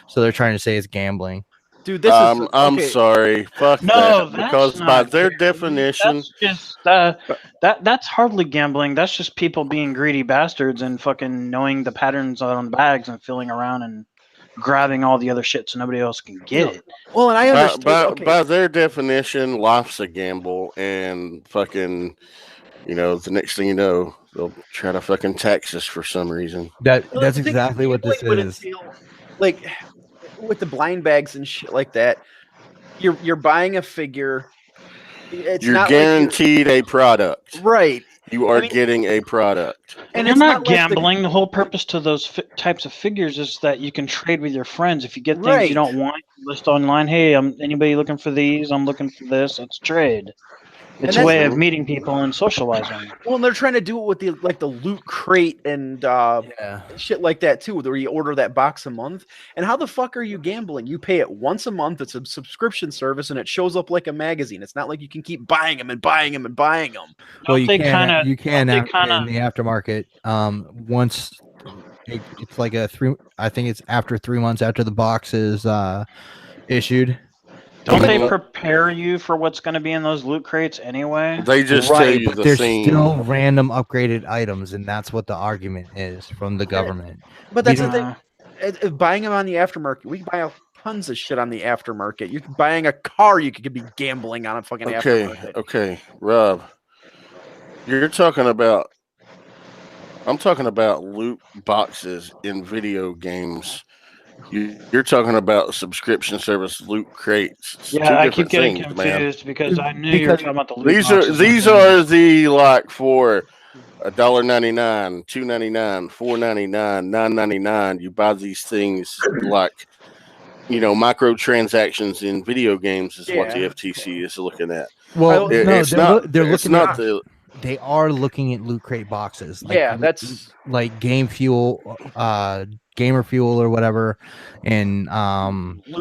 So they're trying to say it's gambling. Dude, this is. I'm okay. sorry. Fuck No, that. Because by their definition, that's just that's hardly gambling. That's just people being greedy bastards and fucking knowing the patterns on the bags and filling around and grabbing all the other shit so nobody else can get it. Well, and I understand. by their definition, life's a gamble, and fucking, the next thing you know, they'll try to fucking tax us for some reason. That's exactly what this is. Like with the blind bags and shit like that, you're buying a figure. You're guaranteed a product, right? You are getting a product, and you're not gambling. The whole purpose to those types of figures is that you can trade with your friends. If you get things you don't want, list online. Hey, anybody looking for these? I'm looking for this. Let's trade. It's a way of meeting people and socializing. Well, and they're trying to do it with the loot crate and shit like that too, where you order that box a month. And how the fuck are you gambling? You pay it once a month. It's a subscription service, and it shows up like a magazine. It's not like you can keep buying them and buying them and buying them. Well, you can in the aftermarket. Once it's like I think it's after 3 months after the box is issued. Don't they prepare you for what's going to be in those loot crates anyway? They just tell you but there's still random upgraded items, and that's what the argument is from the government. But that's the thing. Buying them on the aftermarket, we can buy tons of shit on the aftermarket. You're buying a car, you could be gambling on a fucking aftermarket. Okay, Rob, you're talking about. I'm talking about loot boxes in video games. You're talking about subscription service loot crates. It's I keep getting confused because I knew you were talking about the loot boxes. These are the for $1.99, $2.99, $4.99, $9.99. You buy these things like microtransactions in video games is what the FTC is looking at. Well, they are looking at loot crate boxes. That's like Game Fuel, Gamer Fuel or whatever, and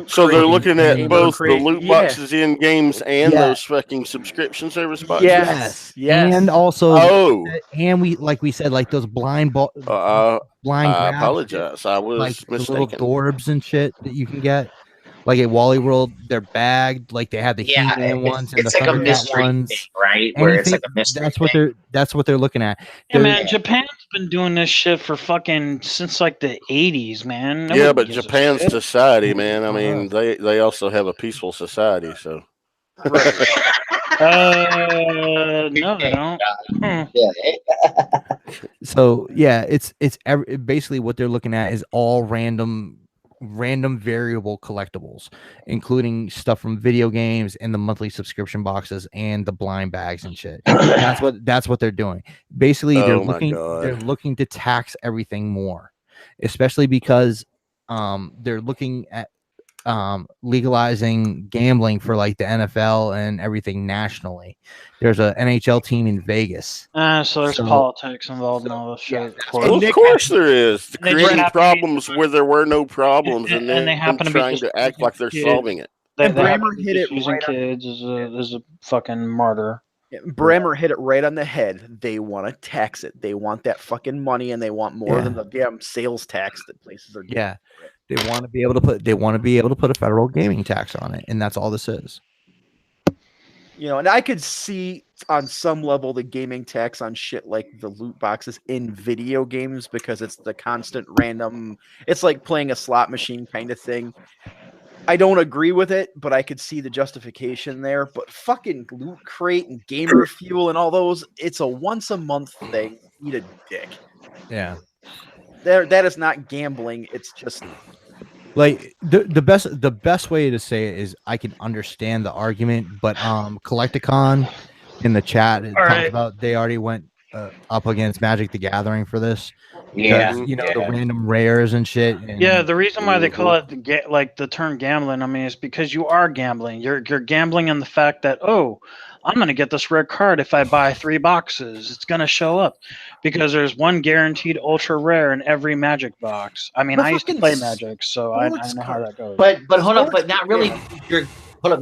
so they're looking at both the loot boxes in games and those fucking subscription service boxes. Yes, and also and we said like those blind. I apologize. I was like mistaken. The little Dorbs and shit that you can get. Like at Wally World, they're bagged. Like they have the He-Man ones and the like a mystery ones, thing, right? Where it's like a mystery. That's what they're looking at. Yeah, man, Japan's been doing this shit for fucking since like the 80s, man. Nobody but Japan's society, man. I mean, they also have a peaceful society, so. No, they don't. So it's basically what they're looking at is all random variable collectibles, including stuff from video games and the monthly subscription boxes and the blind bags and shit. That's what they're doing. Basically, they're looking to tax everything more, especially because they're looking at legalizing gambling for like the NFL and everything nationally. There's a NHL team in Vegas. So there's politics involved in all this shit. Of course there is. Creating problems where there were no problems, and they happen to trying to act like they're solving it. Bremer hit it using kids is a fucking martyr. Bremer hit it right on the head. They want to tax it. They want that fucking money, and they want more than the damn sales tax that places are getting. They want to be able to put a federal gaming tax on it, and that's all this is. And I could see on some level the gaming tax on shit like the loot boxes in video games because it's the constant random. It's like playing a slot machine kind of thing. I don't agree with it, but I could see the justification there. But fucking Loot Crate and Gamer Fuel and all those, it's a once a month thing. Eat a dick. Yeah. That is not gambling. It's just like the best way to say it is I can understand the argument, but Collecticon in the chat talked about they already went up against Magic the Gathering for this. Yeah, the random rares and shit. And, the reason why they call it the term gambling, I mean, it's because you are gambling. You're gambling on the fact that I'm going to get this rare card if I buy 3 boxes. It's going to show up because there's one guaranteed ultra rare in every Magic box. I mean, I used to play Magic, so I know how that goes. But hold up, but not really.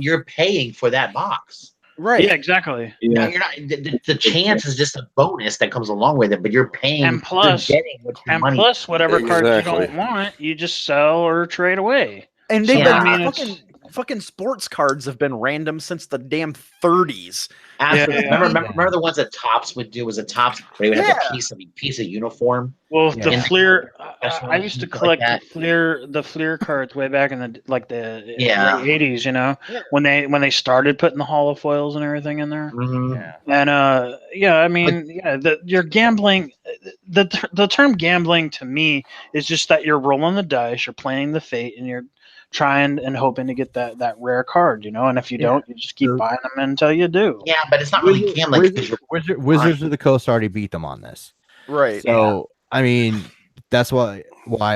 You're paying for that box. Right. Yeah, exactly. No, you're not. The chance is just a bonus that comes along with it, but you're paying. And plus, plus whatever cards you don't want, you just sell or trade away. And they've been fucking fucking sports cards have been random since the damn 30s. Absolutely. Yeah. Remember the ones that Tops would do? Was it Tops? They would have a piece of uniform. Well, Yeah. the Fleer, Especially I used to like collect that. the Fleer cards way back in the the Yeah. late '80s. You know, Yeah. when they started putting the holofoils and everything in there. Mhm. And I mean, you're gambling. The term gambling to me is just that you're rolling the dice, you're playing the fate, and you're trying and hoping to get that rare card. You know, and if you don't, you just keep buying them until you do. Yeah, but it's not really gambling. Wizards of the Coast already beat them on this. Right. So I mean, that's why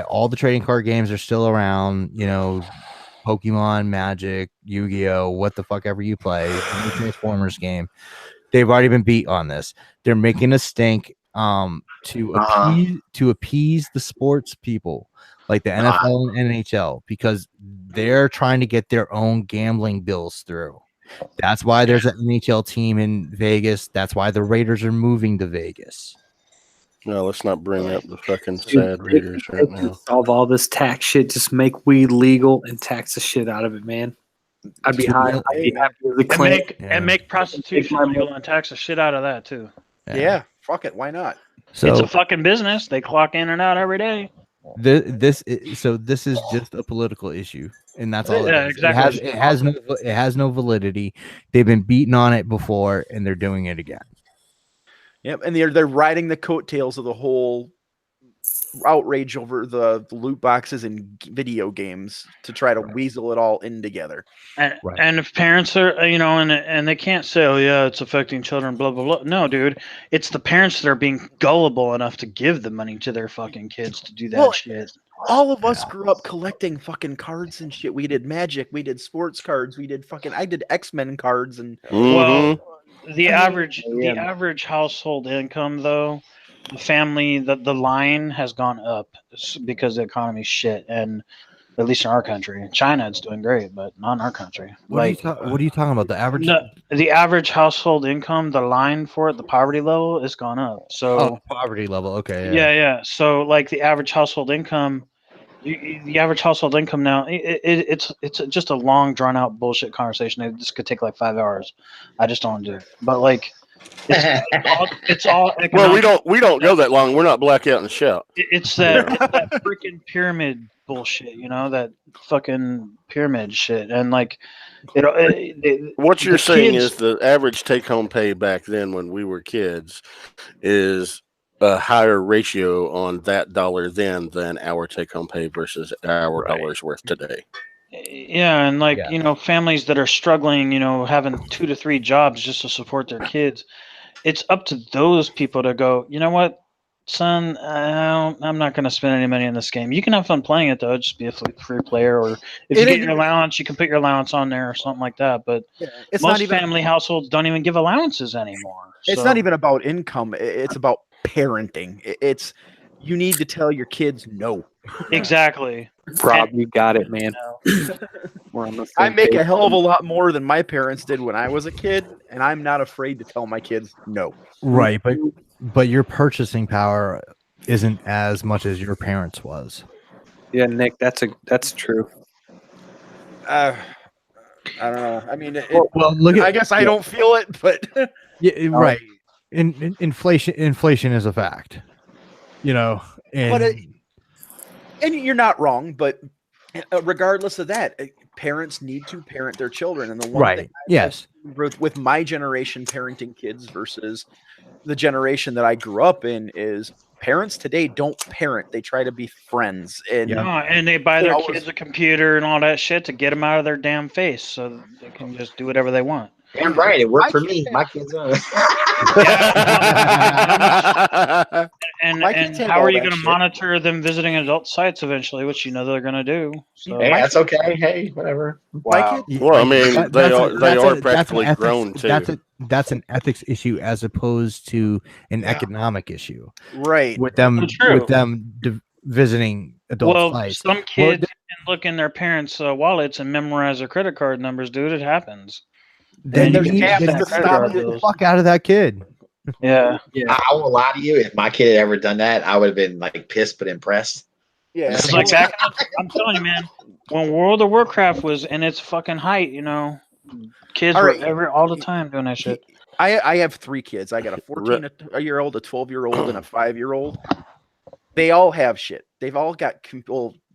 all the trading card games are still around. You know, Pokemon, Magic, Yu-Gi-Oh, what the fuck ever you play, any Transformers game, they've already been beat on this. They're making a stink to appease the sports people like the NFL and NHL because they're trying to get their own gambling bills through. That's why there's an NHL team in Vegas. That's why the Raiders are moving to Vegas. No, let's not bring up the fucking sad Raiders right now. Solve all this tax shit. Just make weed legal and tax the shit out of it, man. I'd be high. I'd be happy with the claim. And make prostitution legal and tax the shit out of that too. Yeah. Fuck it. Why not? So it's a fucking business. They clock in and out every day. This is just a political issue, and that's all. Yeah, exactly. It has no validity. They've been beaten on it before, and they're doing it again. Yep, and they're riding the coattails of the whole outrage over the loot boxes in video games to try to weasel it all in together. And if parents are, and they can't say, oh yeah, it's affecting children, blah blah blah. No, dude, it's the parents that are being gullible enough to give the money to their fucking kids to do that shit. All of us grew up collecting fucking cards and shit. We did Magic, we did sports cards, I did X-Men cards and well, the average household income though, the family, the line has gone up because the economy's shit, and at least in our country. China, it's doing great, but not in our country. What are you talking about? The average? The average household income, the line for it, the poverty level, has gone up. So poverty level, okay. Yeah. So like the average household income, now, it's just a long, drawn out bullshit conversation. This could take like 5 hours. I just don't do it. But like, it's all economic. Well, we don't go that long. We're not blackout and shout. It's that freaking pyramid bullshit, that fucking pyramid shit, and like, what you're saying is the average take-home pay back then when we were kids is a higher ratio on that dollar then than our take-home pay versus our dollars worth today. Yeah, and like families that are struggling, having 2 to 3 jobs just to support their kids, it's up to those people to go, you know what, son, I'm not going to spend any money in this game. You can have fun playing it though, just be a free player, or if you get your allowance, you can put your allowance on there or something like that. But most family households don't even give allowances anymore. It's not even about income. It's about parenting. You need to tell your kids no. Exactly. Rob, you got it, man. I make a hell of a lot more than my parents did when I was a kid, and I'm not afraid to tell my kids no. Right, but your purchasing power isn't as much as your parents was. Yeah, Nick, that's true. I don't know. I mean, look. I guess I don't feel it, but right. Inflation is a fact. And you're not wrong, but regardless of that, parents need to parent their children, and the one thing with my generation parenting kids versus the generation that I grew up in is parents today don't parent; they try to be friends, and they buy their kids a computer and all that shit to get them out of their damn face, so they can just do whatever they want. Damn right, it worked for me. My kids are. And how are you going to monitor them visiting adult sites eventually, which they're going to do? So. Hey, that's okay. Hey, whatever. Wow. Well, I mean, they are practically grown too. That's an ethics issue as opposed to an economic issue, right? With them visiting adult sites. Some kids can look in their parents' wallets and memorize their credit card numbers, dude. It happens. Then you get the fuck out of that kid. Yeah. I won't lie to you. If my kid had ever done that, I would have been like pissed but impressed. Yeah. It's like I'm telling you, man. when World of Warcraft was in its fucking height, you know, kids were all the time doing that shit. I have 3 kids. I got a 14-year-old, a 12-year-old, and a 5-year-old. They all have shit. They've all got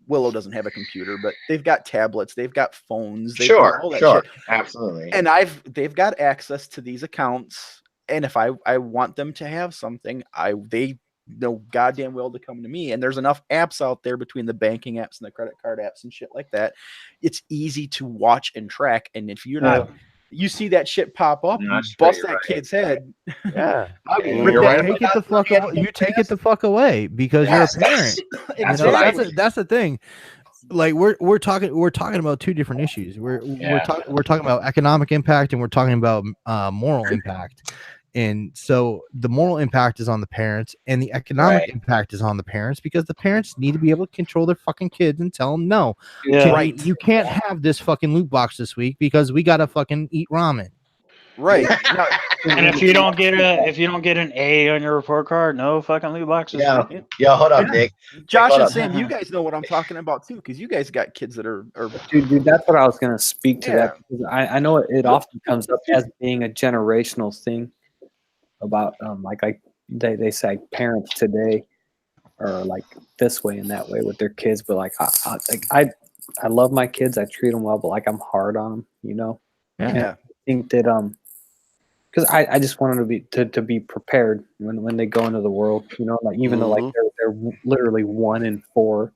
Willow doesn't have a computer, but they've got tablets, they've got phones, they've got all that shit. Absolutely. And they've got access to these accounts. And if I want them to have something, they know goddamn well to come to me. And there's enough apps out there between the banking apps and the credit card apps and shit like that. It's easy to watch and track. And if you're not, you see that shit pop up, you bust that kid's head. Yeah, you take it the fuck away because you're a parent. That's the thing. Like we're talking about 2 different issues. We're talking about economic impact and we're talking about moral impact. And so the moral impact is on the parents and the economic impact is on the parents because the parents need to be able to control their fucking kids and tell them no. You can't have this fucking loot box this week because we gotta fucking eat ramen. Right. And if you don't get an A on your report card, no fucking loot boxes. Yeah, hold up, Nick. Josh and Sam, you guys know what I'm talking about too, because you guys got kids that are dude. That's what I was gonna speak to that because I know it often comes up as being a generational thing about like they say parents today are like this way and that way with their kids, but like I love my kids, I treat them well, but like I'm hard on them, you know. I think that because I just want them to be prepared when they go into the world, you know, like even though like they're literally 1 in 4,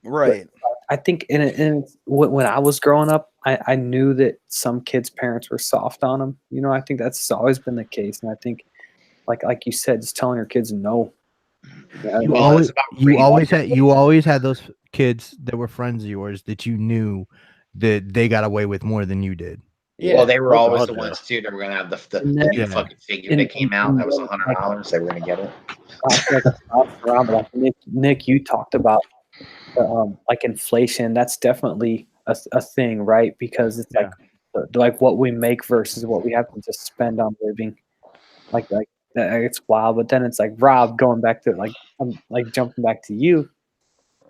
right. But I think when I was growing up, I knew that some kids' parents were soft on them. You know, I think that's always been the case, and I think like you said, just telling your kids no. You always had those kids that were friends of yours that you knew that they got away with more than you did. Yeah. Well, they were always the ones too that were gonna have the new fucking figure that came out that was $100. They were gonna get it. Nick, you talked about like inflation. That's definitely a thing, right? Because it's like what we make versus what we have to just spend on living. Like it's wild. But then it's like Rob going back to I'm jumping back to you.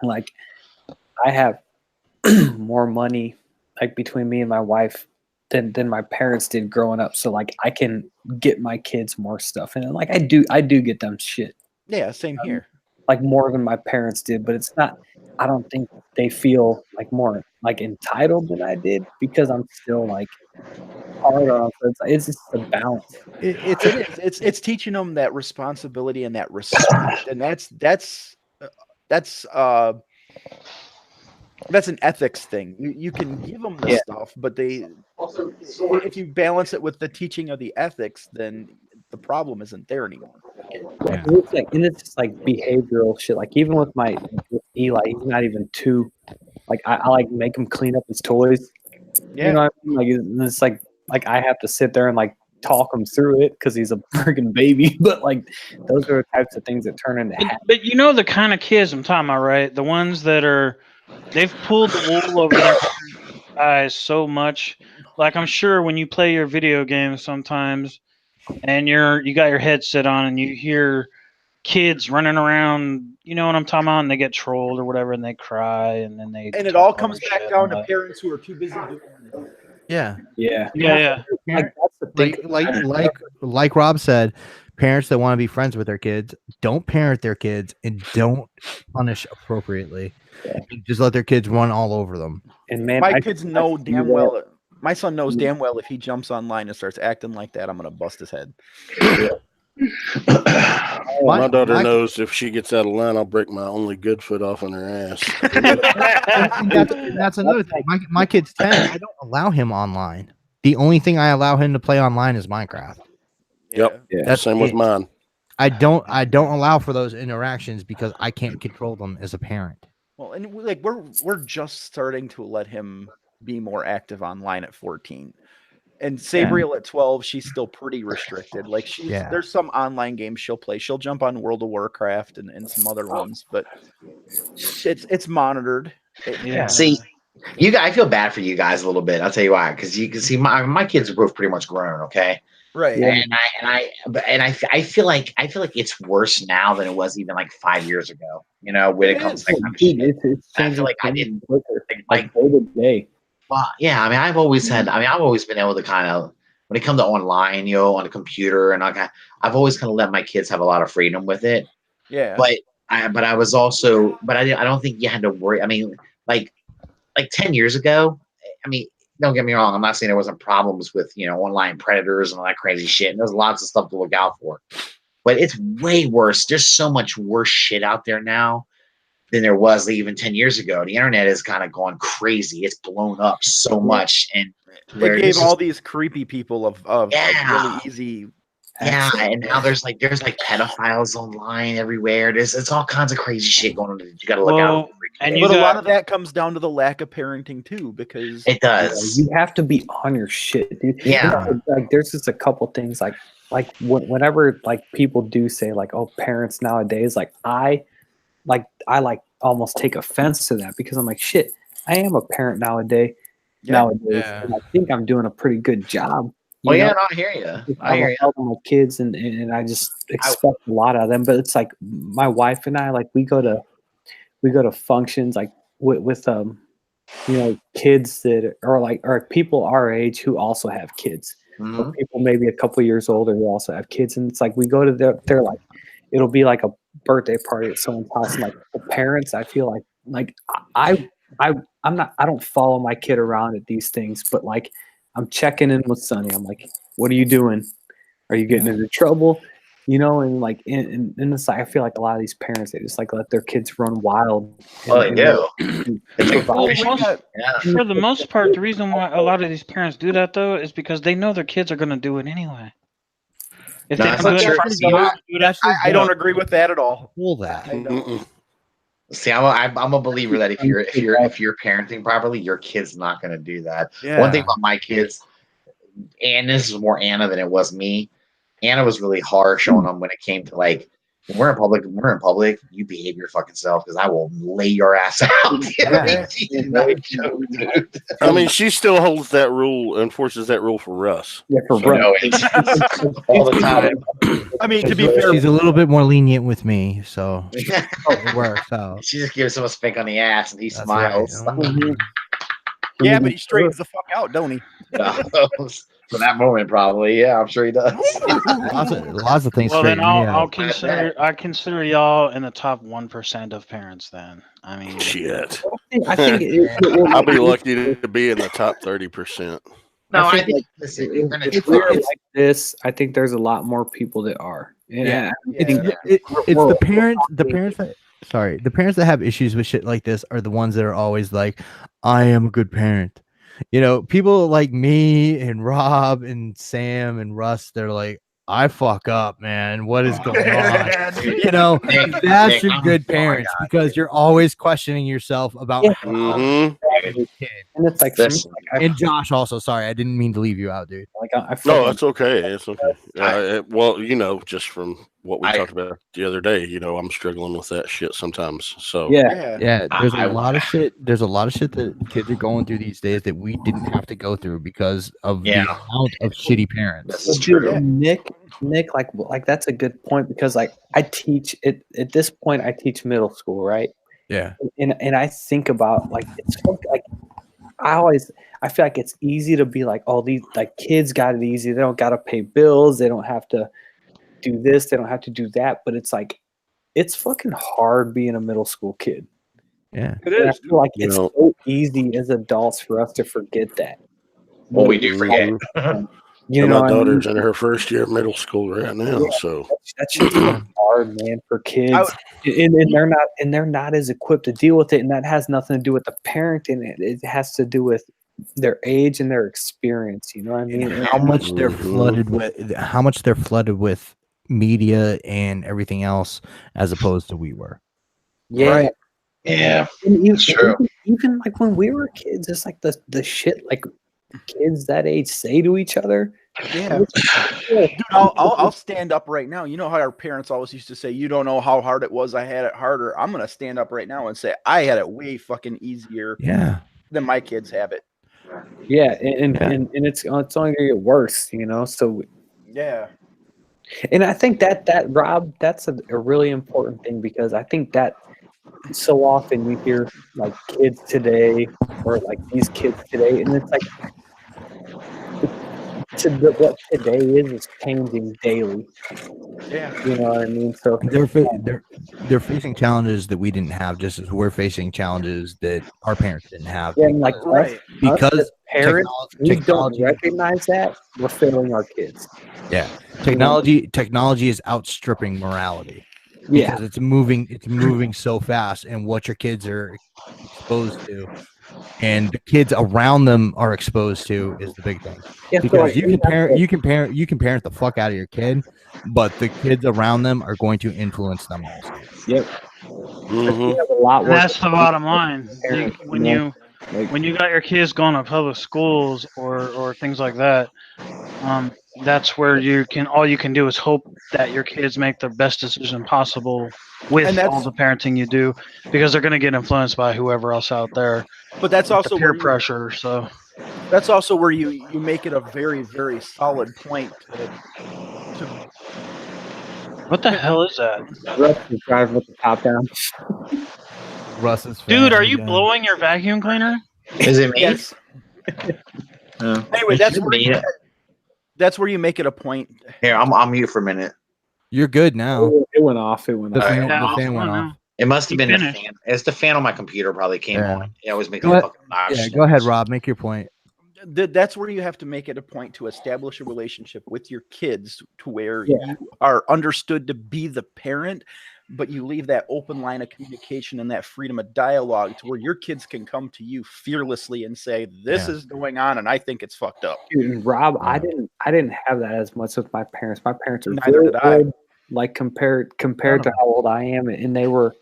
Like I have more money like between me and my wife than my parents did growing up. So like I can get my kids more stuff, and like I do get them shit. Yeah, same here. Like more than my parents did, but it's not. I don't think they feel like more like entitled than I did because I'm still like hard on. So it's just a balance. It's teaching them that responsibility and that respect, and that's an ethics thing. You can give them the stuff, but if you balance it with the teaching of the ethics, then the problem isn't there anymore. Yeah. It's just like behavioral shit. Like even with Eli, he's not even 2. Like I like make him clean up his toys. Yeah. You know what I mean? Like it's like I have to sit there and like talk him through it because he's a freaking baby. But like those are the types of things that turn into habits. But you know the kind of kids I'm talking about, right? The ones that they've pulled the wool over their eyes so much. Like I'm sure when you play your video games sometimes and you got your headset on and you hear kids running around, you know what I'm talking about, and they get trolled or whatever and they cry and then they it all comes back down to parents who are too busy doing it. Yeah. Like Rob said, parents that want to be friends with their kids don't parent their kids and don't punish appropriately. Just let their kids run all over them. And man, my kids know damn well. My son knows damn well if he jumps online and starts acting like that, I'm gonna bust his head. My daughter knows if she gets out of line, I'll break my only good foot off on her ass. That's another thing. My kid's 10. I don't allow him online. The only thing I allow him to play online is Minecraft. Yep. Yeah. That's same with mine. I don't allow for those interactions because I can't control them as a parent. Well, and like we're just starting to let him be more active online at 14. And Sabriel at 12, she's still pretty restricted. Like there's some online games she'll play. She'll jump on World of Warcraft and some other ones, but it's monitored. See, I feel bad for you guys a little bit. I'll tell you why. Because you can see my kids are both pretty much grown. Okay, Right. Yeah. I feel like it's worse now than it was even like 5 years ago. You know, when it comes to that kind of shit. It's I feel changing like I didn't quicker, like. day to day. Well, yeah. I mean, I've always been able to kind of, when it comes to online, you know, on a computer, and I've always kind of let my kids have a lot of freedom with it. Yeah. But I was also, but I don't think you had to worry. I mean, like 10 years ago. I mean, don't get me wrong. I'm not saying there wasn't problems with, you know, online predators and all that crazy shit. And there's lots of stuff to look out for. But it's way worse. There's so much worse shit out there now than there was even 10 years ago. The internet has kind of gone crazy. It's blown up so much. And it gave all these creepy people of really easy. Yeah, and now there's like pedophiles online everywhere. It's all kinds of crazy shit going on that you got to look out for. And a lot of that comes down to the lack of parenting too, because it does. You have to be on your shit, dude. Yeah. Like there's just a couple things like whenever like people do say like, oh, parents nowadays, like I almost take offense to that, because I'm like, shit, I am a parent nowadays, and I think I'm doing a pretty good job. Well, yeah, I hear you. I hear you. My kids, and I just expect a lot out of them. But it's like my wife and I, like we go to functions like with you know, kids that are like, or people our age who also have kids. Mm-hmm. Or people maybe a couple years older who also have kids, and it's like we go to their like, it'll be like a birthday party at someone's house, and like the parents, I feel like I don't follow my kid around at these things, but like I'm checking in with Sonny. I'm like, what are you doing? Are you getting into trouble? You know, and like in it's like I feel like a lot of these parents, they just like let their kids run wild. Oh, they do. For the most part, the reason why a lot of these parents do that though is because they know their kids are going to do it anyway. If they don't do it, I don't agree with that at all. Pull that. See, I'm a believer that if you're parenting properly, your kid's not going to do that. Yeah. One thing about my kids, and this is more Anna than it was me. Anna was really harsh on them when it came to like, when we're in public, you behave your fucking self, because I will lay your ass out. I mean, she still holds that rule, enforces that rule for Russ. Yeah, for Russ. All the time. I mean, to be fair, she's a little bit more lenient with me, so it works out. She just gives him a spank on the ass, and he smiles. Right. Yeah, but he straightens the fuck out, don't he? For that moment, probably. Yeah, I'm sure he does. lots of things. Well, then I consider y'all in the top 1% of parents. Then I mean, shit. I think I'll be lucky to be in the top 30%. No, I think if we're like this, I think there's a lot more people that are. It's the parents. The parents that. Sorry, the parents that have issues with shit like this are the ones that are always like, I am a good parent. You know, people like me and Rob and Sam and Russ, they're like, I fuck up, man. What is going on? You know, that's your good parents, because you're always questioning yourself about and it's like, and Josh also, sorry, I didn't mean to leave you out, dude. Like no, it's okay. It's okay. Well, you know, just from what we talked about the other day, you know, I'm struggling with that shit sometimes. So yeah. There's a lot of shit. There's a lot of shit that kids are going through these days that we didn't have to go through because of the amount of shitty parents. This is true. Nick, like that's a good point, because like I teach it at this point. I teach middle school, right? Yeah. And I think about like it's like I feel like it's easy to be like, oh, these like kids got it easy. They don't got to pay bills. They don't have to do this. They don't have to do that. But it's like, it's fucking hard being a middle school kid. Yeah, it is. I feel like it's so easy as adults for us to forget that. Well, we do forget. You know, my daughter's in her first year of middle school right now, so that shit's hard, man, for kids, and they're not as equipped to deal with it, and that has nothing to do with the parenting. It has to do with their age and their experience. You know what I mean? And how much they're flooded with media and everything else, as opposed to we were. Yeah. Right. Yeah, it's true. Even like when we were kids, it's like the shit like kids that age say to each other. Yeah. Dude, I'll stand up right now. You know how our parents always used to say, you don't know how hard it was, I had it harder. I'm gonna stand up right now and say I had it way fucking easier than my kids have it. Yeah, and it's only gonna get worse, you know. So Yeah. And I think that Rob, that's a really important thing, because I think that so often you hear like kids today or like these kids today, and it's like what today is changing daily. Yeah. You know what I mean? So They're facing challenges that we didn't have, just as we're facing challenges that our parents didn't have. yeah, and like Right. us as parents, we don't technology, recognize that we're failing our kids. yeah, technology is outstripping morality. Yeah, Because it's moving so fast, and what your kids are exposed to and the kids around them are exposed to is the big thing. yeah. So Because like, you can parent the fuck out of your kid, but the kids around them are going to influence them also. Yep. Mm-hmm. We have a lot And worse that's the bottom line. parents, When you know? you Like, when you got your kids going to public schools or things like that, that's where all you can do is hope that your kids make the best decision possible with And that's- all the parenting you do, because they're going to get influenced by whoever else out there. But that's with also the peer where you, pressure. So that's also where you make it a very, very solid point to what the hell is that? Russ is driving with the top down. Russ's Dude, are fan you again. blowing your vacuum cleaner? Is it me? yes. Oh. Anyway, It that's should where be. that's where you make it a point. Here, I'm mute for a minute. You're good now. It went off. It went The off. fan, Yeah, the fan I went don't off. know. It must have You been finished. the fan. It's the fan on my computer probably came Yeah. on. It always makes Go a ahead. fucking obnoxious Yeah, go ahead, noise. Rob. Make your point. That's where you have to make it a point to establish a relationship with your kids to where Yeah. you are understood to be the parent, but you leave that open line of communication and that freedom of dialogue to where your kids can come to you fearlessly and say, "This Yeah. is going on, and I think it's fucked up." Dude, and Rob, Yeah. I didn't have that as much with my parents. My parents are Neither very did I. old, like compared to how old I am, and they were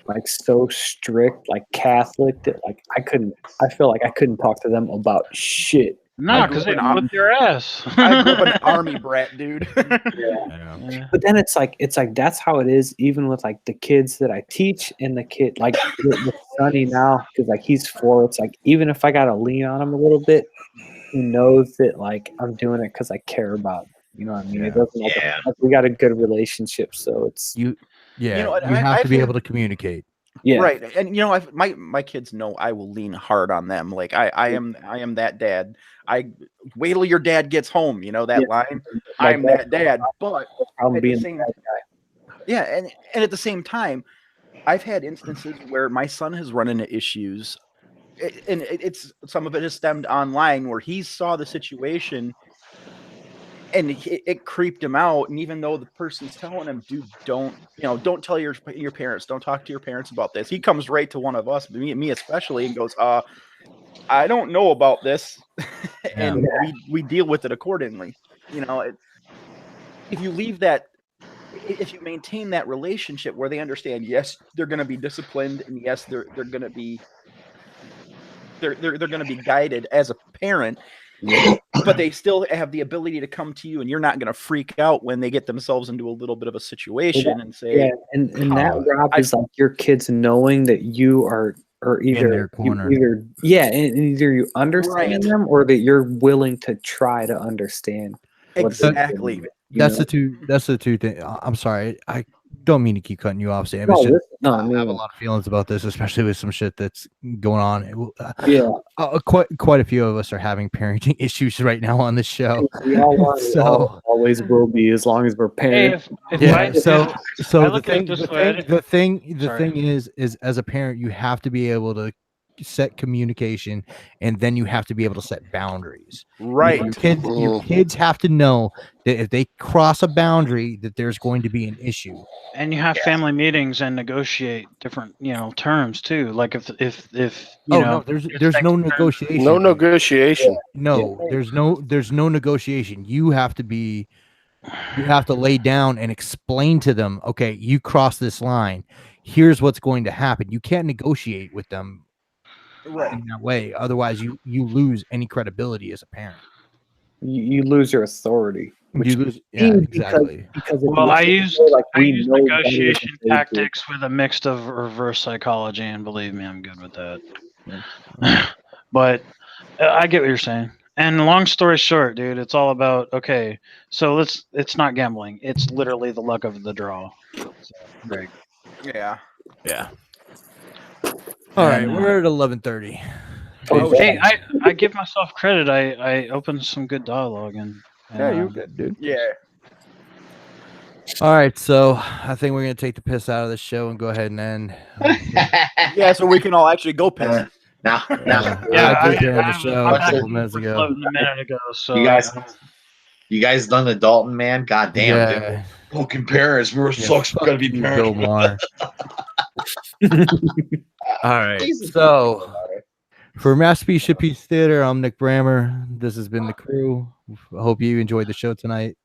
like so strict, like Catholic, that like I feel like I couldn't talk to them about shit. No, because they whip your ass. I grew up an army brat, dude. Yeah. Yeah. But then it's like that's how it is, even with like the kids that I teach and the kid like with Sonny now, because like he's 4. It's like even if I gotta lean on him a little bit, he knows that like I'm doing it because I care about him. You know what I mean? Yeah. It doesn't like, like we got a good relationship, so it's You know what, you have I've to be had- able to communicate. yeah. Right. And my kids know I will lean hard on them. Like I am that dad. I wait till your dad gets home, that line. Like I'm that dad. But problem at the being same, the bad guy. yeah, and at the same time, I've had instances where my son has run into issues, and it's some of it has stemmed online where he saw the situation and it creeped him out. And even though the person's telling him, dude, don't tell your parents, don't talk to your parents about this, he comes right to one of us, me especially, and goes, I don't know about this. And we deal with it accordingly. If you leave that, if you maintain that relationship where they understand, yes, they're going to be disciplined, and yes, they're going to be they're going to be guided as a parent, but they still have the ability to come to you, and you're not going to freak out when they get themselves into a little bit of a situation and say, yeah, and that Rob is like your kids knowing that you are either in their corner. and either you understand them or that you're willing to try to understand. Exactly. That's the two things. I'm sorry. I don't mean to keep cutting you off, Sam. No, It's just, no, I have a lot of feelings about this, especially with some shit that's going on. Quite a few of us are having parenting issues right now on this show. We all always will be as long as we're parents. The thing is as a parent, you have to be able to set communication, and then you have to be able to set boundaries. Right. Your kids have to know that if they cross a boundary, that there's going to be an issue. And you have family meetings and negotiate different, terms too. Like if there's no negotiation. No negotiation. No, there's no negotiation. You have to lay down and explain to them, okay, you cross this line. Here's what's going to happen. You can't negotiate with them in that way. Otherwise, you lose any credibility as a parent. You lose your authority. You lose, exactly. Because I use negotiation tactics with a mix of reverse psychology, and believe me, I'm good with that. But I get what you're saying. And long story short, dude, it's all about okay. So it's not gambling. It's literally the luck of the draw. So, there you go. Yeah. Yeah. All right, And, we're at 11:30. Oh, Hey, I give myself credit. I opened some good dialogue and Yeah, you're good, dude. Yeah. All right, so I think we're gonna take the piss out of the show and go ahead and end. Yeah, so we can all actually go piss. Now, yeah, I did during the show I'm a couple back minutes ago. floating a minute ago. So you guys done the Dalton man? God damn, dude. Yeah, Fucking parents, we were sucks. We gotta be you, parents. Bill Maher. All right, so for Masterpiece Shippies Theater, I'm Nick Brammer. This has been the crew. I hope you enjoyed the show tonight.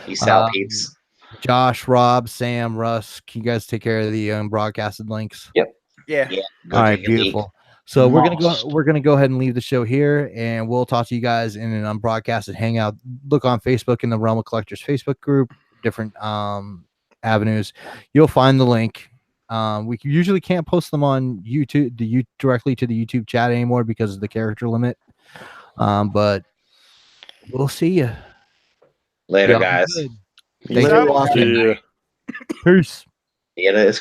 Peace out, peeps. Josh, Rob, Sam, Russ, can you guys take care of the broadcasted links? Yep. Yeah. Go All do right, your league. beautiful. So we're gonna Must. go ahead and leave the show here, and we'll talk to you guys in an unbroadcasted hangout. Look on Facebook in the Realm of Collectors Facebook group, different avenues. You'll find the link. We usually can't post them on YouTube, directly to the YouTube chat anymore because of the character limit. But we'll see you Later, guys. Thanks for watching. Yeah. Peace. Yeah, it's